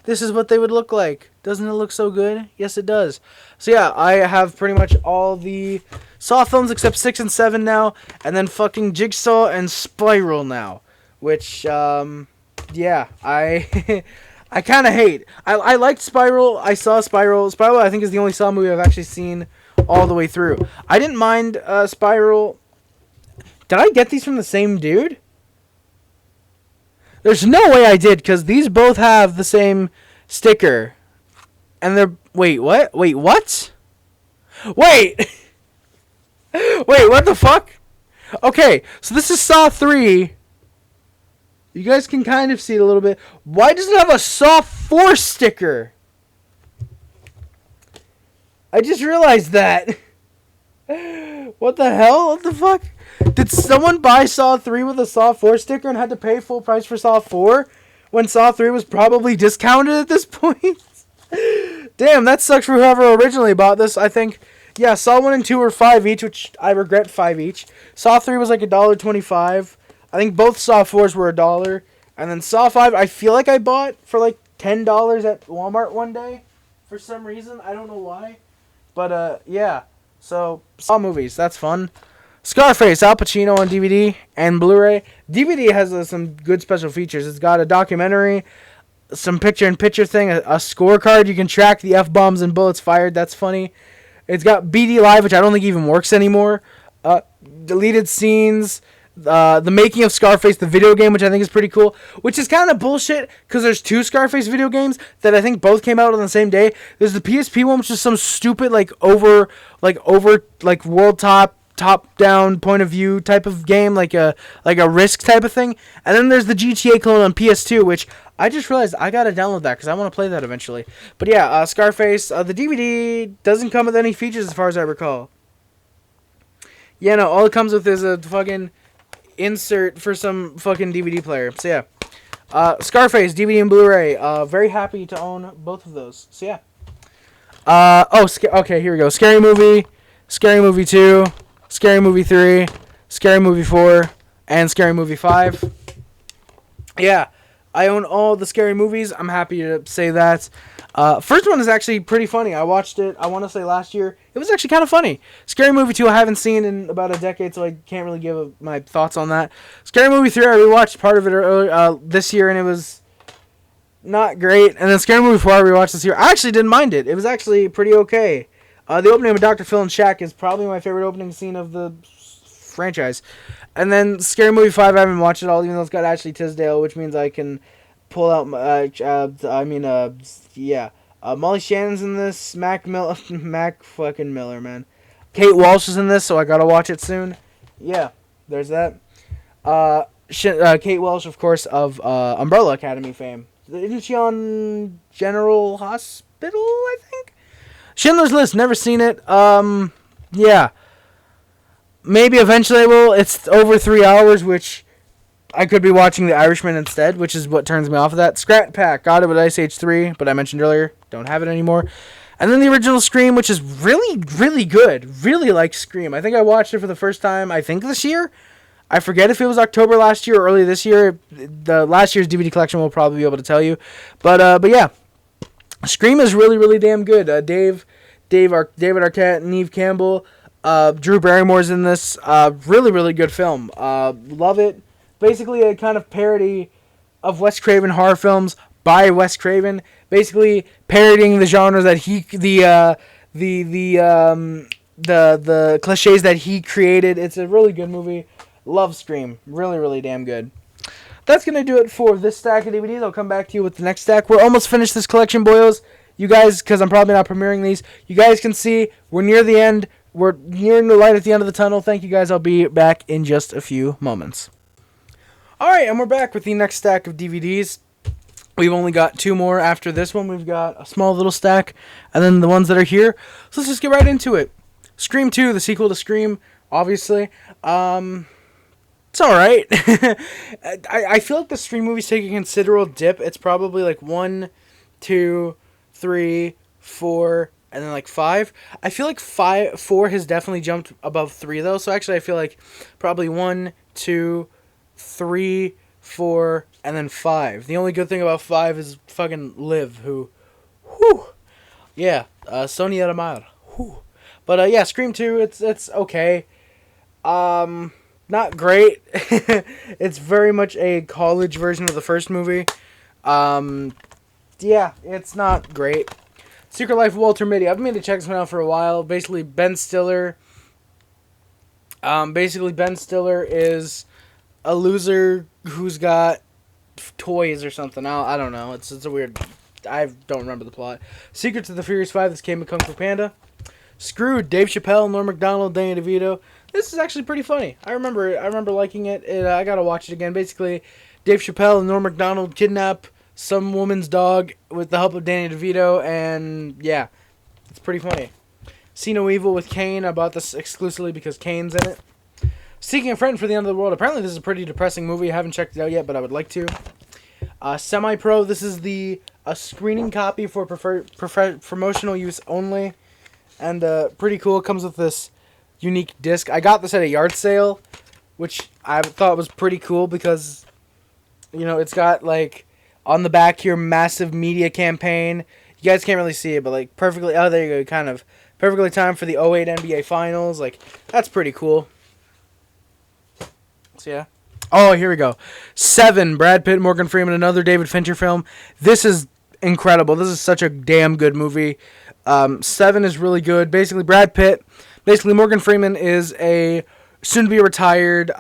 this is what they would look like. Doesn't it look so good? Yes, it does. So yeah, I have pretty much all the Saw films except 6 and 7 now, and then fucking Jigsaw and Spiral now. Which, yeah, I I kind of hate. I liked Spiral. I saw Spiral. Spiral, I think, is the only Saw movie I've actually seen all the way through. I didn't mind Spiral. Did I get these from the same dude? There's no way I did, because these both have the same sticker. And they're... Wait, what? Wait, what? Wait! Wait, what the fuck? Okay, so this is Saw 3. You guys can kind of see it a little bit. Why does it have a Saw 4 sticker? I just realized that. What the hell? What the fuck? Did someone buy Saw 3 with a Saw 4 sticker and had to pay full price for Saw 4 when Saw 3 was probably discounted at this point? Damn, that sucks for whoever originally bought this. I think, yeah, Saw 1 and 2 were $5 each, which I regret $5 each. Saw 3 was like $1.25. I think both Saw 4s were $1. And then Saw 5, I feel like I bought for like $10 at Walmart one day. For some reason. I don't know why. But, yeah. So, Saw movies. That's fun. Scarface, Al Pacino on DVD and Blu-ray. DVD has some good special features. It's got a documentary, some picture-in-picture thing, a scorecard. You can track the F-bombs and bullets fired. That's funny. It's got BD Live, which I don't think even works anymore. Deleted scenes, the making of Scarface, the video game, which I think is pretty cool, which is kind of bullshit because there's 2 Scarface video games that I think both came out on the same day. There's the PSP one, which is some stupid over world top down point of view type of game, like a Risk type of thing. And then there's the GTA clone on PS2, which I just realized I gotta download that because I want to play that eventually. But yeah, Scarface, the DVD doesn't come with any features as far as I recall. Yeah, no, all it comes with is a fucking insert for some fucking DVD player. So yeah, Scarface, DVD and Blu-ray. Very happy to own both of those. So yeah. Okay, here we go. Scary Movie, Scary Movie 2, Scary Movie 3, Scary Movie 4, and Scary Movie 5. Yeah, I own all the Scary Movies. I'm happy to say that. First one is actually pretty funny. I watched it, I want to say last year. It was actually kind of funny. Scary Movie 2 I haven't seen in about a decade, so I can't really give my thoughts on that. Scary Movie 3 I rewatched part of it earlier, this year, and it was not great. And then Scary Movie 4 I rewatched this year. I actually didn't mind it. It was actually pretty okay. The opening of Dr. Phil and Shaq is probably my favorite opening scene of the franchise. And then Scary Movie 5 I haven't watched it all, even though it's got Ashley Tisdale, which means I can pull out Molly Shannon's in this. Mac fucking Miller, man. Kate Walsh is in this, so I gotta watch it soon. Yeah, there's that. Kate Walsh, of course, of Umbrella Academy fame. Isn't she on General Hospital, I think? Schindler's List, never seen it. Yeah. Maybe eventually I will. It's over 3 hours, which I could be watching The Irishman instead, which is what turns me off of that. Scrat Pack, got it with Ice Age 3, but I mentioned earlier, don't have it anymore. And then the original Scream, which is really, really good. Really like Scream. I think I watched it for the first time, I think this year. I forget if it was October last year or early this year. The last year's DVD collection will probably be able to tell you. But yeah, Scream is really, really damn good. David Arquette, Neve Campbell, Drew Barrymore's in this. Really, really good film. Love it. Basically a kind of parody of Wes Craven horror films by Wes Craven. Basically parodying the genres that the cliches that he created. It's a really good movie. Love Scream. Really, really damn good. That's going to do it for this stack of DVDs. I'll come back to you with the next stack. We're almost finished this collection, boyos. You guys, because I'm probably not premiering these, you guys can see we're near the end. We're nearing the light at the end of the tunnel. Thank you guys. I'll be back in just a few moments. Alright, and we're back with the next stack of DVDs. We've only got 2 more after this one. We've got a small little stack, and then the ones that are here. So let's just get right into it. Scream 2, the sequel to Scream, obviously. It's alright. I feel like the Scream movies take a considerable dip. It's probably like 1, 2, 3, 4, and then like 5. I feel like 4 has definitely jumped above 3 though. So actually I feel like probably 1, 2, 3, 4, and then 5. The only good thing about 5 is fucking Liv, who, yeah, Sonia Ramar, But yeah, Scream 2, it's okay. Not great. It's very much a college version of the first movie. Yeah, it's not great. Secret Life of Walter Mitty. I've been meaning to check this one out for a while. Basically, Ben Stiller is a loser who's got toys or something. I don't know. It's a weird. I don't remember the plot. Secrets of the Furious 5. This came with Kung Fu Panda. Screwed. Dave Chappelle, Norm Macdonald, Danny DeVito. This is actually pretty funny. I remember liking it. I gotta watch it again. Basically, Dave Chappelle and Norm Macdonald kidnap some woman's dog with the help of Danny DeVito, and yeah, it's pretty funny. See No Evil with Kane. I bought this exclusively because Kane's in it. Seeking a Friend for the End of the World. Apparently this is a pretty depressing movie. I haven't checked it out yet, but I would like to. Semi-Pro. This is a screening copy for promotional use only, and pretty cool. It comes with this unique disc. I got this at a yard sale, which I thought was pretty cool because, you know, it's got like on the back here, massive media campaign. You guys can't really see it, but like perfectly, oh, there you go, kind of perfectly timed for the '08 NBA Finals. Like, that's pretty cool. So yeah. Oh, here we go. 7, Brad Pitt, Morgan Freeman, another David Fincher film. This is incredible. This is such a damn good movie. 7 is really good. Basically, Morgan Freeman is a soon to be retired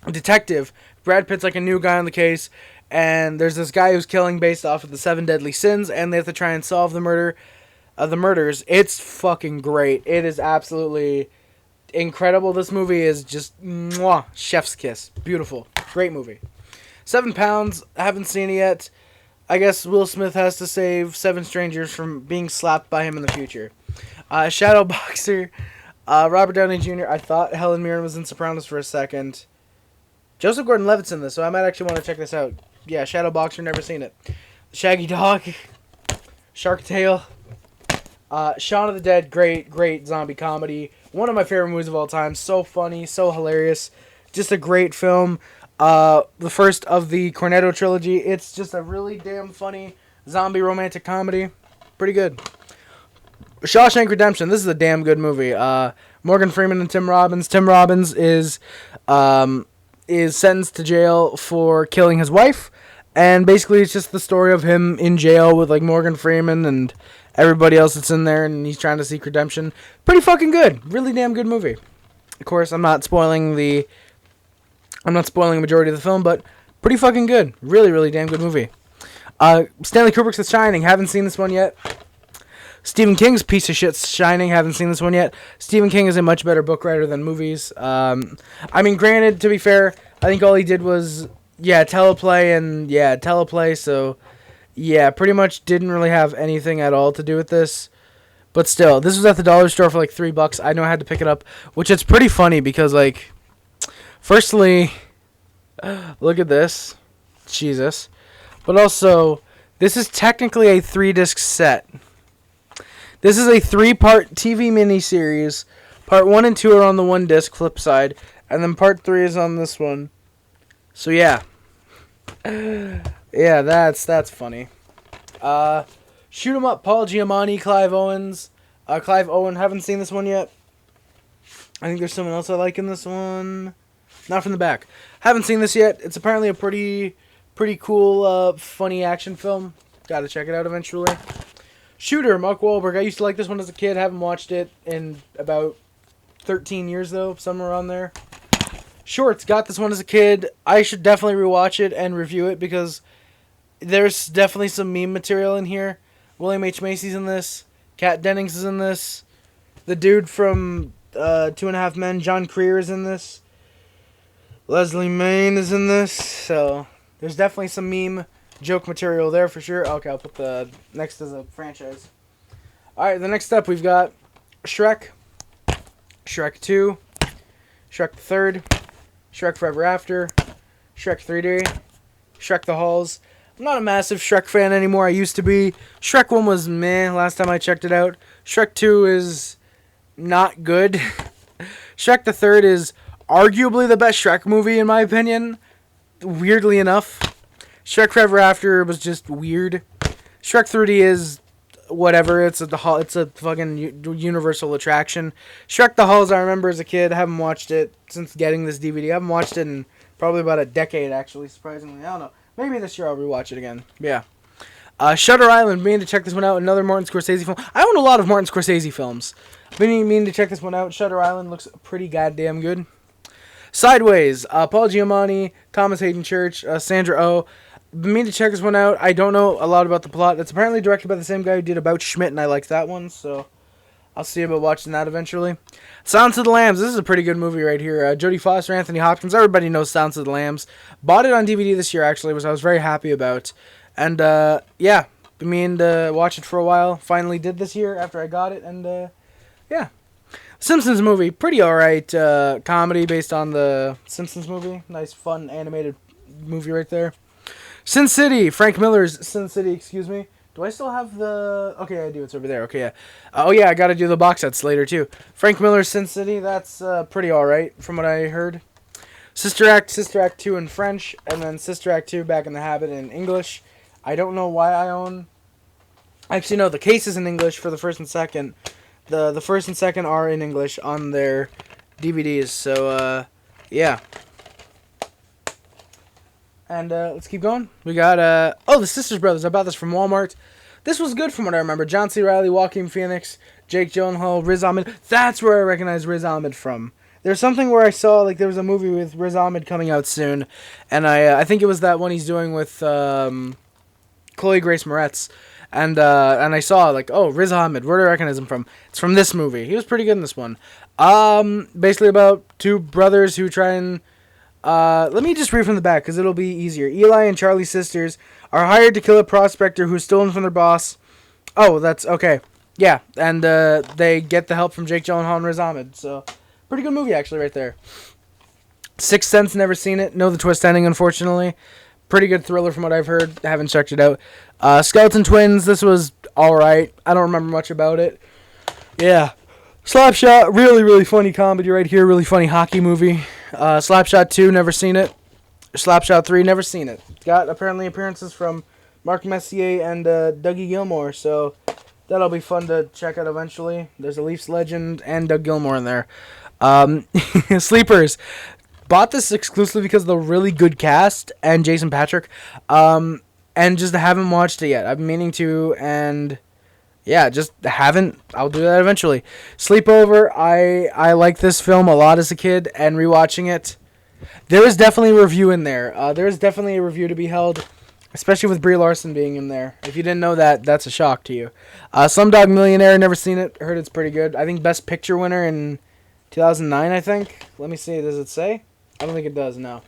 detective. Brad Pitt's like a new guy on the case, and there's this guy who's killing based off of the 7 deadly sins, and they have to try and solve the murders. It's fucking great. It is absolutely incredible. This movie is just mwah, chef's kiss. Beautiful. Great movie. 7 Pounds. I haven't seen it yet. I guess Will Smith has to save 7 strangers from being slapped by him in the future. Shadow Boxer. Robert Downey Jr. I thought Helen Mirren was in Sopranos for a second. Joseph Gordon-Levitt's in this, so I might actually want to check this out. Yeah, Shadow Boxer, never seen it. Shaggy Dog. Shark Tale. Shaun of the Dead, great zombie comedy. One of my favorite movies of all time. So funny, so hilarious. Just a great film. The first of the Cornetto trilogy. It's just a really damn funny zombie romantic comedy. Pretty good. Shawshank Redemption. This is a damn good movie. Morgan Freeman and Tim Robbins. Tim Robbins is sentenced to jail for killing his wife. And basically it's just the story of him in jail with like Morgan Freeman and everybody else that's in there, and he's trying to seek redemption. Pretty fucking good. Really damn good movie. Of course, I'm not spoiling the majority of the film, but pretty fucking good. Really, really damn good movie. Stanley Kubrick's The Shining. Haven't seen this one yet. Stephen King's piece of shit Shining. Haven't seen this one yet. Stephen King is a much better book writer than movies. I mean, granted, to be fair, I think all he did was, teleplay, so... yeah, pretty much didn't really have anything at all to do with this. But still, this was at the dollar store for like $3. I know I had to pick it up, which is pretty funny because, like, firstly, look at this. Jesus. But also, this is technically a 3-disc set. This is a 3-part TV miniseries. Part 1 and 2 are on the 1 disc flip side, and then part 3 is on this one. So, yeah. Yeah, that's funny. Shoot 'em Up, Paul Giamatti, Clive Owens. Clive Owen, haven't seen this one yet. I think there's someone else I like in this one. Not from the back. Haven't seen this yet. It's apparently a pretty cool, funny action film. Gotta check it out eventually. Shooter, Mark Wahlberg. I used to like this one as a kid. Haven't watched it in about 13 years, though. Somewhere around there. Shorts, got this one as a kid. I should definitely rewatch it and review it because there's definitely some meme material in here. William H. Macy's in this. Kat Dennings is in this. The dude from 2.5 Men, John Creer, is in this. Leslie Mann is in this. So there's definitely some meme joke material there for sure. Okay, I'll put the next as a franchise. Alright, the next up we've got Shrek. Shrek 2. Shrek the Third. Shrek Forever After. Shrek 3D. Shrek the Halls. I'm not a massive Shrek fan anymore. I used to be. Shrek 1 was meh last time I checked it out. Shrek 2 is not good. Shrek the Third is arguably the best Shrek movie in my opinion. Weirdly enough. Shrek Forever After was just weird. Shrek 3D is whatever. It's a fucking universal attraction. Shrek the Halls I remember as a kid. I haven't watched it since getting this DVD. I haven't watched it in probably about a decade actually, surprisingly. I don't know. Maybe this year I'll rewatch it again. Yeah. Shutter Island. Meaning to check this one out. Another Martin Scorsese film. I own a lot of Martin Scorsese films. Meaning to check this one out. Shutter Island looks pretty goddamn good. Sideways. Paul Giamatti, Thomas Hayden Church, Sandra Oh. Meaning to check this one out. I don't know a lot about the plot. It's apparently directed by the same guy who did About Schmidt, and I like that one, so I'll see about watching that eventually. Silence of the Lambs. This is a pretty good movie right here. Jodie Foster, Anthony Hopkins. Everybody knows Silence of the Lambs. Bought it on DVD this year, actually, which I was very happy about. And, yeah, been meaning to watch it for a while. Finally did this year after I got it, and, yeah. Simpsons movie. Pretty alright comedy based on the Simpsons movie. Nice, fun, animated movie right there. Sin City. Frank Miller's Sin City, excuse me. Do I still have the... okay, I do. It's over there. Okay, yeah. Oh, yeah, I gotta do the box sets later, too. Frank Miller's Sin City. That's pretty alright, from what I heard. Sister Act 2 in French, and then Sister Act 2 Back in the Habit in English. I don't know why I own... actually, no, the case is in English for the first and second. The first and second are in English on their DVDs, so, yeah. And let's keep going. We got, the Sisters Brothers. I bought this from Walmart. This was good from what I remember. John C. Reilly, Joaquin Phoenix, Jake Gyllenhaal, Riz Ahmed. That's where I recognize Riz Ahmed from. There's something where I saw, like, there was a movie with Riz Ahmed coming out soon, and I think it was that one he's doing with Chloe Grace Moretz, and I saw, like, oh, Riz Ahmed, where do I recognize him from? It's from this movie. He was pretty good in this one. Basically about two brothers who try and, let me just read from the back, because it'll be easier. Eli and Charlie's sisters are hired to kill a prospector who's stolen from their boss. Oh, that's, okay. Yeah, and they get the help from Jake Gyllenhaal and Riz Ahmed, so pretty good movie, actually, right there. Sixth Sense, never seen it. Know the twist ending, unfortunately. Pretty good thriller from what I've heard. Haven't checked it out. Skeleton Twins, this was alright. I don't remember much about it. Yeah. Slapshot, really, really funny comedy right here. Really funny hockey movie. Slapshot 2, never seen it. Slapshot 3, never seen it. It's got apparently appearances from Mark Messier and Dougie Gilmore, so that'll be fun to check out eventually. There's a Leafs legend and Doug Gilmore in there. Sleepers. Bought this exclusively because of the really good cast and Jason Patrick. And just haven't watched it yet. I've been meaning to, and yeah, just haven't. I'll do that eventually. Sleepover. I like this film a lot as a kid, and rewatching it, there is definitely a review in there. There is definitely a review to be held, especially with Brie Larson being in there. If you didn't know that, that's a shock to you. Slumdog Millionaire, never seen it. Heard it's pretty good. I think Best Picture winner in 2009, I think. Let me see. Does it say? I don't think it does, no.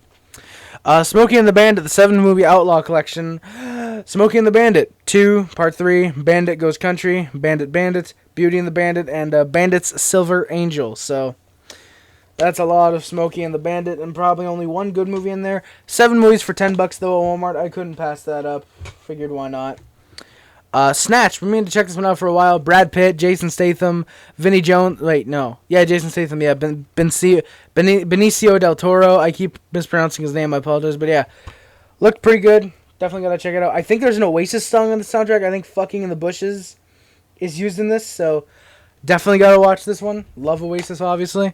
Smokey and the Bandit, the 7-movie Outlaw Collection. Smokey and the Bandit 2, Part 3, Bandit Goes Country, Bandit, Beauty and the Bandit, and Bandit's Silver Angel. So that's a lot of Smokey and the Bandit, and probably only one good movie in there. 7 movies for $10 though at Walmart. I couldn't pass that up. Figured why not. Snatch. Been meaning to check this one out for a while. Brad Pitt, Jason Statham, Vinnie Jones. Wait, no. Yeah, Jason Statham. Yeah, Benicio del Toro. I keep mispronouncing his name. I apologize. But yeah, looked pretty good. Definitely gotta check it out. I think there's an Oasis song on the soundtrack. I think Fucking in the Bushes is used in this. So definitely gotta watch this one. Love Oasis, obviously.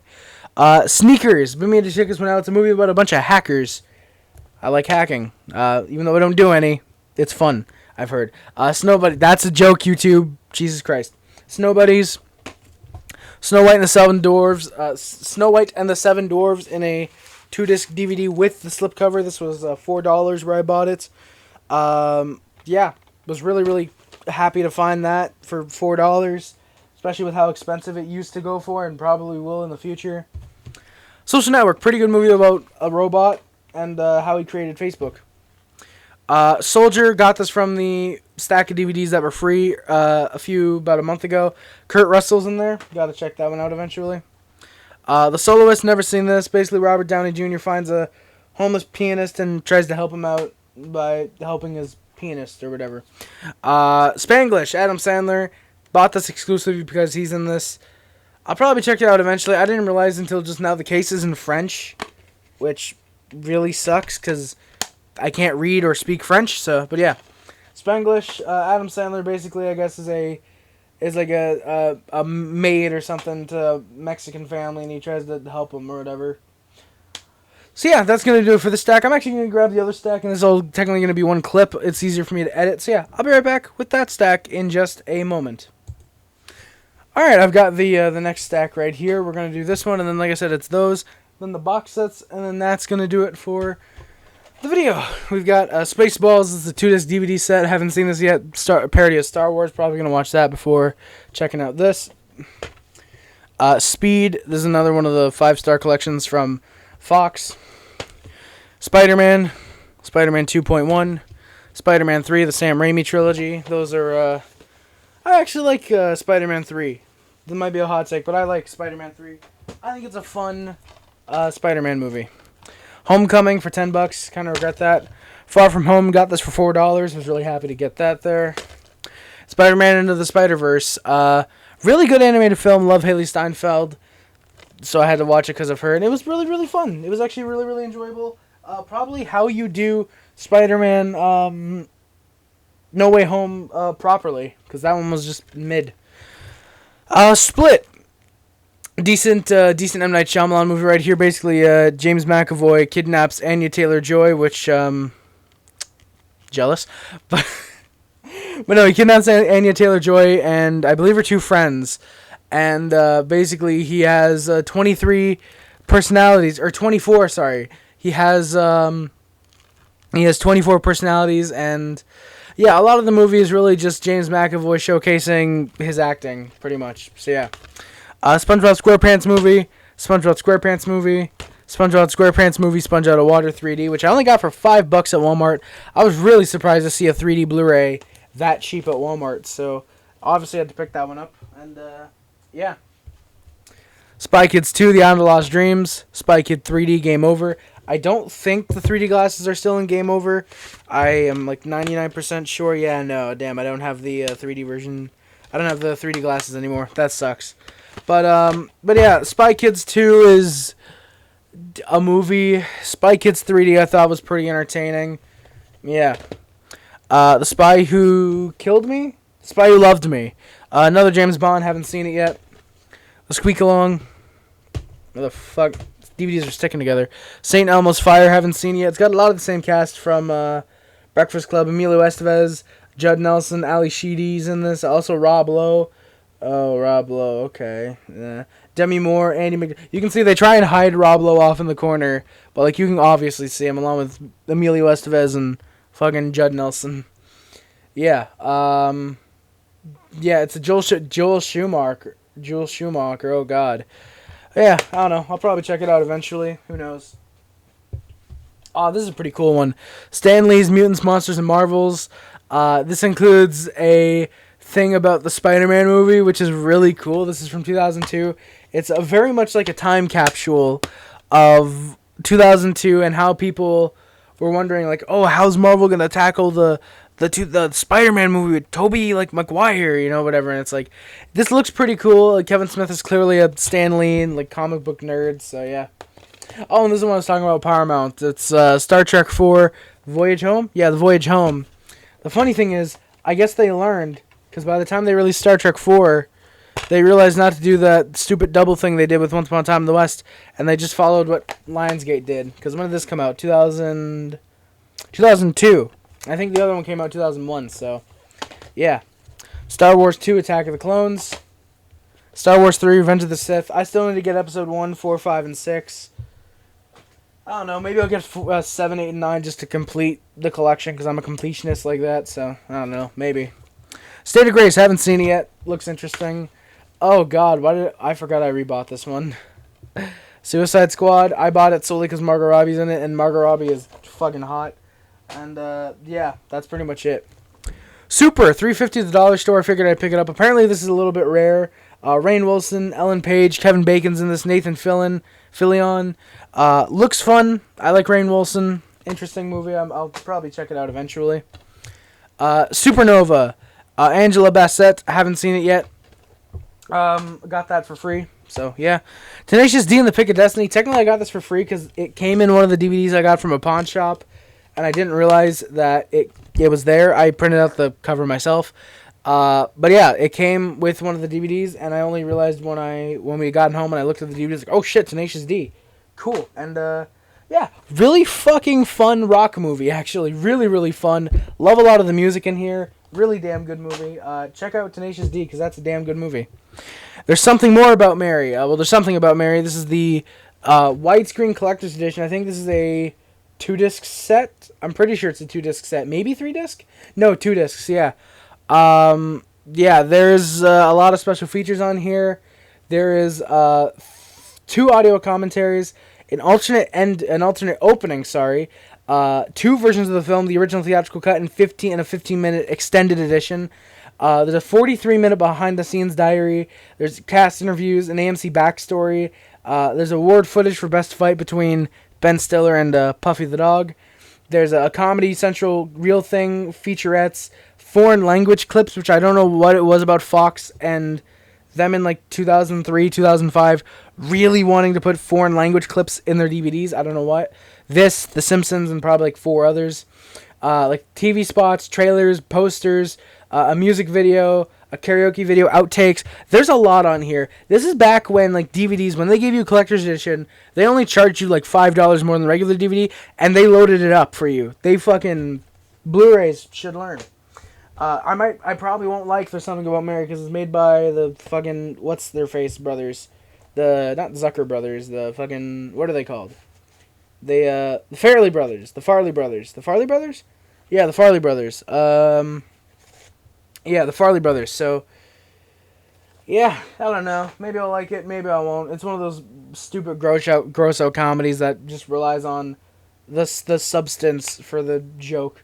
Sneakers. Been meaning to check this one out. It's a movie about a bunch of hackers. I like hacking. Even though I don't do any, it's fun. I've heard. Snow Buddy. That's a joke, YouTube. Jesus Christ. Snow Buddies. Snow White and the Seven Dwarves. Snow White and the Seven Dwarves in a 2-disc DVD with the slipcover. This was $4 where I bought it. Yeah. Was really, really happy to find that for $4. Especially with how expensive it used to go for and probably will in the future. Social Network. Pretty good movie about a robot and how he created Facebook. Soldier, got this from the stack of DVDs that were free about a month ago. Kurt Russell's in there. Gotta check that one out eventually. The Soloist, never seen this. Basically, Robert Downey Jr. finds a homeless pianist and tries to help him out by helping his pianist or whatever. Spanglish, Adam Sandler. Bought this exclusively because he's in this. I'll probably check it out eventually. I didn't realize until just now the case is in French, which really sucks because I can't read or speak French, so, but yeah. Spanglish, Adam Sandler basically, I guess, is like a maid or something to a Mexican family, and he tries to help them or whatever. So yeah, that's going to do it for the stack. I'm actually going to grab the other stack, and this is all technically going to be one clip. It's easier for me to edit. So yeah, I'll be right back with that stack in just a moment. Alright, I've got the next stack right here. We're going to do this one, and then like I said, it's those, then the box sets, and then that's going to do it for the video. We've got Spaceballs. This is a 2-disc DVD set. Haven't seen this yet. Parody of Star Wars. Probably going to watch that before checking out this. Speed. This is another one of the 5-star collections from Fox. Spider-Man. Spider-Man 2.1. Spider-Man 3, the Sam Raimi trilogy. Those are, I actually like Spider-Man 3. This might be a hot take, but I like Spider-Man 3. I think it's a fun Spider-Man movie. Homecoming for $10. Kind of regret that. Far From Home, got this for $4. Was really happy to get that there. Spider-Man Into the Spider-Verse. Really good animated film. Love Haley Steinfeld. So I had to watch it because of her. And it was really, really fun. It was actually really, really enjoyable. Probably how you do Spider-Man No Way Home properly. Because that one was just mid. Split. Decent M. Night Shyamalan movie right here. Basically, James McAvoy kidnaps Anya Taylor-Joy, which, jealous. But no, he kidnaps Anya Taylor-Joy and I believe her 2 friends. And basically, he has 23 personalities, or 24. Sorry, he has 24 personalities, and yeah, a lot of the movie is really just James McAvoy showcasing his acting, pretty much. So yeah, SpongeBob SquarePants movie, SpongeBob SquarePants movie, SpongeBob SquarePants movie, Sponge Out of Water 3D, which I only got for $5 at Walmart. I was really surprised to see a 3D Blu-ray that cheap at Walmart, so obviously I had to pick that one up. And yeah, Spy Kids 2, The Island of Lost Dreams, Spy Kid 3D, Game Over. I don't think the 3D glasses are still in Game Over. I am like 99% sure. Yeah, no, damn, I don't have the 3D version. I don't have the 3D glasses anymore. That sucks. But yeah, Spy Kids 2 is a movie. Spy Kids 3D I thought was pretty entertaining. Yeah. The Spy Who Killed Me? The Spy Who Loved Me. Another James Bond, haven't seen it yet. The Squeak Along. What the fuck? DVDs are sticking together. St. Elmo's Fire, haven't seen it yet. It's got a lot of the same cast from Breakfast Club. Emilio Estevez, Judd Nelson, Ali Sheedy's in this. Also Rob Lowe. Oh, Rob Lowe, okay. Yeah. Demi Moore, Andy Mc... You can see they try and hide Rob Lowe off in the corner, but like you can obviously see him along with Emilio Estevez and fucking Judd Nelson. Yeah. Yeah, it's a Joel Schumacher. Joel Schumacher, oh god. Yeah, I don't know. I'll probably check it out eventually. Who knows? Oh, this is a pretty cool one. Stan Lee's Mutants, Monsters, and Marvels. This includes a thing about the Spider-Man movie, which is really cool. This is from 2002. It's a very much like a time capsule of 2002 and how people were wondering, like, oh, how's Marvel gonna tackle the Spider-Man movie with Tobey, like, Maguire, you know, whatever. And it's like, this looks pretty cool. Like, Kevin Smith is clearly a Stan Lee and, like, comic book nerd, so yeah. Oh, and this is what I was talking about, Paramount. It's Star Trek 4, Voyage Home? Yeah, The Voyage Home. The funny thing is, I guess they learned, because by the time they released Star Trek 4, they realized not to do that stupid double thing they did with Once Upon a Time in the West, and they just followed what Lionsgate did. Because when did this come out? 2002. I think the other one came out 2001, so yeah. Star Wars 2, Attack of the Clones. Star Wars 3, Revenge of the Sith. I still need to get episode 1, 4, 5, and 6. I don't know, maybe I'll get 7, 8, and 9 just to complete the collection, because I'm a completionist like that, so I don't know, maybe. State of Grace, haven't seen it yet. Looks interesting. Oh god, I forgot I rebought this one. Suicide Squad, I bought it solely because Margot Robbie's in it, and Margot Robbie is fucking hot. And, yeah, that's pretty much it. Super, $3.50 at the dollar store. I figured I'd pick it up. Apparently, this is a little bit rare. Rainn Wilson, Ellen Page, Kevin Bacon's in this, Nathan Fillion. Looks fun. I like Rainn Wilson. Interesting movie. I'll probably check it out eventually. Supernova, Angela Bassett. I haven't seen it yet. Got that for free. So, yeah. Tenacious D and the Pick of Destiny. Technically, I got this for free because it came in one of the DVDs I got from a pawn shop. And I didn't realize that it was there. I printed out the cover myself. But yeah, it came with one of the DVDs, and I only realized when we got home and I looked at the DVDs, like, oh shit, Tenacious D. Cool. And yeah, really fucking fun rock movie, actually. Really, really fun. Love a lot of the music in here. Really damn good movie. Check out Tenacious D, because that's a damn good movie. There's Something More About Mary. There's Something About Mary. This is the widescreen collector's edition. I think this is a 2-disc set. I'm pretty sure it's a 2-disc set. Maybe 3-disc? No, 2 discs, yeah. Yeah, there's a lot of special features on here. There is 2 audio commentaries, an alternate opening, 2 versions of the film, the original theatrical cut and a 15-minute extended edition. There's a 43-minute behind-the-scenes diary. There's cast interviews, an AMC backstory. There's award footage for best fight between Ben Stiller and Puffy the Dog. There's a Comedy Central Real Thing featurettes, foreign language clips, which I don't know what it was about Fox and them in like 2003, 2005, really wanting to put foreign language clips in their DVDs. I don't know what. This, The Simpsons, and probably like 4 others. Like TV spots, trailers, posters, a music video, a karaoke video, outtakes. There's a lot on here. This is back when, like, DVDs, when they gave you a collector's edition, they only charged you, like, $5 more than the regular DVD, and they loaded it up for you. They fucking... Blu-rays should learn. I probably won't like There's Something About Mary, because it's made by the fucking... What's-their-face brothers. not the Zucker brothers, the fucking, what are they called? The Farley brothers, the Farley brothers, the Farley brothers? Yeah, the Farley brothers. Yeah, the Farley brothers. So, yeah, I don't know. Maybe I'll like it, maybe I won't. It's one of those stupid gross out comedies that just relies on the substance for the joke.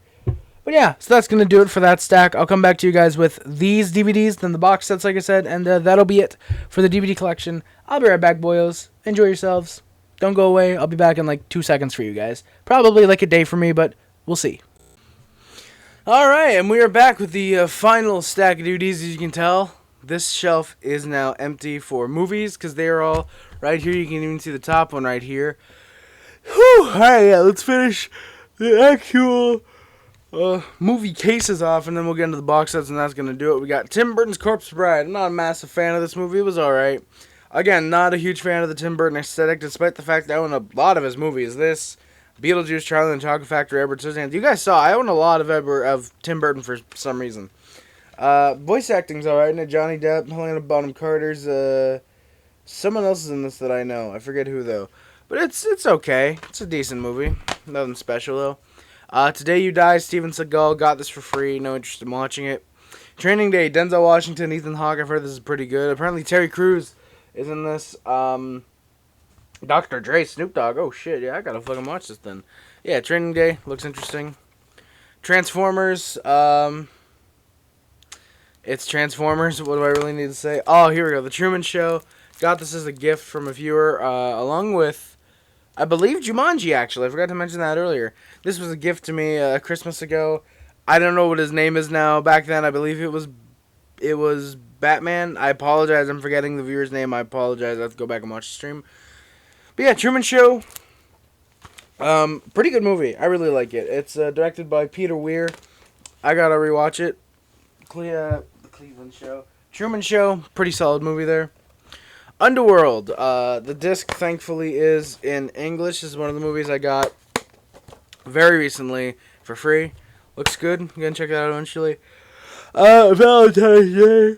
But yeah, so that's going to do it for that stack. I'll come back to you guys with these DVDs, then the box sets, like I said, and that'll be it for the DVD collection. I'll be right back, boyos. Enjoy yourselves. Don't go away. I'll be back in like 2 seconds for you guys. Probably like a day for me, but we'll see. Alright, and we are back with the final stack of DVDs, as you can tell. This shelf is now empty for movies, because they are all right here. You can even see the top one right here. Whew! Alright, yeah, let's finish the actual movie cases off, and then we'll get into the box sets, and that's going to do it. We got Tim Burton's Corpse Bride. I'm not a massive fan of this movie. It was alright. Again, not a huge fan of the Tim Burton aesthetic, despite the fact that I own a lot of his movies. This, Beetlejuice, Charlie and the Chocolate Factory, Edward Scissorhands. You guys saw, I own a lot of Tim Burton for some reason. Voice acting's alright in it. Johnny Depp, Helena Bonham Carter's, someone else is in this that I know. I forget who, though. But it's okay. It's a decent movie. Nothing special, though. Today You Die, Steven Seagal, got this for free, no interest in watching it. Training Day, Denzel Washington, Ethan Hawke, I've heard this is pretty good. Apparently Terry Crews is in this. Dr. Dre, Snoop Dogg, oh shit, yeah, I gotta fucking watch this then. Yeah, Training Day, looks interesting. Transformers, it's Transformers, what do I really need to say? Oh, here we go, The Truman Show, got this as a gift from a viewer, along with, I believe Jumanji, actually. I forgot to mention that earlier. This was a gift to me Christmas ago. I don't know what his name is now. Back then, I believe it was Batman. I apologize. I'm forgetting the viewer's name. I apologize. I have to go back and watch the stream. But yeah, Truman Show. Pretty good movie. I really like it. It's directed by Peter Weir. I gotta rewatch it. The Cleveland Show. Truman Show. Pretty solid movie there. Underworld, the disc, thankfully, is in English. This is one of the movies I got very recently for free. Looks good. I'm going to check that out eventually. Valentine's Day.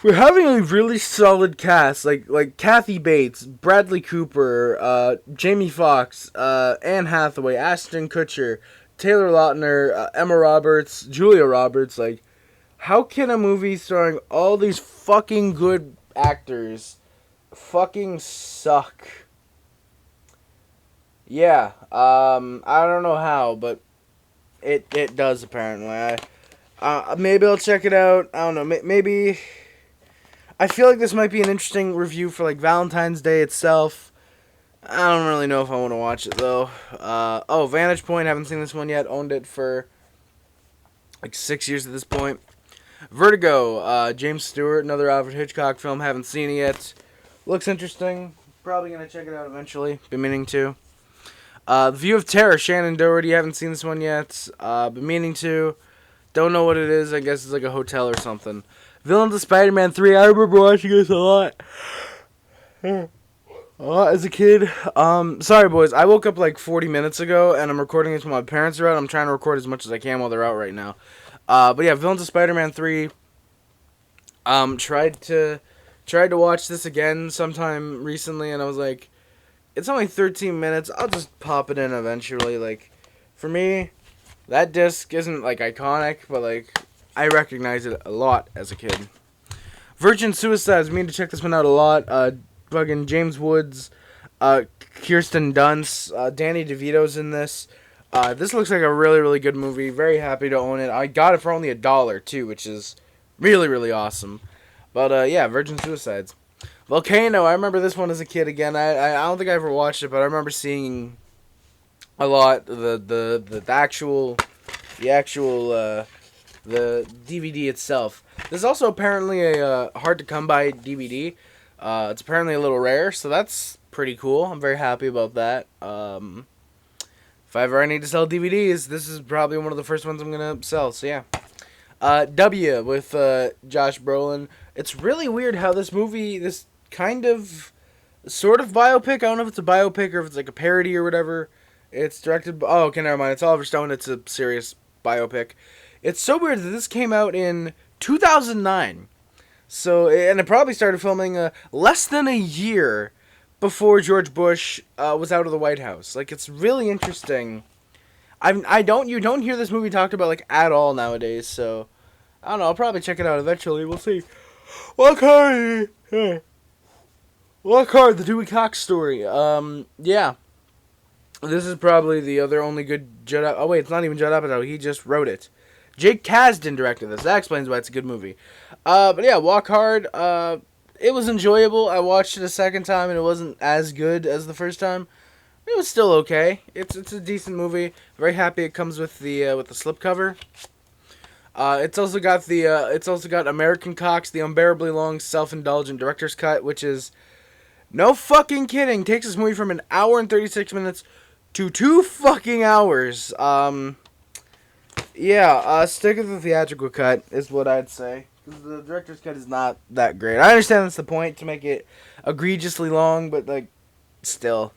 We're having a really solid cast, like Kathy Bates, Bradley Cooper, Jamie Foxx, Anne Hathaway, Ashton Kutcher, Taylor Lautner, Emma Roberts, Julia Roberts. Like, how can a movie starring all these fucking good actors fucking suck? Yeah, I don't know how, but it does apparently. Maybe I'll check it out. I don't know. Maybe I feel like this might be an interesting review for like Valentine's Day itself. I don't really know if I want to watch it though. Vantage Point. Haven't seen this one yet. Owned it for like 6 years at this point. Vertigo, James Stewart, another Alfred Hitchcock film. Haven't seen it yet. Looks interesting. Probably going to check it out eventually. Been meaning to. The View of Terror, Shannon Doherty. Haven't seen this one yet. Been meaning to. Don't know what it is. I guess it's like a hotel or something. Villains of Spider-Man 3. I remember watching this a lot. As a kid. Sorry, boys. I woke up like 40 minutes ago, and I'm recording this when my parents are out. I'm trying to record as much as I can while they're out right now. But yeah, Villains of Spider-Man 3, tried to watch this again sometime recently, and I was like, it's only 13 minutes, I'll just pop it in eventually. Like, for me, that disc isn't, like, iconic, but, like, I recognize it a lot as a kid. Virgin Suicides, I mean to check this one out a lot. Fucking James Woods, Kirsten Dunst, Danny DeVito's in this. This looks like a really, really good movie. Very happy to own it. I got it for only $1, too, which is really, really awesome. But, yeah, Virgin Suicides. Volcano, I remember this one as a kid again. I don't think I ever watched it, but I remember seeing a lot the actual the DVD itself. This is also apparently a hard to come by DVD. It's apparently a little rare, so that's pretty cool. I'm very happy about that. If I need to sell DVDs, this is probably one of the first ones I'm gonna sell. So yeah. W with Josh Brolin. It's really weird how this movie, this kind of sort of biopic. I don't know if it's a biopic or if it's like a parody or whatever. It's directed. Oh, okay, never mind. It's Oliver Stone. It's a serious biopic. It's so weird that this came out in 2009. So, and it probably started filming less than a year before George Bush was out of the White House. Like, it's really interesting. You don't hear this movie talked about like at all nowadays. So, I don't know. I'll probably check it out eventually. We'll see. Walk hard, walk hard. The Dewey Cox story. Yeah. This is probably the other only good Judd. Oh wait, it's not even Judd Apatow. He just wrote it. Jake Kasdan directed this. That explains why it's a good movie. But yeah, Walk Hard. It was enjoyable. I watched it a second time and it wasn't as good as the first time. It was still okay. It's a decent movie. Very happy it comes with the slipcover. It's also got American Cox, the unbearably long, self-indulgent director's cut, which is no fucking kidding. Takes this movie from an hour and 36 minutes to 2 fucking hours. Stick with the theatrical cut is what I'd say. Because the director's cut is not that great. I understand that's the point, to make it egregiously long, but, like, still.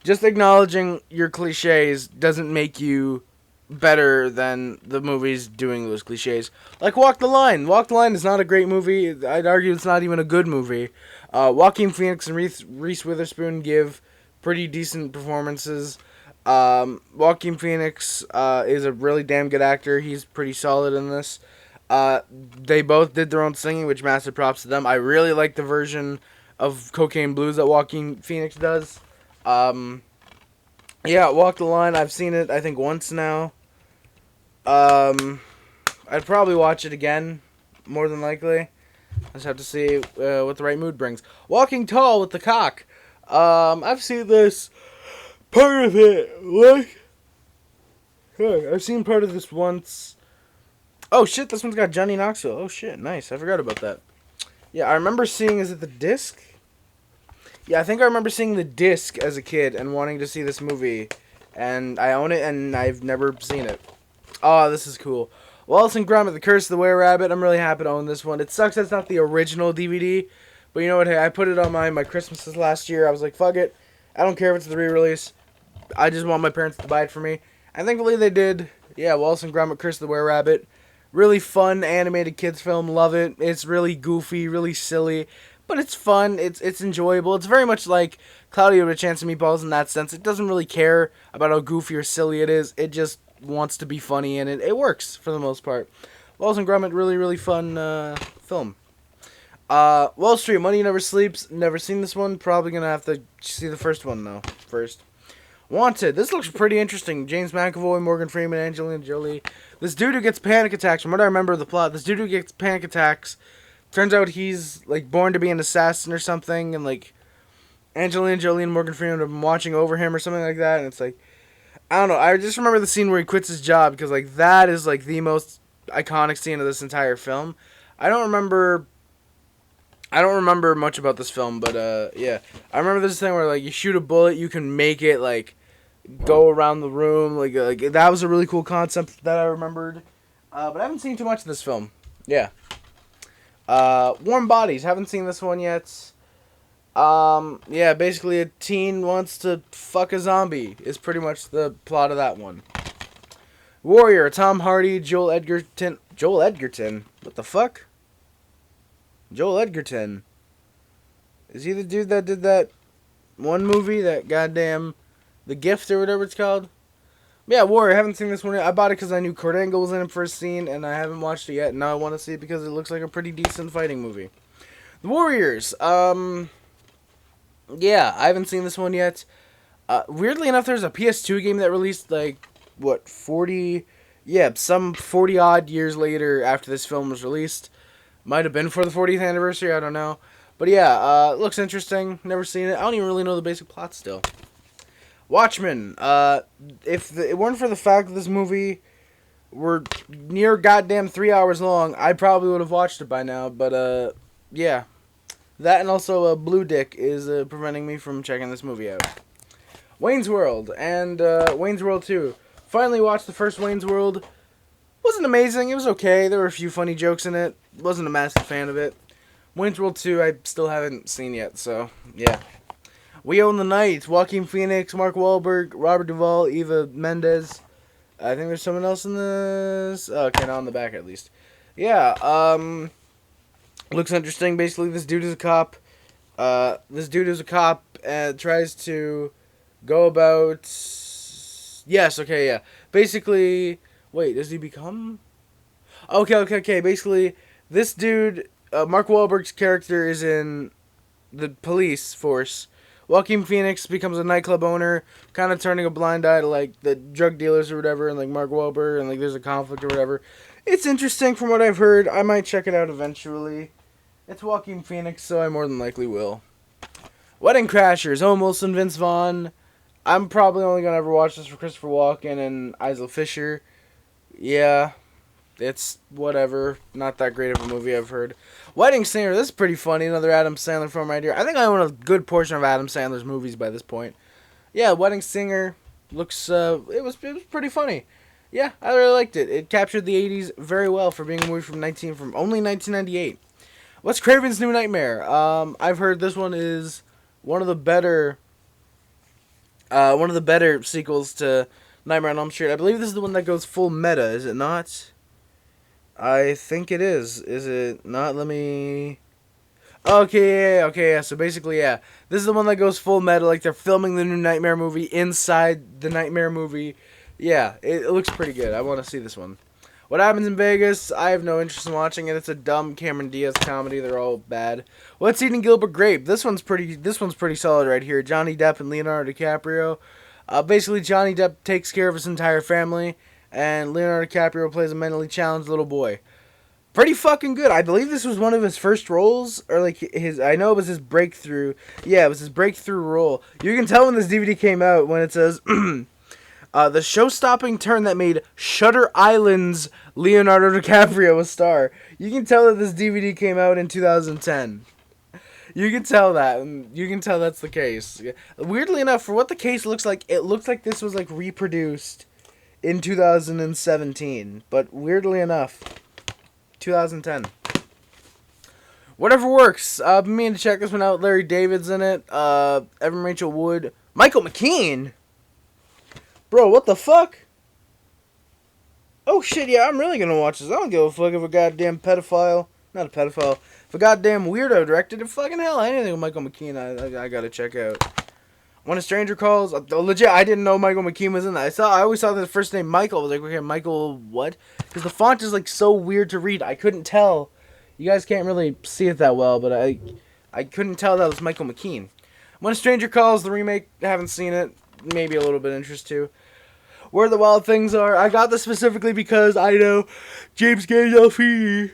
Just acknowledging your cliches doesn't make you better than the movies doing those cliches. Like Walk the Line. Walk the Line is not a great movie. I'd argue it's not even a good movie. Joaquin Phoenix and Reese Witherspoon give pretty decent performances. Joaquin Phoenix is a really damn good actor. He's pretty solid in this. They both did their own singing, which massive props to them. I really like the version of Cocaine Blues that Joaquin Phoenix does. Walk the Line. I've seen it, I think, once now. I'd probably watch it again, more than likely. I just have to see what the right mood brings. Walking Tall with the Cock. I've seen this part of it. I've seen part of this once. Oh shit, this one's got Johnny Knoxville. Oh shit, nice. I forgot about that. Yeah, I remember seeing, is it the disc? Yeah, I think I remember seeing the disc as a kid and wanting to see this movie. And I own it and I've never seen it. Oh, this is cool. Wallace and Gromit, The Curse of the Were-Rabbit. I'm really happy to own this one. It sucks that it's not the original DVD. But you know what? Hey, I put it on my Christmases last year. I was like, fuck it. I don't care if it's the re-release. I just want my parents to buy it for me. And thankfully they did. Yeah, Wallace and Gromit, Curse of the Were-Rabbit. Really fun animated kids film. Love it. It's really goofy, really silly. But it's fun. It's enjoyable. It's very much like Cloudy with a Chance of Meatballs in that sense. It doesn't really care about how goofy or silly it is. It just wants to be funny, and it works for the most part. Wallace and Gromit, really, really fun film. Wall Street, Money Never Sleeps. Never seen this one. Probably going to have to see the first one, though, first. Wanted. This looks pretty interesting. James McAvoy, Morgan Freeman, Angelina Jolie. This dude who gets panic attacks. From what I remember of the plot, this dude who gets panic attacks, turns out he's, like, born to be an assassin or something, and, like, Angelina Jolie and Morgan Freeman have been watching over him or something like that, and it's like, I don't know. I just remember the scene where he quits his job, because, like, that is, like, the most iconic scene of this entire film. I don't remember much about this film, but, yeah. I remember this thing where, like, you shoot a bullet, you can make it, like, go around the room. Like that was a really cool concept that I remembered. But I haven't seen too much of this film. Yeah. Warm Bodies. Haven't seen this one yet. Yeah, basically a teen wants to fuck a zombie is pretty much the plot of that one. Warrior. Tom Hardy, Joel Edgerton. Joel Edgerton? What the fuck? Joel Edgerton. Is he the dude that did that one movie, that goddamn The Gift or whatever it's called? Yeah, Warrior. I haven't seen this one yet. I bought it because I knew Kurt Angle was in it for a scene, and I haven't watched it yet. And now I want to see it because it looks like a pretty decent fighting movie. The Warriors. Yeah, I haven't seen this one yet. Weirdly enough, there's a PS2 game that released, like, what, 40... Yeah, some 40-odd years later after this film was released. Might have been for the 40th anniversary, I don't know. But yeah, it looks interesting. Never seen it. I don't even really know the basic plot still. Watchmen. If it weren't for the fact that this movie were near goddamn 3 hours long, I probably would have watched it by now. But, yeah. That and also Blue Dick is preventing me from checking this movie out. Wayne's World and Wayne's World 2. Finally watched the first Wayne's World. Wasn't amazing. It was okay. There were a few funny jokes in it. Wasn't a massive fan of it. Wayne's World 2 I still haven't seen yet, so yeah. We Own the Night. Joaquin Phoenix, Mark Wahlberg, Robert Duvall, Eva Mendes. I think there's someone else in this. Okay, not on the back at least. Yeah, Looks interesting. Basically, this dude is a cop. And tries to go about. Yes. Okay. Yeah. Basically, wait. Does he become? Okay. Basically, this dude, Mark Wahlberg's character, is in the police force. Joaquin Phoenix becomes a nightclub owner, kind of turning a blind eye to like the drug dealers or whatever, and like Mark Wahlberg, and like there's a conflict or whatever. It's interesting from what I've heard. I might check it out eventually. It's Joaquin Phoenix, so I more than likely will. Wedding Crashers, Owen Wilson, Vince Vaughn. I'm probably only gonna ever watch this for Christopher Walken and Isla Fisher. Yeah, it's whatever. Not that great of a movie, I've heard. Wedding Singer, this is pretty funny. Another Adam Sandler film right here. I think I own a good portion of Adam Sandler's movies by this point. Yeah, Wedding Singer looks, it was pretty funny. Yeah, I really liked it. It captured the 80s very well for being a movie from only 1998. Wes Craven's New Nightmare. I've heard this one is one of the better sequels to Nightmare on Elm Street. I believe this is the one that goes full meta, is it not? I think it is. Is it not? Let me... Okay, yeah. So basically, yeah. This is the one that goes full meta, like they're filming the new Nightmare movie inside the Nightmare movie. Yeah, it looks pretty good. I want to see this one. What Happens in Vegas? I have no interest in watching it. It's a dumb Cameron Diaz comedy. They're all bad. What's Eating Gilbert Grape? This one's pretty solid right here. Johnny Depp and Leonardo DiCaprio. Basically, Johnny Depp takes care of his entire family, and Leonardo DiCaprio plays a mentally challenged little boy. Pretty fucking good. I believe this was one of his first roles, or like his. I know it was his breakthrough. Yeah, it was his breakthrough role. You can tell when this DVD came out when it says, the show-stopping turn that made Shutter Island's Leonardo DiCaprio a star. You can tell that this DVD came out in 2010. You can tell that. You can tell that's the case. Weirdly enough, for what the case looks like, it looks like this was like reproduced in 2017. But weirdly enough, 2010. Whatever works. I've been meaning to check this one out. Larry David's in it. Evan Rachel Wood. Michael McKean. Bro, what the fuck? Oh shit, yeah, I'm really gonna watch this. I don't give a fuck if a goddamn pedophile, not a pedophile, if a goddamn weirdo directed it. Fucking hell, anything with Michael McKean, I gotta check out. When a Stranger Calls, legit, I didn't know Michael McKean was in that. I always saw the first name Michael. I was like, okay, Michael what? Because the font is like so weird to read. I couldn't tell. You guys can't really see it that well, but I couldn't tell that was Michael McKean. When a Stranger Calls, the remake, haven't seen it. Maybe a little bit of interest too. Where the Wild Things Are. I got this specifically because I know James Gandolfini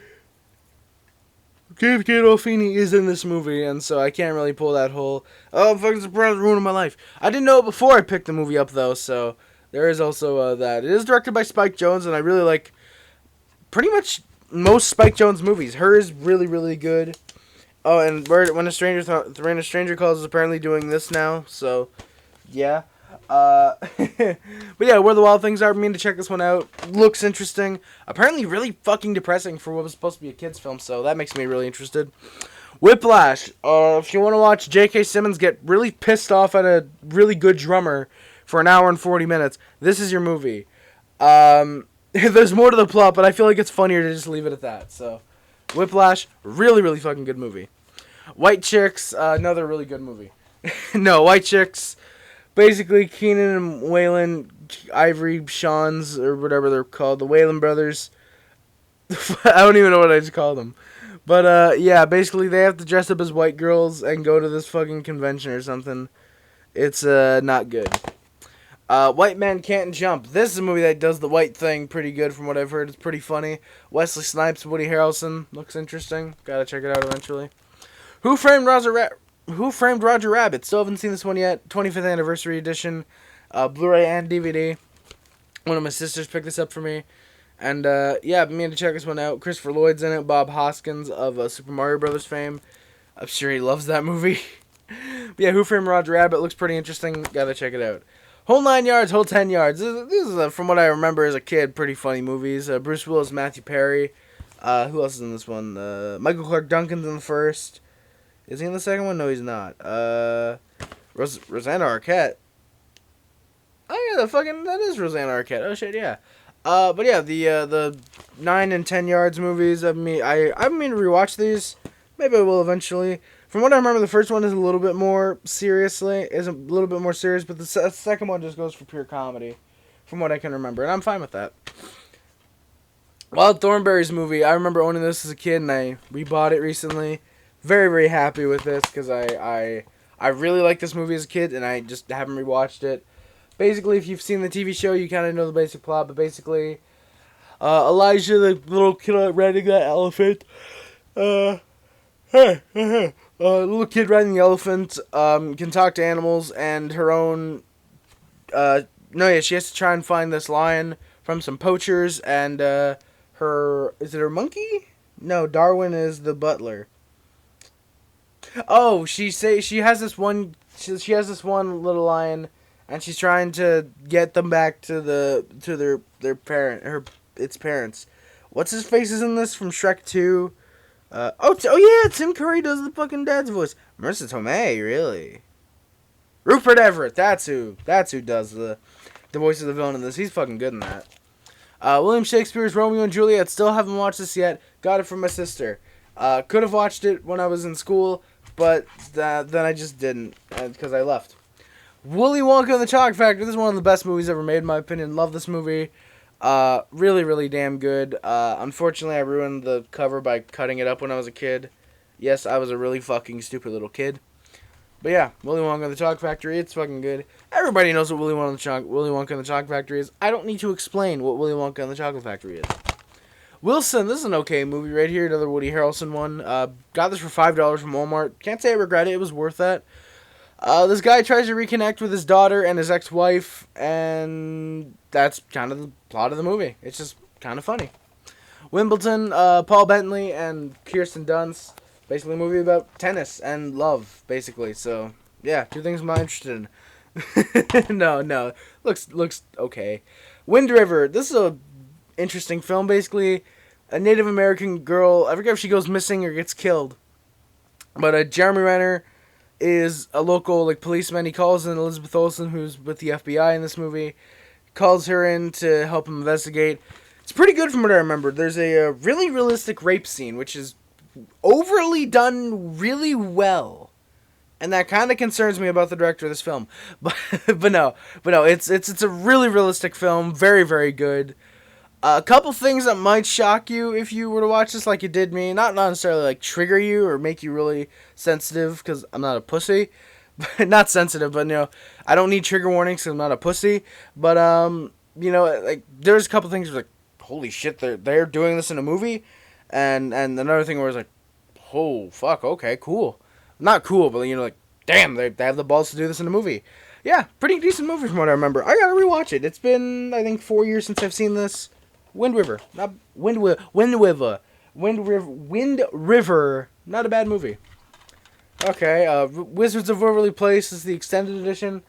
is in this movie, and so I can't really pull that whole, oh, I'm fucking surprised, ruining my life. I didn't know it before I picked the movie up, though, so there is also that. It is directed by Spike Jonze, and I really like pretty much most Spike Jonze movies. Her is really, really good. Oh, and When a Stranger Calls is apparently doing this now, so yeah. But yeah, Where the Wild Things Are. I mean to check this one out. Looks interesting. Apparently really fucking depressing for what was supposed to be a kid's film, so that makes me really interested. Whiplash. If you want to watch J.K. Simmons get really pissed off at a really good drummer for an hour and 40 minutes, this is your movie. There's more to the plot, but I feel like it's funnier to just leave it at that. So, Whiplash, really, really fucking good movie. White Chicks, another really good movie. No, White Chicks. Basically, Keenan and Waylon, Ivory, Sean's, or whatever they're called, the Wayland brothers. I don't even know what I just called them. But, yeah, basically they have to dress up as white girls and go to this fucking convention or something. It's, not good. White Man Can't Jump. This is a movie that does the white thing pretty good from what I've heard. It's pretty funny. Wesley Snipes, Woody Harrelson. Looks interesting. Gotta check it out eventually. Who Framed Roger Rabbit? Still haven't seen this one yet. 25th Anniversary Edition. Blu-ray and DVD. One of my sisters picked this up for me. And, yeah, I've been meaning to check this one out. Christopher Lloyd's in it. Bob Hoskins of Super Mario Brothers fame. I'm sure he loves that movie. But yeah, Who Framed Roger Rabbit looks pretty interesting. Gotta check it out. Whole 9 yards, Whole 10 yards. This is, from what I remember as a kid, pretty funny movies. Bruce Willis, Matthew Perry. Who else is in this one? Michael Clark Duncan's in the first. Is he in the second one? No, he's not. Rosanna Arquette. Oh, yeah, that is Rosanna Arquette. Oh, shit, yeah. But yeah, the 9 and 10 yards movies. I mean to rewatch these. Maybe I will eventually. From what I remember, the first one is a little bit more serious, but the second one just goes for pure comedy, from what I can remember, and I'm fine with that. Wild Thornberrys movie. I remember owning this as a kid, and I rebought it recently. Very, very happy with this because I really liked this movie as a kid, and I just haven't rewatched it. Basically, if you've seen the TV show, you kind of know the basic plot, but basically, Elijah, the little kid riding that elephant, little kid riding the elephant, can talk to animals, and her own, she has to try and find this lion from some poachers, and, is it her monkey? No, Darwin is the butler. Oh, she has this one little lion, and she's trying to get them back to its parents. What's his face is in this from Shrek 2? Yeah, Tim Curry does the fucking dad's voice. Marissa Tomei, really? Rupert Everett, that's who does the voice of the villain in this. He's fucking good in that. William Shakespeare's Romeo and Juliet. Still haven't watched this yet. Got it from my sister. Could have watched it when I was in school, but then I just didn't because I left. Willy Wonka and the Chocolate Factory. This is one of the best movies ever made, in my opinion. Love this movie. Really, really damn good. Unfortunately, I ruined the cover by cutting it up when I was a kid. Yes, I was a really fucking stupid little kid. But yeah, Willy Wonka and the Chocolate Factory, it's fucking good. Everybody knows what Willy Wonka and the Chocolate Factory is. I don't need to explain what Willy Wonka and the Chocolate Factory is. Wilson, this is an okay movie right here, another Woody Harrelson one. Got this for $5 from Walmart. Can't say I regret it, it was worth that. This guy tries to reconnect with his daughter and his ex-wife, and that's kind of the plot of the movie. It's just kind of funny. Wimbledon, Paul Bettany and Kirsten Dunst. Basically a movie about tennis and love, basically. So, yeah, two things I'm not interested in. No. Looks okay. Wind River. This is a interesting film, basically. A Native American girl, I forget if she goes missing or gets killed. But Jeremy Renner is a local policeman. He calls in Elizabeth Olsen, who's with the FBI in this movie. Calls her in to help him investigate. It's pretty good from what I remember. There's a really realistic rape scene, which is overly done really well. And that kind of concerns me about the director of this film. But no, it's a really realistic film. Very, very good. A couple things that might shock you if you were to watch this like it did me. Not necessarily trigger you or make you really sensitive, because I'm not a pussy. Not sensitive, but I don't need trigger warnings because I'm not a pussy. But there's a couple things where holy shit, they're doing this in a movie. And another thing where it's oh fuck, okay, cool. Not cool, but damn, they have the balls to do this in a movie. Yeah, pretty decent movie from what I remember. I gotta rewatch it. It's been, I think, 4 years since I've seen this. Wind River, not Wind River, not a bad movie. Okay, Wizards of Waverly Place is the extended edition.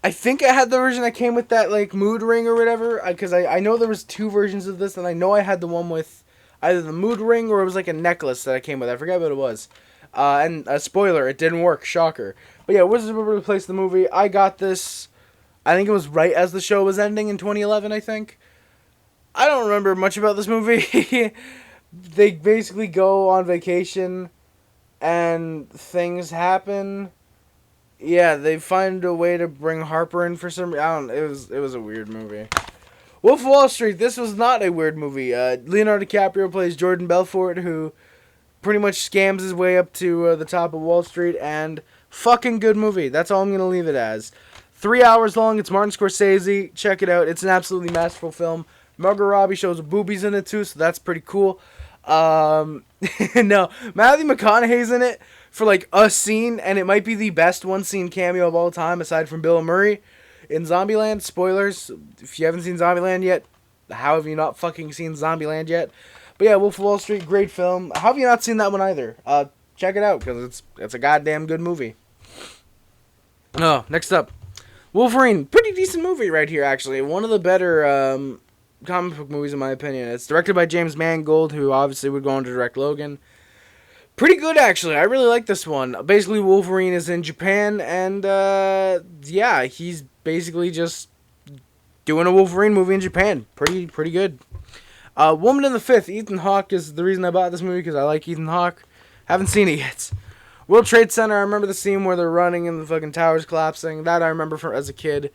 I think I had the version that came with that mood ring or whatever, because I know there was two versions of this, and I know I had the one with either the mood ring or it was a necklace that I came with. I forget what it was. And a spoiler, it didn't work. Shocker. But yeah, Wizards of Waverly Place, the movie. I got this, I think it was right as the show was ending in 2011, I think. I don't remember much about this movie. They basically go on vacation and things happen. Yeah, they find a way to bring Harper in for some... it was a weird movie. Wolf of Wall Street, this was not a weird movie. Leonardo DiCaprio plays Jordan Belfort, who pretty much scams his way up to the top of Wall Street, and fucking good movie. That's all I'm going to leave it as. 3 hours long, it's Martin Scorsese. Check it out. It's an absolutely masterful film. Margot Robbie shows boobies in it too, so that's pretty cool. No, Matthew McConaughey's in it for a scene, and it might be the best one-scene cameo of all time, aside from Bill Murray in Zombieland. Spoilers, if you haven't seen Zombieland yet, how have you not fucking seen Zombieland yet? But yeah, Wolf of Wall Street, great film. How have you not seen that one either? Check it out, because it's a goddamn good movie. Oh, next up, Wolverine, pretty decent movie right here, actually. One of the better comic book movies in my opinion. It's directed by James Mangold, who obviously would go on to direct Logan. Pretty good, actually. I really like this one. Basically, Wolverine is in Japan, and yeah, he's basically just doing a Wolverine movie in Japan. Pretty good. Woman in the Fifth. Ethan Hawke is the reason I bought this movie, because I like Ethan Hawke. Haven't seen it yet. World Trade Center. I remember the scene where they're running and the fucking towers collapsing. That I remember from as a kid.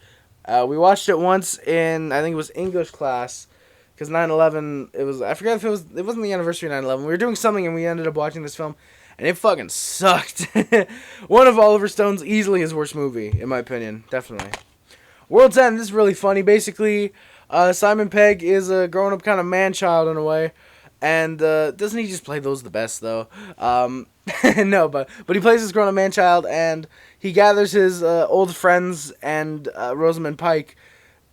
We watched it once in, I think it was English class, because 9/11. It was, I forget if it wasn't the anniversary of 9/11. We were doing something and we ended up watching this film, and it fucking sucked. One of Oliver Stone's easily his worst movie, in my opinion, definitely. World's End. This is really funny. Basically, Simon Pegg is a grown-up kind of man-child in a way, and doesn't he just play those the best though? No, but he plays this grown-up man-child, and he gathers his old friends and Rosamund Pike.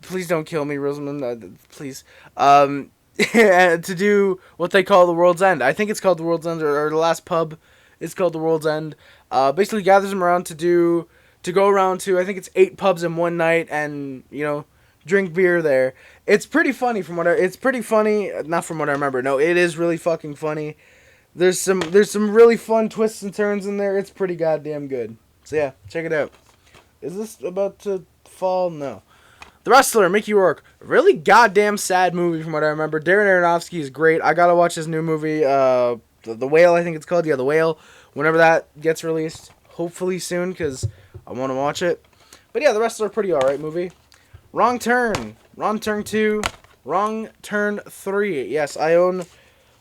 Please don't kill me, Rosamund. Please. To do what they call the World's End. I think it's called the World's End, or the last pub is called the World's End. Basically gathers them around to go around to, I think it's 8 pubs in one night, and drink beer there. It's pretty funny it's pretty funny, not from what I remember. No, it is really fucking funny. There's some really fun twists and turns in there. It's pretty goddamn good. So yeah, check it out. Is this about to fall? No. The Wrestler, Mickey Rourke. Really goddamn sad movie from what I remember. Darren Aronofsky is great. I gotta watch his new movie, The Whale, I think it's called. Yeah, The Whale. Whenever that gets released. Hopefully soon, because I want to watch it. But yeah, The Wrestler, pretty alright movie. Wrong Turn. Wrong Turn 2. Wrong Turn 3. Yes, I own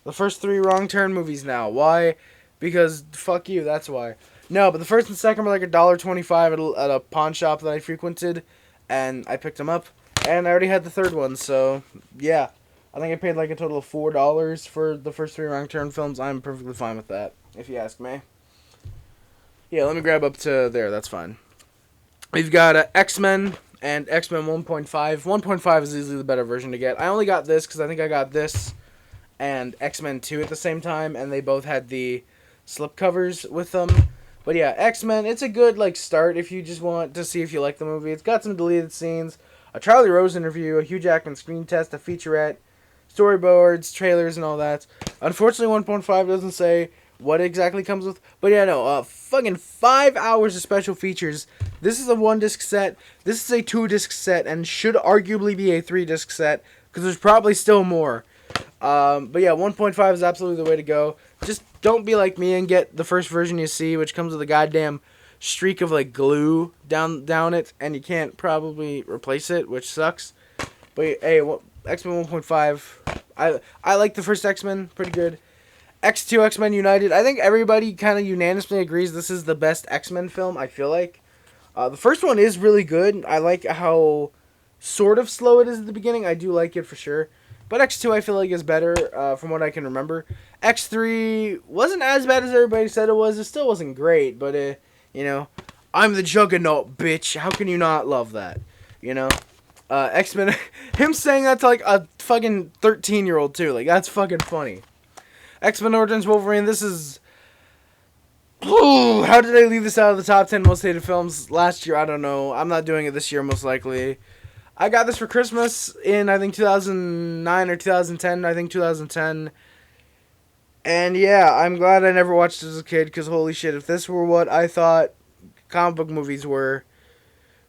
the first 3 Wrong Turn movies now. Why? Because fuck you, that's why. No, but the first and second were like $1.25 at a pawn shop that I frequented, and I picked them up, and I already had the third one, so yeah. I think I paid like a total of $4 for the first 3 Wrong Turn films. I'm perfectly fine with that, if you ask me. Yeah, let me grab up to there, that's fine. We've got X-Men and X-Men 1.5. 1.5 is easily the better version to get. I only got this because I think I got this and X-Men 2 at the same time, and they both had the slipcovers with them. But yeah, X-Men, it's a good start if you just want to see if you like the movie. It's got some deleted scenes, a Charlie Rose interview, a Hugh Jackman screen test, a featurette, storyboards, trailers, and all that. Unfortunately, 1.5 doesn't say what exactly comes with. But yeah, no, fucking 5 hours of special features. This is a 1-disc set. This is a 2-disc set, and should arguably be a 3-disc set, because there's probably still more. But yeah, 1.5 is absolutely the way to go. Just don't be like me and get the first version you see, which comes with a goddamn streak of glue down it, and you can't probably replace it, which sucks. But hey, X-Men 1.5, I like the first X-Men, pretty good. X2, X-Men United, I think everybody kind of unanimously agrees this is the best X-Men film, I feel like. The first one is really good. I like how sort of slow it is at the beginning. I do like it for sure. But X2 I feel like is better from what I can remember. X3 wasn't as bad as everybody said it was. It still wasn't great, but I'm the Juggernaut, bitch. How can you not love that? X-Men, him saying that to a fucking 13-year-old too. That's fucking funny. X-Men Origins Wolverine, this is... Ooh, how did I leave this out of the top 10 most hated films last year? I don't know. I'm not doing it this year, most likely. I got this for Christmas in, I think, 2009 or 2010. I think 2010. And yeah, I'm glad I never watched it as a kid, because holy shit, if this were what I thought comic book movies were...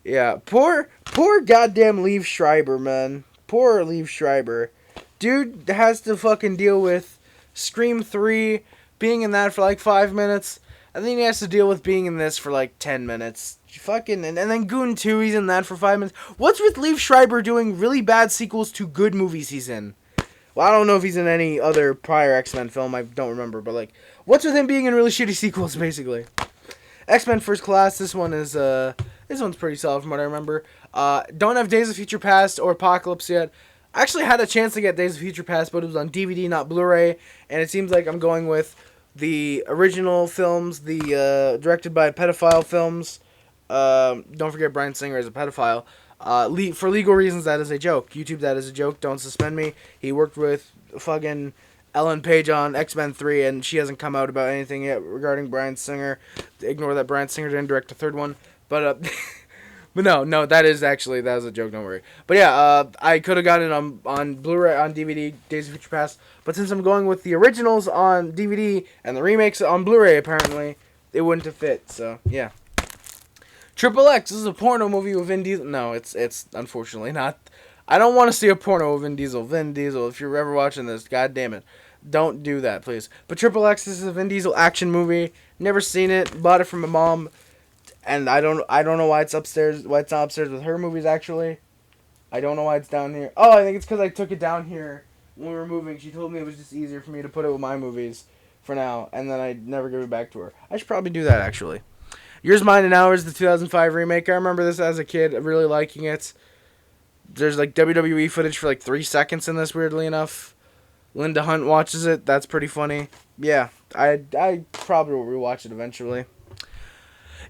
Yeah, poor goddamn Liev Schreiber, man. Poor Liev Schreiber. Dude has to fucking deal with Scream 3, being in that for 5 minutes, and then he has to deal with being in this for 10 minutes. Fucking, and then Goon 2, he's in that for 5 minutes. What's with Liev Schreiber doing really bad sequels to good movies he's in? Well, I don't know if he's in any other prior X-Men film, I don't remember, but what's with him being in really shitty sequels, basically? X-Men First Class, this one's pretty solid from what I remember. Don't have Days of Future Past or Apocalypse yet. I actually had a chance to get Days of Future Past, but it was on DVD, not Blu-ray, and it seems like I'm going with the original films, the directed by pedophile films. Don't forget Bryan Singer is a pedophile. For legal reasons, that is a joke. YouTube, that is a joke. Don't suspend me. He worked with fucking Ellen Page on X-Men 3, and she hasn't come out about anything yet regarding Bryan Singer. Ignore that Bryan Singer didn't direct the third one. But no, that was a joke, don't worry. But yeah, I could have gotten it on Blu-ray, on DVD, Days of Future Past. But since I'm going with the originals on DVD and the remakes on Blu-ray, apparently, it wouldn't have fit. So, yeah. Triple X, this is a porno movie with Vin Diesel. No, it's unfortunately not. I don't want to see a porno of Vin Diesel. Vin Diesel, if you're ever watching this, god damn it, don't do that, please. But Triple X, this is a Vin Diesel action movie. Never seen it. Bought it from my mom, and I don't know why it's upstairs. Why it's not upstairs with her movies actually. I don't know why it's down here. Oh, I think it's because I took it down here when we were moving. She told me it was just easier for me to put it with my movies for now, and then I never give it back to her. I should probably do that actually. Yours, Mine, and Ours, the 2005 remake. I remember this as a kid, really liking it. There's like WWE footage for like 3 seconds in this, weirdly enough. Linda Hunt watches it. That's pretty funny. Yeah, I probably will rewatch it eventually.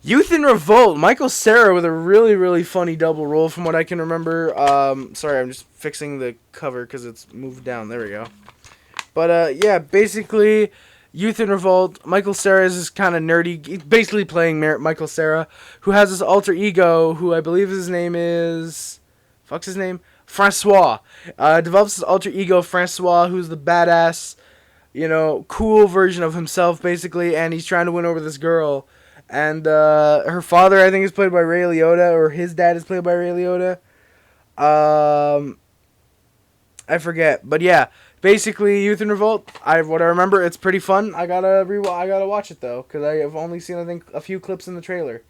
Youth in Revolt. Michael Cera with a really, really funny double role from what I can remember. Sorry, I'm just fixing the cover because it's moved down. There we go. But yeah, basically, Youth in Revolt. Michael Cera is this kind of nerdy, he's basically playing Michael Cera, who has this alter ego, who I believe his name is... Fuck's his name? Francois. Develops his alter ego, Francois, who's the badass, cool version of himself, basically, and he's trying to win over this girl. And her father, I think, is played by Ray Liotta, or his dad is played by Ray Liotta. I forget, but yeah, basically, Youth in Revolt. What I remember, it's pretty fun. I gotta watch it though, because I have only seen, I think, a few clips in the trailer.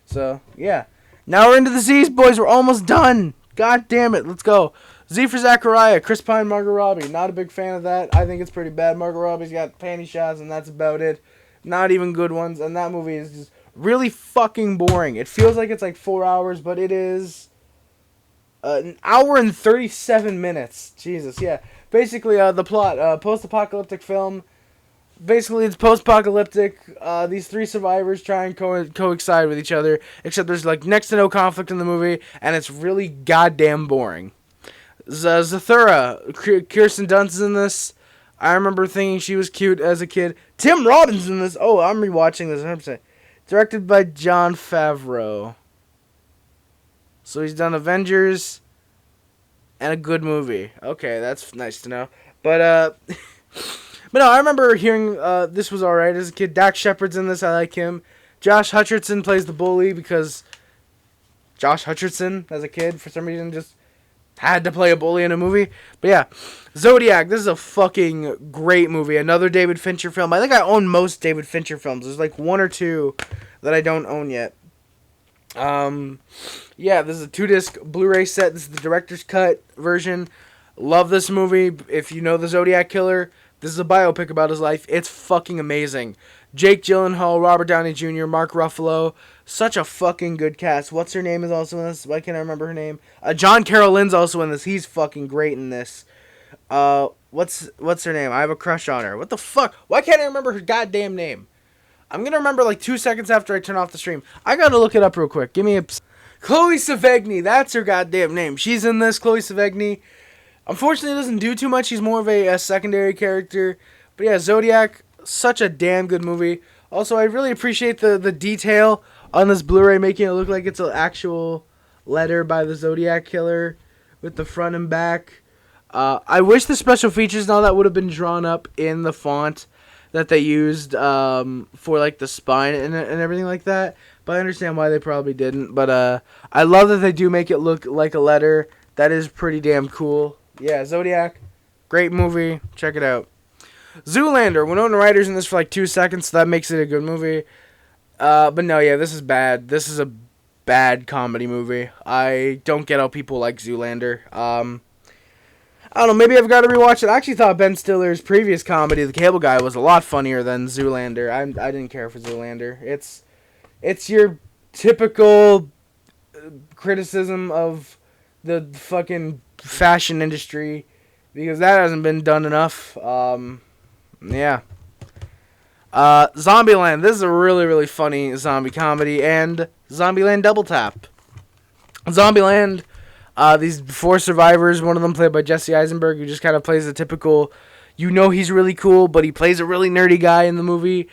So yeah, now we're into the Z's, boys. We're almost done. God damn it, let's go. Z for Zachariah, Chris Pine, Margot Robbie. Not a big fan of that. I think it's pretty bad. Margot Robbie's got panty shots, and that's about it. Not even good ones, and that movie is just really fucking boring. It feels like it's like 4 hours, but it is an hour and 37 minutes. Jesus, yeah. Basically, the plot, post-apocalyptic film. Basically, it's post-apocalyptic. These 3 survivors try and coincide with each other, except there's like next to no conflict in the movie, and it's really goddamn boring. Zathura, Kirsten Dunst is in this. I remember thinking she was cute as a kid. Tim Robbins in this. Oh, I'm rewatching this 100%. Directed by Jon Favreau. So he's done Avengers and a good movie. Okay, that's nice to know. But but no, I remember hearing this was alright as a kid. Dax Shepard's in this. I like him. Josh Hutcherson plays the bully because Josh Hutcherson, as a kid, for some reason, just had to play a bully in a movie. But yeah, Zodiac. This is a fucking great movie. Another David Fincher film. I think I own most David Fincher films. There's like 1 or 2 that I don't own yet. Yeah, this is a 2-disc Blu-ray set. This is the director's cut version. Love this movie. If you know the Zodiac Killer, this is a biopic about his life. It's fucking amazing. Jake Gyllenhaal, Robert Downey Jr., Mark Ruffalo. Such a fucking good cast. What's her name is also in this? Why can't I remember her name? John Carroll Lynn's also in this. He's fucking great in this. What's her name? I have a crush on her. What the fuck? Why can't I remember her goddamn name? I'm gonna remember like 2 seconds after I turn off the stream. I gotta look it up real quick. Give me a... Chloe Sevigny. That's her goddamn name. She's in this, Chloe Sevigny. Unfortunately, doesn't do too much. She's more of a secondary character. But yeah, Zodiac, such a damn good movie. Also, I really appreciate the detail on this Blu-ray, making it look like it's an actual letter by the Zodiac Killer with the front and back. I wish the special features and all that would have been drawn up in the font that they used for like the spine and everything like that. But I understand why they probably didn't. But I love that they do make it look like a letter. That is pretty damn cool. Yeah, Zodiac, great movie. Check it out. Zoolander. Winona Ryder's in this for like 2 seconds, so that makes it a good movie. But no, yeah, this is bad. This is a bad comedy movie. I don't get how people like Zoolander. I don't know, maybe I've got to rewatch it. I actually thought Ben Stiller's previous comedy, The Cable Guy, was a lot funnier than Zoolander. I didn't care for Zoolander. It's your typical criticism of the fucking fashion industry, because that hasn't been done enough. Yeah. Zombieland. This is a really, really funny zombie comedy, and Zombieland Double Tap. Zombieland, these 4 survivors, one of them played by Jesse Eisenberg, who just kind of plays the typical, he's really cool, but he plays a really nerdy guy in the movie,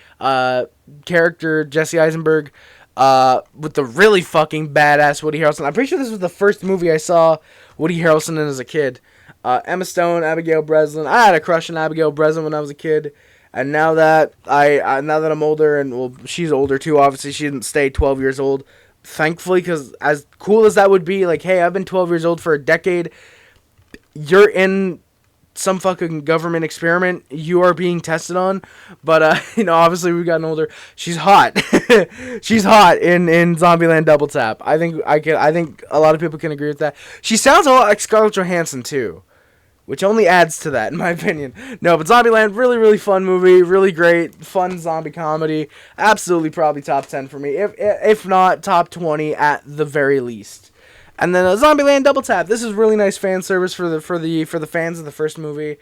character, Jesse Eisenberg, with the really fucking badass Woody Harrelson. I'm pretty sure this was the first movie I saw Woody Harrelson in as a kid. Emma Stone, Abigail Breslin. I had a crush on Abigail Breslin when I was a kid, and now that I'm older, and well, she's older too. Obviously, she didn't stay 12 years old. Thankfully, because as cool as that would be, like, hey, I've been 12 years old for a decade. you're in some fucking government experiment you are being tested on. But obviously we've gotten older. She's hot. She's hot in Zombieland Double Tap. I think a lot of people can agree with that. She sounds a lot like Scarlett Johansson too, which only adds to that in my opinion. No, but Zombieland, really, really fun movie, really great, fun zombie comedy. Absolutely probably top 10 for me, if not top 20 at the very least. And then Zombieland Double Tap. This is really nice fan service for the fans of the first movie.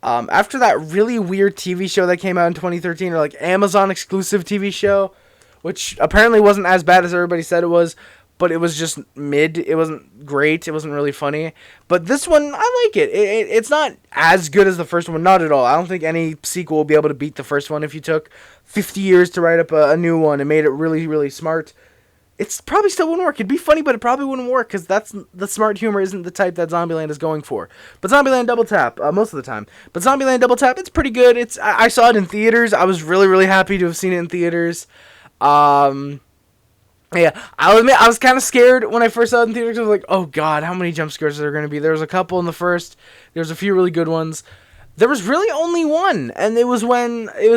After that really weird TV show that came out in 2013, or like Amazon exclusive TV show, which apparently wasn't as bad as everybody said it was, but it was just mid. It wasn't great. It wasn't really funny. But this one, I like it. It's not as good as the first one, not at all. I don't think any sequel will be able to beat the first one. If you took 50 years to write up a new one and made it really, really smart, it's probably still wouldn't work. It'd be funny, but it probably wouldn't work because the smart humor isn't the type that Zombieland is going for. But Zombieland Double Tap, most of the time. But Zombieland Double Tap, it's pretty good. I saw it in theaters. I was really, really happy to have seen it in theaters. Yeah, I'll admit, I was kind of scared when I first saw it in theaters. I was like, oh god, how many jump scares are there going to be? There was a couple in the first. There was a few really good ones. There was really only one, and it was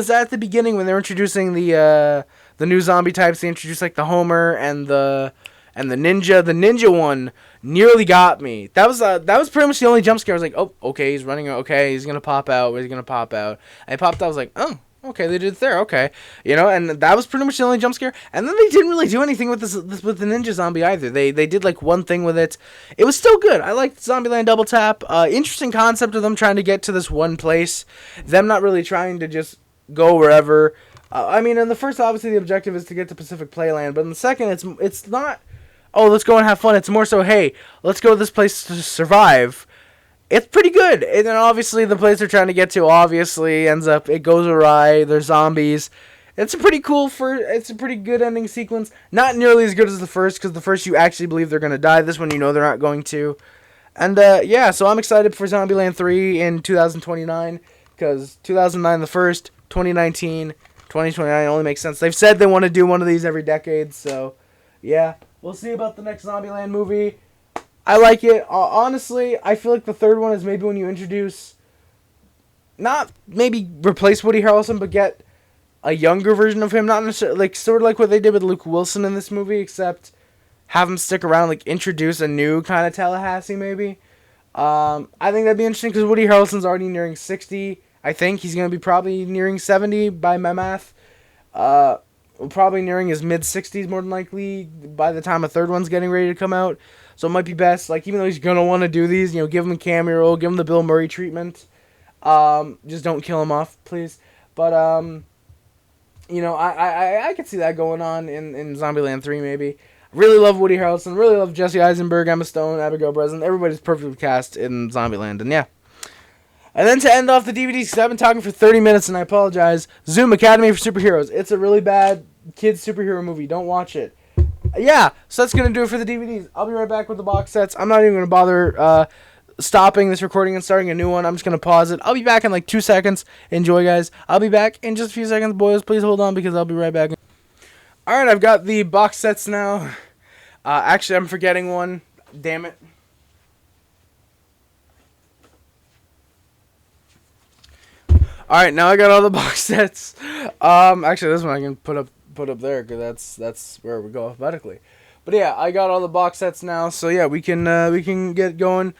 at the beginning when they were introducing the new zombie types. They introduced like the Homer and the ninja. The ninja one nearly got me. That was pretty much the only jump scare. I was like, oh, okay, he's running. Okay, he's gonna pop out. Where's he gonna pop out? And he popped out. I was like, oh, okay, they did it there. Okay, and that was pretty much the only jump scare. And then they didn't really do anything with this with the ninja zombie either. They did like one thing with it. It was still good. I liked Zombieland Double Tap. Interesting concept of them trying to get to this one place. Them not really trying to just go wherever. I mean, in the first, obviously, the objective is to get to Pacific Playland. But in the second, it's not, oh, let's go and have fun. It's more so, hey, let's go to this place to survive. It's pretty good. And then, obviously, the place they're trying to get to, obviously, it goes awry. There's zombies. It's a pretty good ending sequence. Not nearly as good as the first, because the first you actually believe they're going to die. This one, they're not going to. And, yeah, so I'm excited for Zombieland 3 in 2029, because 2009 the first, 2019... 2029 only makes sense. They've said they want to do one of these every decade, so yeah. We'll see about the next Zombieland movie. I like it. Honestly, I feel like the third one is maybe when you introduce, not maybe replace Woody Harrelson, but get a younger version of him. Not necessarily, like, sort of like what they did with Luke Wilson in this movie, except have him stick around, like, introduce a new kind of Tallahassee, maybe. I think that'd be interesting because Woody Harrelson's already nearing 60. I think he's going to be probably nearing 70 by my math. Probably nearing his mid-60s more than likely by the time a third one's getting ready to come out. So it might be best, like, even though he's going to want to do these, give him a cameo role, give him the Bill Murray treatment. Just don't kill him off, please. But, I could see that going on in Zombieland 3 maybe. Really love Woody Harrelson, really love Jesse Eisenberg, Emma Stone, Abigail Breslin. Everybody's perfectly cast in Zombieland, and yeah. And then to end off the DVDs, because I've been talking for 30 minutes and I apologize, Zoom Academy for Superheroes. It's a really bad kids superhero movie. Don't watch it. Yeah, so that's going to do it for the DVDs. I'll be right back with the box sets. I'm not even going to bother stopping this recording and starting a new one. I'm just going to pause it. I'll be back in like 2 seconds. Enjoy, guys. I'll be back in just a few seconds. Boys, please hold on because I'll be right back. Alright, I've got the box sets now. Actually, I'm forgetting one. Damn it. Alright, now I got all the box sets. Actually, this one I can put up there because that's where we go alphabetically. But yeah, I got all the box sets now, so yeah, we can get going.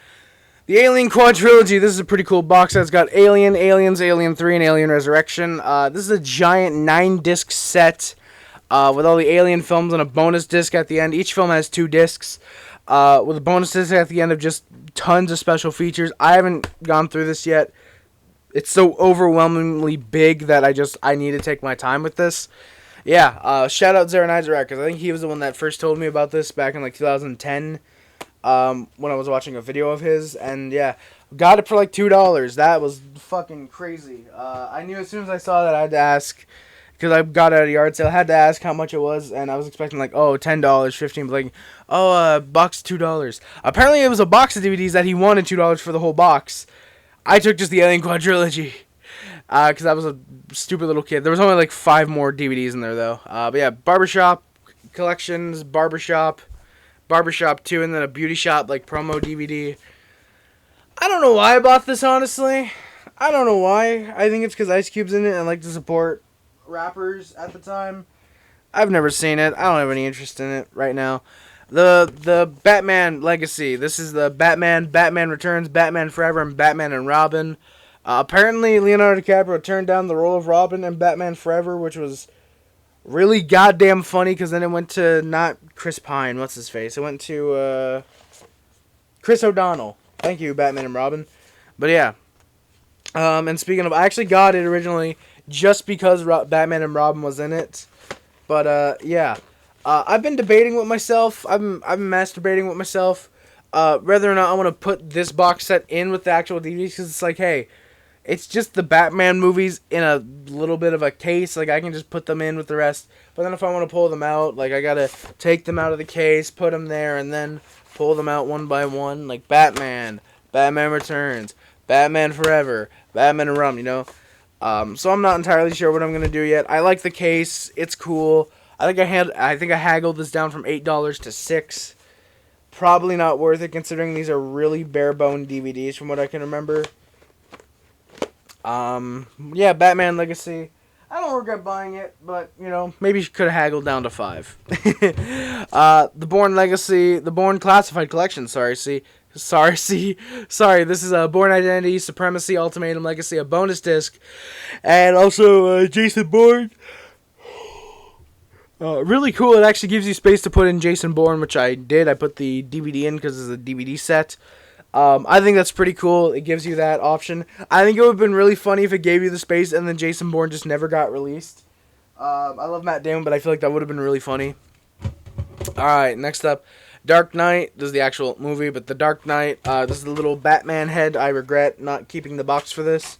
The Alien Quadrilogy. This is a pretty cool box set. It's got Alien, Aliens, Alien 3, and Alien Resurrection. This is a giant 9-disc set with all the Alien films and a bonus disc at the end. Each film has 2 discs with a bonus disc at the end of just tons of special features. I haven't gone through this yet. It's so overwhelmingly big that I need to take my time with this. Yeah, shout out Zaranizarak, because I think he was the one that first told me about this back in like 2010 when I was watching a video of his. And yeah, got it for like $2. That was fucking crazy. I knew as soon as I saw that I had to ask, because I got it at a yard sale, I had to ask how much it was, and I was expecting like, oh, $10, $15, but like, oh, box $2. Apparently it was a box of DVDs that he wanted $2 for the whole box. I took just the Alien Quadrilogy, because I was a stupid little kid. There was only like 5 more DVDs in there, though. But yeah, Barbershop Collections, Barbershop 2, and then a Beauty Shop, like, promo DVD. I don't know why I bought this, honestly. I don't know why. I think it's because Ice Cube's in it and I like to support rappers at the time. I've never seen it. I don't have any interest in it right now. The Batman Legacy. This is the Batman Returns, Batman Forever, and Batman and Robin. Apparently, Leonardo DiCaprio turned down the role of Robin in Batman Forever, which was really goddamn funny because then it went to not Chris Pine. What's his face? It went to Chris O'Donnell. Thank you, Batman and Robin. But yeah. And speaking of, I actually got it originally just because Batman and Robin was in it. But yeah. I've been debating with myself. I've been masturbating with myself. Whether or not I want to put this box set in with the actual DVDs, because it's like, hey, it's just the Batman movies in a little bit of a case. Like, I can just put them in with the rest. But then if I want to pull them out, like, I gotta take them out of the case, put them there, and then pull them out one by one. Like, Batman Returns, Batman Forever, Batman and Rum, you know? So I'm not entirely sure what I'm gonna do yet. I like the case. It's cool. I think I haggled this down from $8 to $6. Probably not worth it considering these are really bare bone DVDs from what I can remember. Yeah, Batman Legacy. I don't regret buying it, but, you know, maybe you could have haggled down to $5. The Bourne Classified Collection, sorry, this is a Bourne Identity, Supremacy, Ultimatum, Legacy, a bonus disc, and also Jason Bourne. Really cool, it actually gives you space to put in Jason Bourne, which I did. I put the DVD in because it's a DVD set. I think that's pretty cool. It gives you that option. I think it would have been really funny if it gave you the space and then Jason Bourne just never got released. I love Matt Damon, but I feel like that would have been really funny. Alright, next up, Dark Knight. This is the actual movie, but The Dark Knight. This is the little Batman head. I regret not keeping the box for this.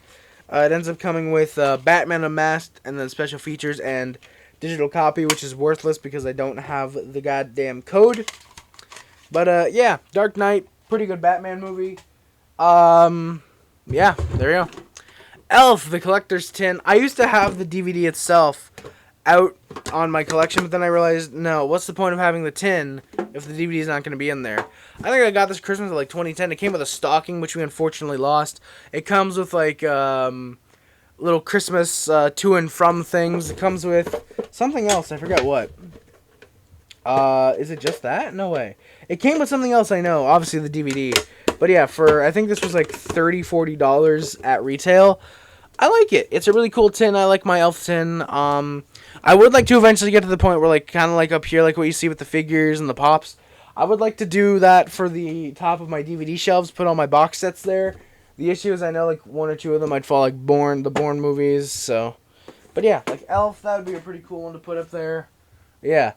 It ends up coming with Batman Unmasked and then special features and digital copy, which is worthless because I don't have the goddamn code. But yeah, Dark Knight. Pretty good Batman movie. Yeah, there you go. Elf, the Collector's Tin. I used to have the DVD itself out on my collection, but then I realized, no, what's the point of having the tin if the DVD is not going to be in there? I think I got this Christmas in like 2010. It came with a stocking, which we unfortunately lost. It comes with like little Christmas to and from things. It comes with something else. I forget what. Is it just that? No way. It came with something else, I know. Obviously the DVD. But yeah, I think this was like $30, $40 at retail. I like it. It's a really cool tin. I like my Elf tin. I would like to eventually get to the point where, like, kind of like up here, like what you see with the figures and the pops. I would like to do that for the top of my DVD shelves, put all my box sets there. The issue is I know, like, one or two of them might fall, like, the Bourne movies, so. But yeah, like Elf, that would be a pretty cool one to put up there. Yeah.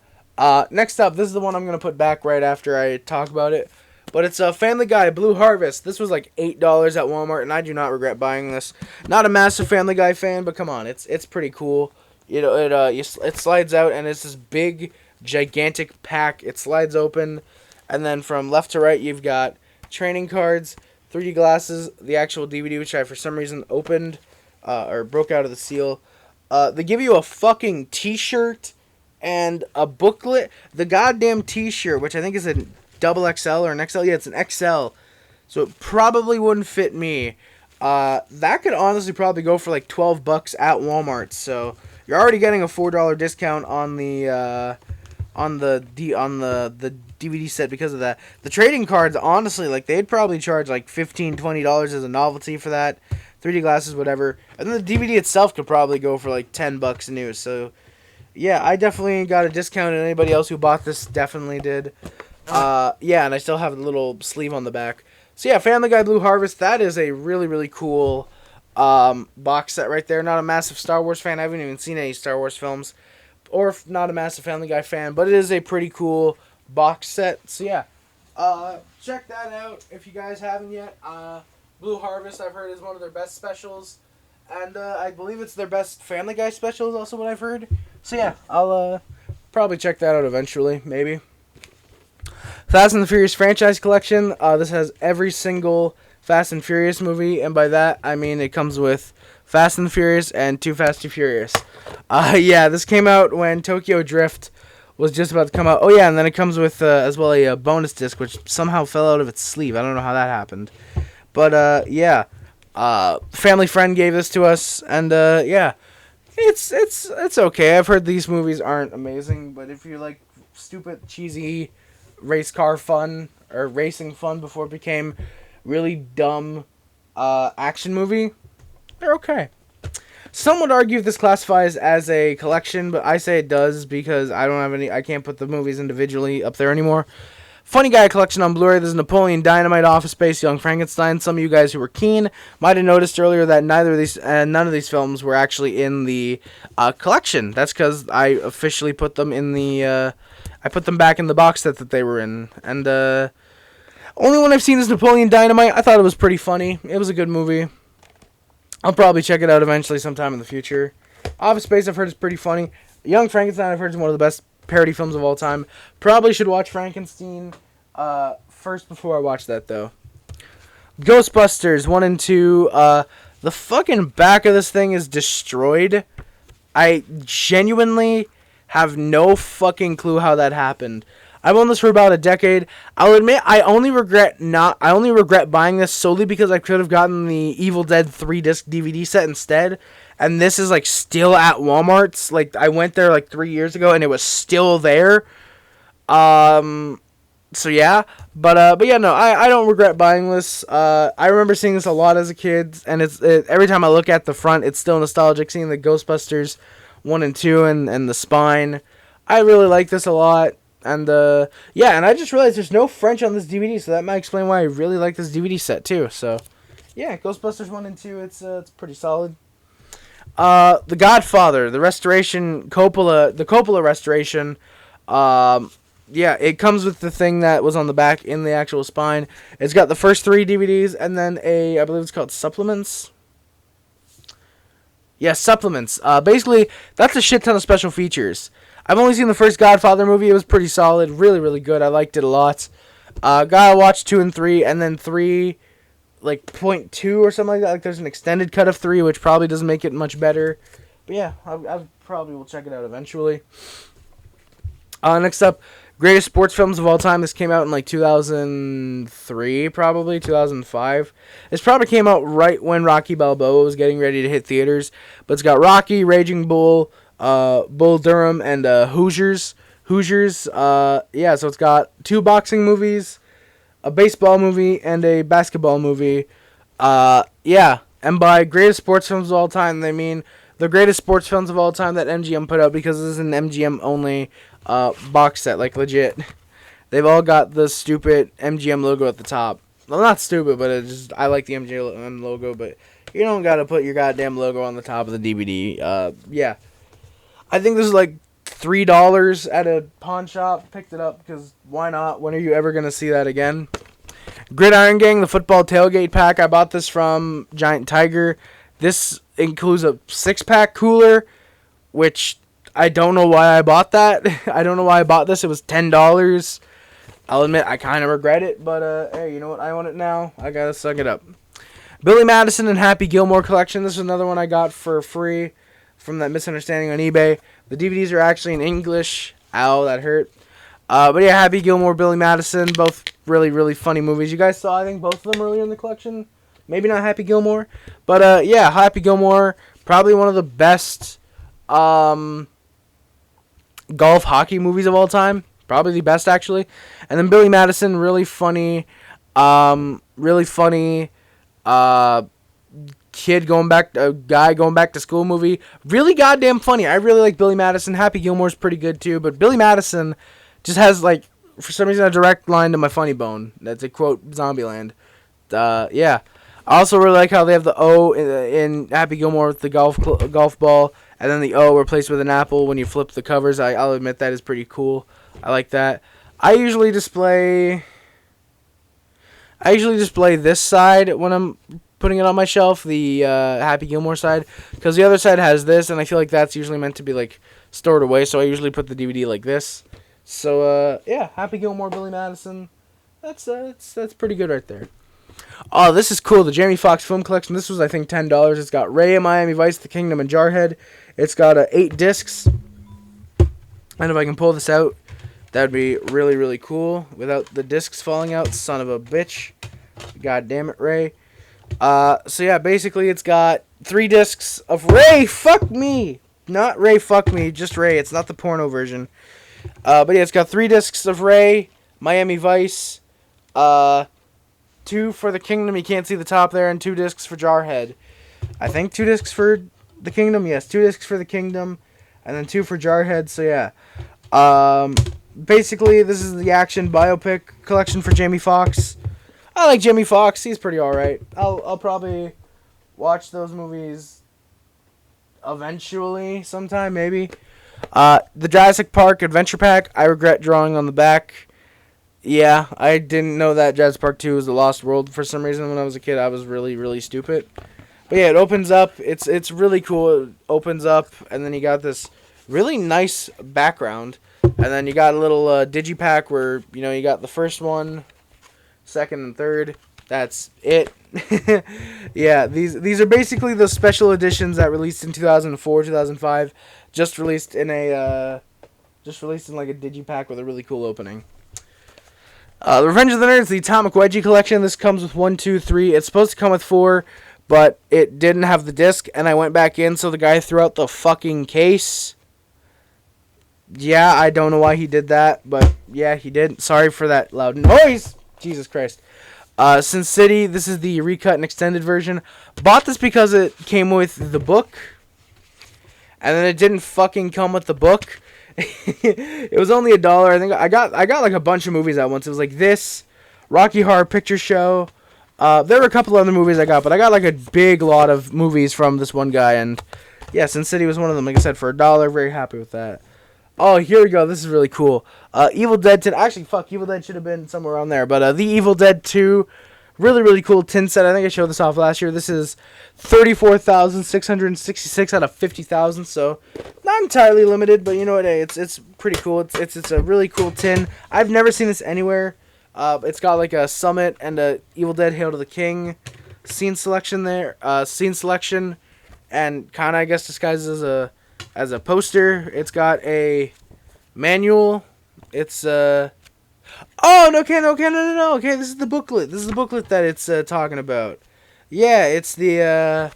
Next up, this is the one I'm going to put back right after I talk about it. But it's a Family Guy Blue Harvest. This was like $8 at Walmart, and I do not regret buying this. Not a massive Family Guy fan, but come on, it's pretty cool. You know, it slides out, and it's this big, gigantic pack. It slides open, and then from left to right, you've got training cards, 3D glasses, the actual DVD, which I for some reason opened or broke out of the seal. They give you a fucking T-shirt and a booklet. The goddamn T-shirt, which I think is a double XL or an XL. Yeah, it's an XL. So it probably wouldn't fit me. That could honestly probably go for like $12 at Walmart. So you're already getting a $4 discount on the DVD set because of that. The trading cards, honestly, like they'd probably charge like $15, $20 as a novelty for that. 3D glasses, whatever. And then the DVD itself could probably go for like $10 new. So yeah, I definitely got a discount, and anybody else who bought this definitely did. Yeah, and I still have the little sleeve on the back. So yeah, Family Guy Blue Harvest, that is a really, really cool box set right there. Not a massive Star Wars fan. I haven't even seen any Star Wars films. Or not a massive Family Guy fan, but it is a pretty cool box set. So yeah, check that out if you guys haven't yet. Blue Harvest, I've heard, is one of their best specials. And I believe it's their best Family Guy special is also what I've heard. So yeah, I'll probably check that out eventually, maybe. Fast and the Furious franchise collection. This has every single Fast and Furious movie, and by that I mean it comes with Fast and the Furious and Too Fast, Too Furious. Yeah, this came out when Tokyo Drift was just about to come out. Oh yeah, and then it comes with as well a bonus disc, which somehow fell out of its sleeve. I don't know how that happened. Yeah. Family friend gave this to us, and yeah, it's okay. I've heard these movies aren't amazing, but if you like stupid, cheesy race car fun or racing fun before it became really dumb action movie, they're okay. Some would argue this classifies as a collection, but I say it does because I don't have any. I can't put the movies individually up there anymore. Funny Guy collection on Blu-ray. There's Napoleon Dynamite, Office Space, Young Frankenstein. Some of you guys who were keen might have noticed earlier that none of these films were actually in the collection. That's because I officially put them in the. I put them back in the box set that they were in, and only one I've seen is Napoleon Dynamite. I thought it was pretty funny. It was a good movie. I'll probably check it out eventually sometime in the future. Office Space I've heard is pretty funny. Young Frankenstein I've heard is one of the best parody films of all time. Probably should watch Frankenstein first before I watch that, though. Ghostbusters 1 and 2. The fucking back of this thing is destroyed. I genuinely have no fucking clue how that happened. I've owned this for about a decade. I'll admit I only regret buying this solely because I could have gotten the Evil Dead 3-disc DVD set instead. And this is like still at Walmart's. Like I went there like 3 years ago and it was still there. So yeah, but yeah, no, I don't regret buying this. I remember seeing this a lot as a kid, and every time I look at the front, it's still nostalgic seeing the Ghostbusters 1 and 2 and the spine. I really like this a lot. And, yeah, and I just realized there's no French on this DVD, so that might explain why I really like this DVD set, too. So, yeah, Ghostbusters 1 and 2, it's pretty solid. The Godfather, the Coppola restoration, yeah, it comes with the thing that was on the back in the actual spine. It's got the first 3 DVDs, and then I believe it's called supplements. Yeah, supplements. Basically, that's a shit ton of special features. I've only seen the first Godfather movie. It was pretty solid. Really, really good. I liked it a lot. Gotta watch 2 and 3, and then 3, like, .2 or something like that. Like, there's an extended cut of 3, which probably doesn't make it much better. But yeah, I probably will check it out eventually. Next up, greatest sports films of all time. This came out in, like, 2003, probably, 2005. This probably came out right when Rocky Balboa was getting ready to hit theaters. But it's got Rocky, Raging Bull, Bull Durham, and Hoosiers. Yeah, so it's got 2 boxing movies, a baseball movie, and a basketball movie. Yeah, and by greatest sports films of all time, they mean the greatest sports films of all time that MGM put out, because this is an MGM only box set, like legit. They've all got the stupid MGM logo at the top. Well, not stupid, but I like the MGM logo, but you don't gotta put your goddamn logo on the top of the DVD. Yeah. I think this is like $3 at a pawn shop. Picked it up because why not? When are you ever going to see that again? Gridiron Gang, the football tailgate pack. I bought this from Giant Tiger. This includes a 6-pack cooler, which I don't know why I bought that. I don't know why I bought this. It was $10. I'll admit I kind of regret it, but hey, you know what? I own it now. I got to suck it up. Billy Madison and Happy Gilmore collection. This is another one I got for free from that misunderstanding on eBay. The DVDs are actually in English. Ow, that hurt. But yeah, Happy Gilmore, Billy Madison, both really, really funny movies. You guys saw, I think, both of them earlier in the collection. Maybe not Happy Gilmore. But yeah, Happy Gilmore, probably one of the best golf hockey movies of all time. Probably the best, actually. And then Billy Madison, really funny, guy going back to school movie. Really goddamn funny. I really like Billy Madison. Happy Gilmore's pretty good too, but Billy Madison just has, like, for some reason, a direct line to my funny bone. That's a quote Zombieland. Yeah. I also really like how they have the O in Happy Gilmore with the golf ball, and then the O replaced with an apple when you flip the covers. I'll admit that is pretty cool. I like that. I usually display this side when I'm putting it on my shelf, the Happy Gilmore side, because the other side has this, and I feel like that's usually meant to be, like, stored away, so I usually put the DVD like this. So yeah, Happy Gilmore, Billy Madison, that's pretty good right there. Oh, this is cool, the Jamie Foxx film collection. This was, I think, $10. It's got Ray, Miami Vice, The Kingdom, and Jarhead. It's got 8 discs, and if I can pull this out, that'd be really, really cool, without the discs falling out. Son of a bitch. God damn it, Ray. So yeah, basically it's got 3 discs of Ray Fuck Me. Not Ray Fuck Me, just Ray. It's not the porno version. But yeah, it's got 3 discs of Ray, Miami Vice, 2 for the Kingdom, you can't see the top there, and 2 discs for Jarhead. I think 2 discs for the Kingdom, yes, 2 discs for the Kingdom, and then 2 for Jarhead, so yeah. Basically, this is the action biopic collection for Jamie Foxx. I like Jamie Foxx, he's pretty alright. I'll probably watch those movies eventually, sometime, maybe. The Jurassic Park Adventure Pack, I regret drawing on the back. Yeah, I didn't know that Jurassic Park 2 was the Lost World for some reason when I was a kid. I was really, really stupid. But yeah, it opens up. It's really cool. It opens up, and then you got this really nice background. And then you got a little digipack where, you know, you got the first one, second, and third. That's it. Yeah, these are basically the special editions that released in 2004, 2005. Just released in like a digipack with a really cool opening. The Revenge of the Nerds, the Atomic Wedgie collection. This comes with 1, 2, 3. It's supposed to come with 4, but it didn't have the disc, and I went back in, so the guy threw out the fucking case. Yeah, I don't know why he did that, but yeah, he did. Sorry for that loud noise. Jesus Christ. Sin City, this is the recut and extended version. Bought this because it came with the book, and then it didn't fucking come with the book. It was only $1. I think I got like a bunch of movies at once. It was like this, Rocky Horror Picture Show. There were a couple other movies I got, but I got like a big lot of movies from this one guy, and yeah, Sin City was one of them. Like I said, for $1, very happy with that. Oh, here we go. This is really cool. Evil Dead 10. Actually, fuck, Evil Dead should have been somewhere around there, but the Evil Dead 2. Really, really cool tin set. I think I showed this off last year. This is 34,666 out of 50,000, so not entirely limited, but you know what? Hey, it's pretty cool. It's a really cool tin. I've never seen this anywhere. It's got like a Summit and a Evil Dead Hail to the King scene selection there. Scene selection, and kind of I guess disguised as a poster. It's got a manual. It's Oh, no. Okay, this is the booklet. This is the booklet that it's talking about. Yeah, it's the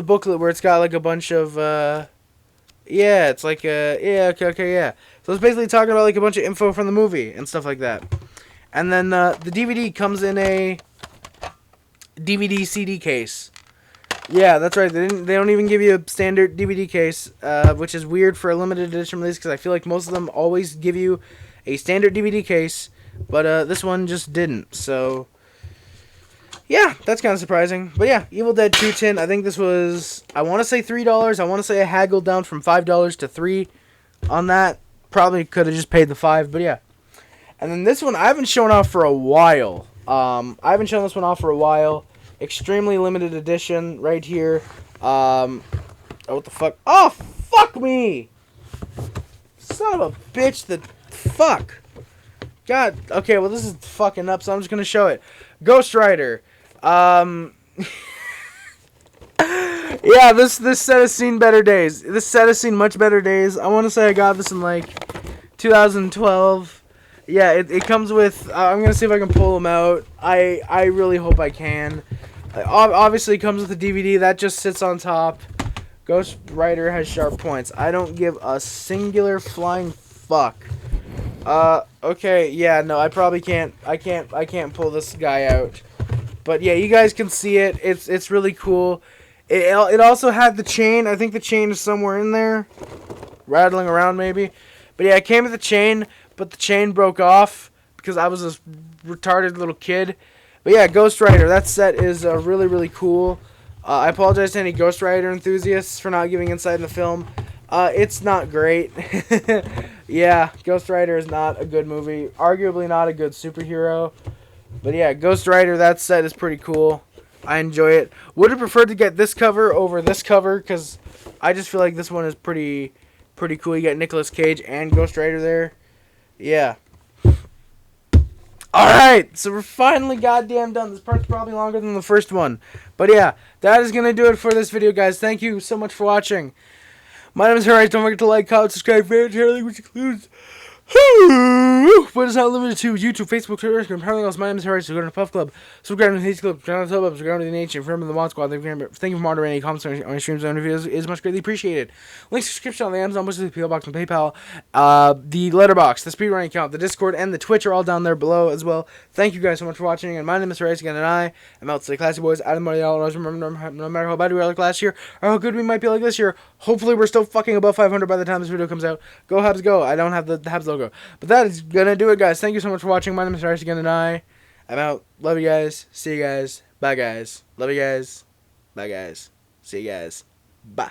booklet where it's got like a bunch of it's like okay, yeah. So it's basically talking about like a bunch of info from the movie and stuff like that. And then the DVD comes in a DVD CD case. Yeah, that's right. They don't even give you a standard DVD case, which is weird for a limited edition release because I feel like most of them always give you a standard DVD case, but this one just didn't. So yeah, that's kind of surprising. But yeah, Evil Dead 2 tin. I think this was, I want to say $3. I want to say I haggled down from $5 to $3 on that. Probably could have just paid the $5, but yeah. And then this one I haven't shown off for a while. I haven't shown this one off for a while. Extremely limited edition right here. Oh, what the fuck? Oh, fuck me! Son of a bitch, fuck. God, okay, well this is fucking up, so I'm just gonna show it. Ghost Rider. Yeah, this set has seen better days. This set has seen much better days. I want to say I got this in like 2012. Yeah, it comes with, I'm gonna see if I can pull them out. I really hope I can. Obviously it comes with a DVD that just sits on top. Ghost Rider has sharp points. I don't give a singular flying fuck. Okay, yeah, no, I probably can't. I can't pull this guy out. But yeah, you guys can see it. It's really cool. It also had the chain. I think the chain is somewhere in there, rattling around maybe. But yeah, it came with the chain, but the chain broke off because I was a retarded little kid. But yeah, Ghost Rider. That set is really, really cool. I apologize to any Ghost Rider enthusiasts for not giving insight in the film. It's not great. Yeah, Ghost Rider is not a good movie. Arguably not a good superhero. But yeah, Ghost Rider, that set is pretty cool. I enjoy it. Would have preferred to get this cover over this cover because I just feel like this one is pretty cool. You got Nicolas Cage and Ghost Rider there. Yeah. Alright, so we're finally goddamn done. This part's probably longer than the first one. But yeah, that is going to do it for this video, guys. Thank you so much for watching. My name is Harry. Don't forget to like, comment, subscribe, favorite, share, which includes But it's not limited to YouTube, Facebook, Twitter, Instagram, everything else. My name is Harry, so go to the Puff Club. Subscribe to the Hate Club, join the Club, subscribe to the Nation, remember the Mod Squad. Thank you for moderating comments on your streams and videos. It is much greatly appreciated. Links to subscription on the Amazon, which is the PO Box and PayPal, the Letterbox, the Speedrunning account, the Discord, and the Twitch are all down there below as well. Thank you guys so much for watching, and my name is Harry again, and I am out to the Classy Boys, Adam Mariel. Remember, no matter how bad we were like last year, or how good we might be like this year, hopefully we're still fucking above 500 by the time this video comes out. Go Habs, go! I don't have the Habs logo, but that is gonna do it, guys. Thank you so much for watching. My name is Harris again, and I'm out. Love you guys. See you guys. Bye, guys. Love you guys. Bye, guys. See you guys. Bye.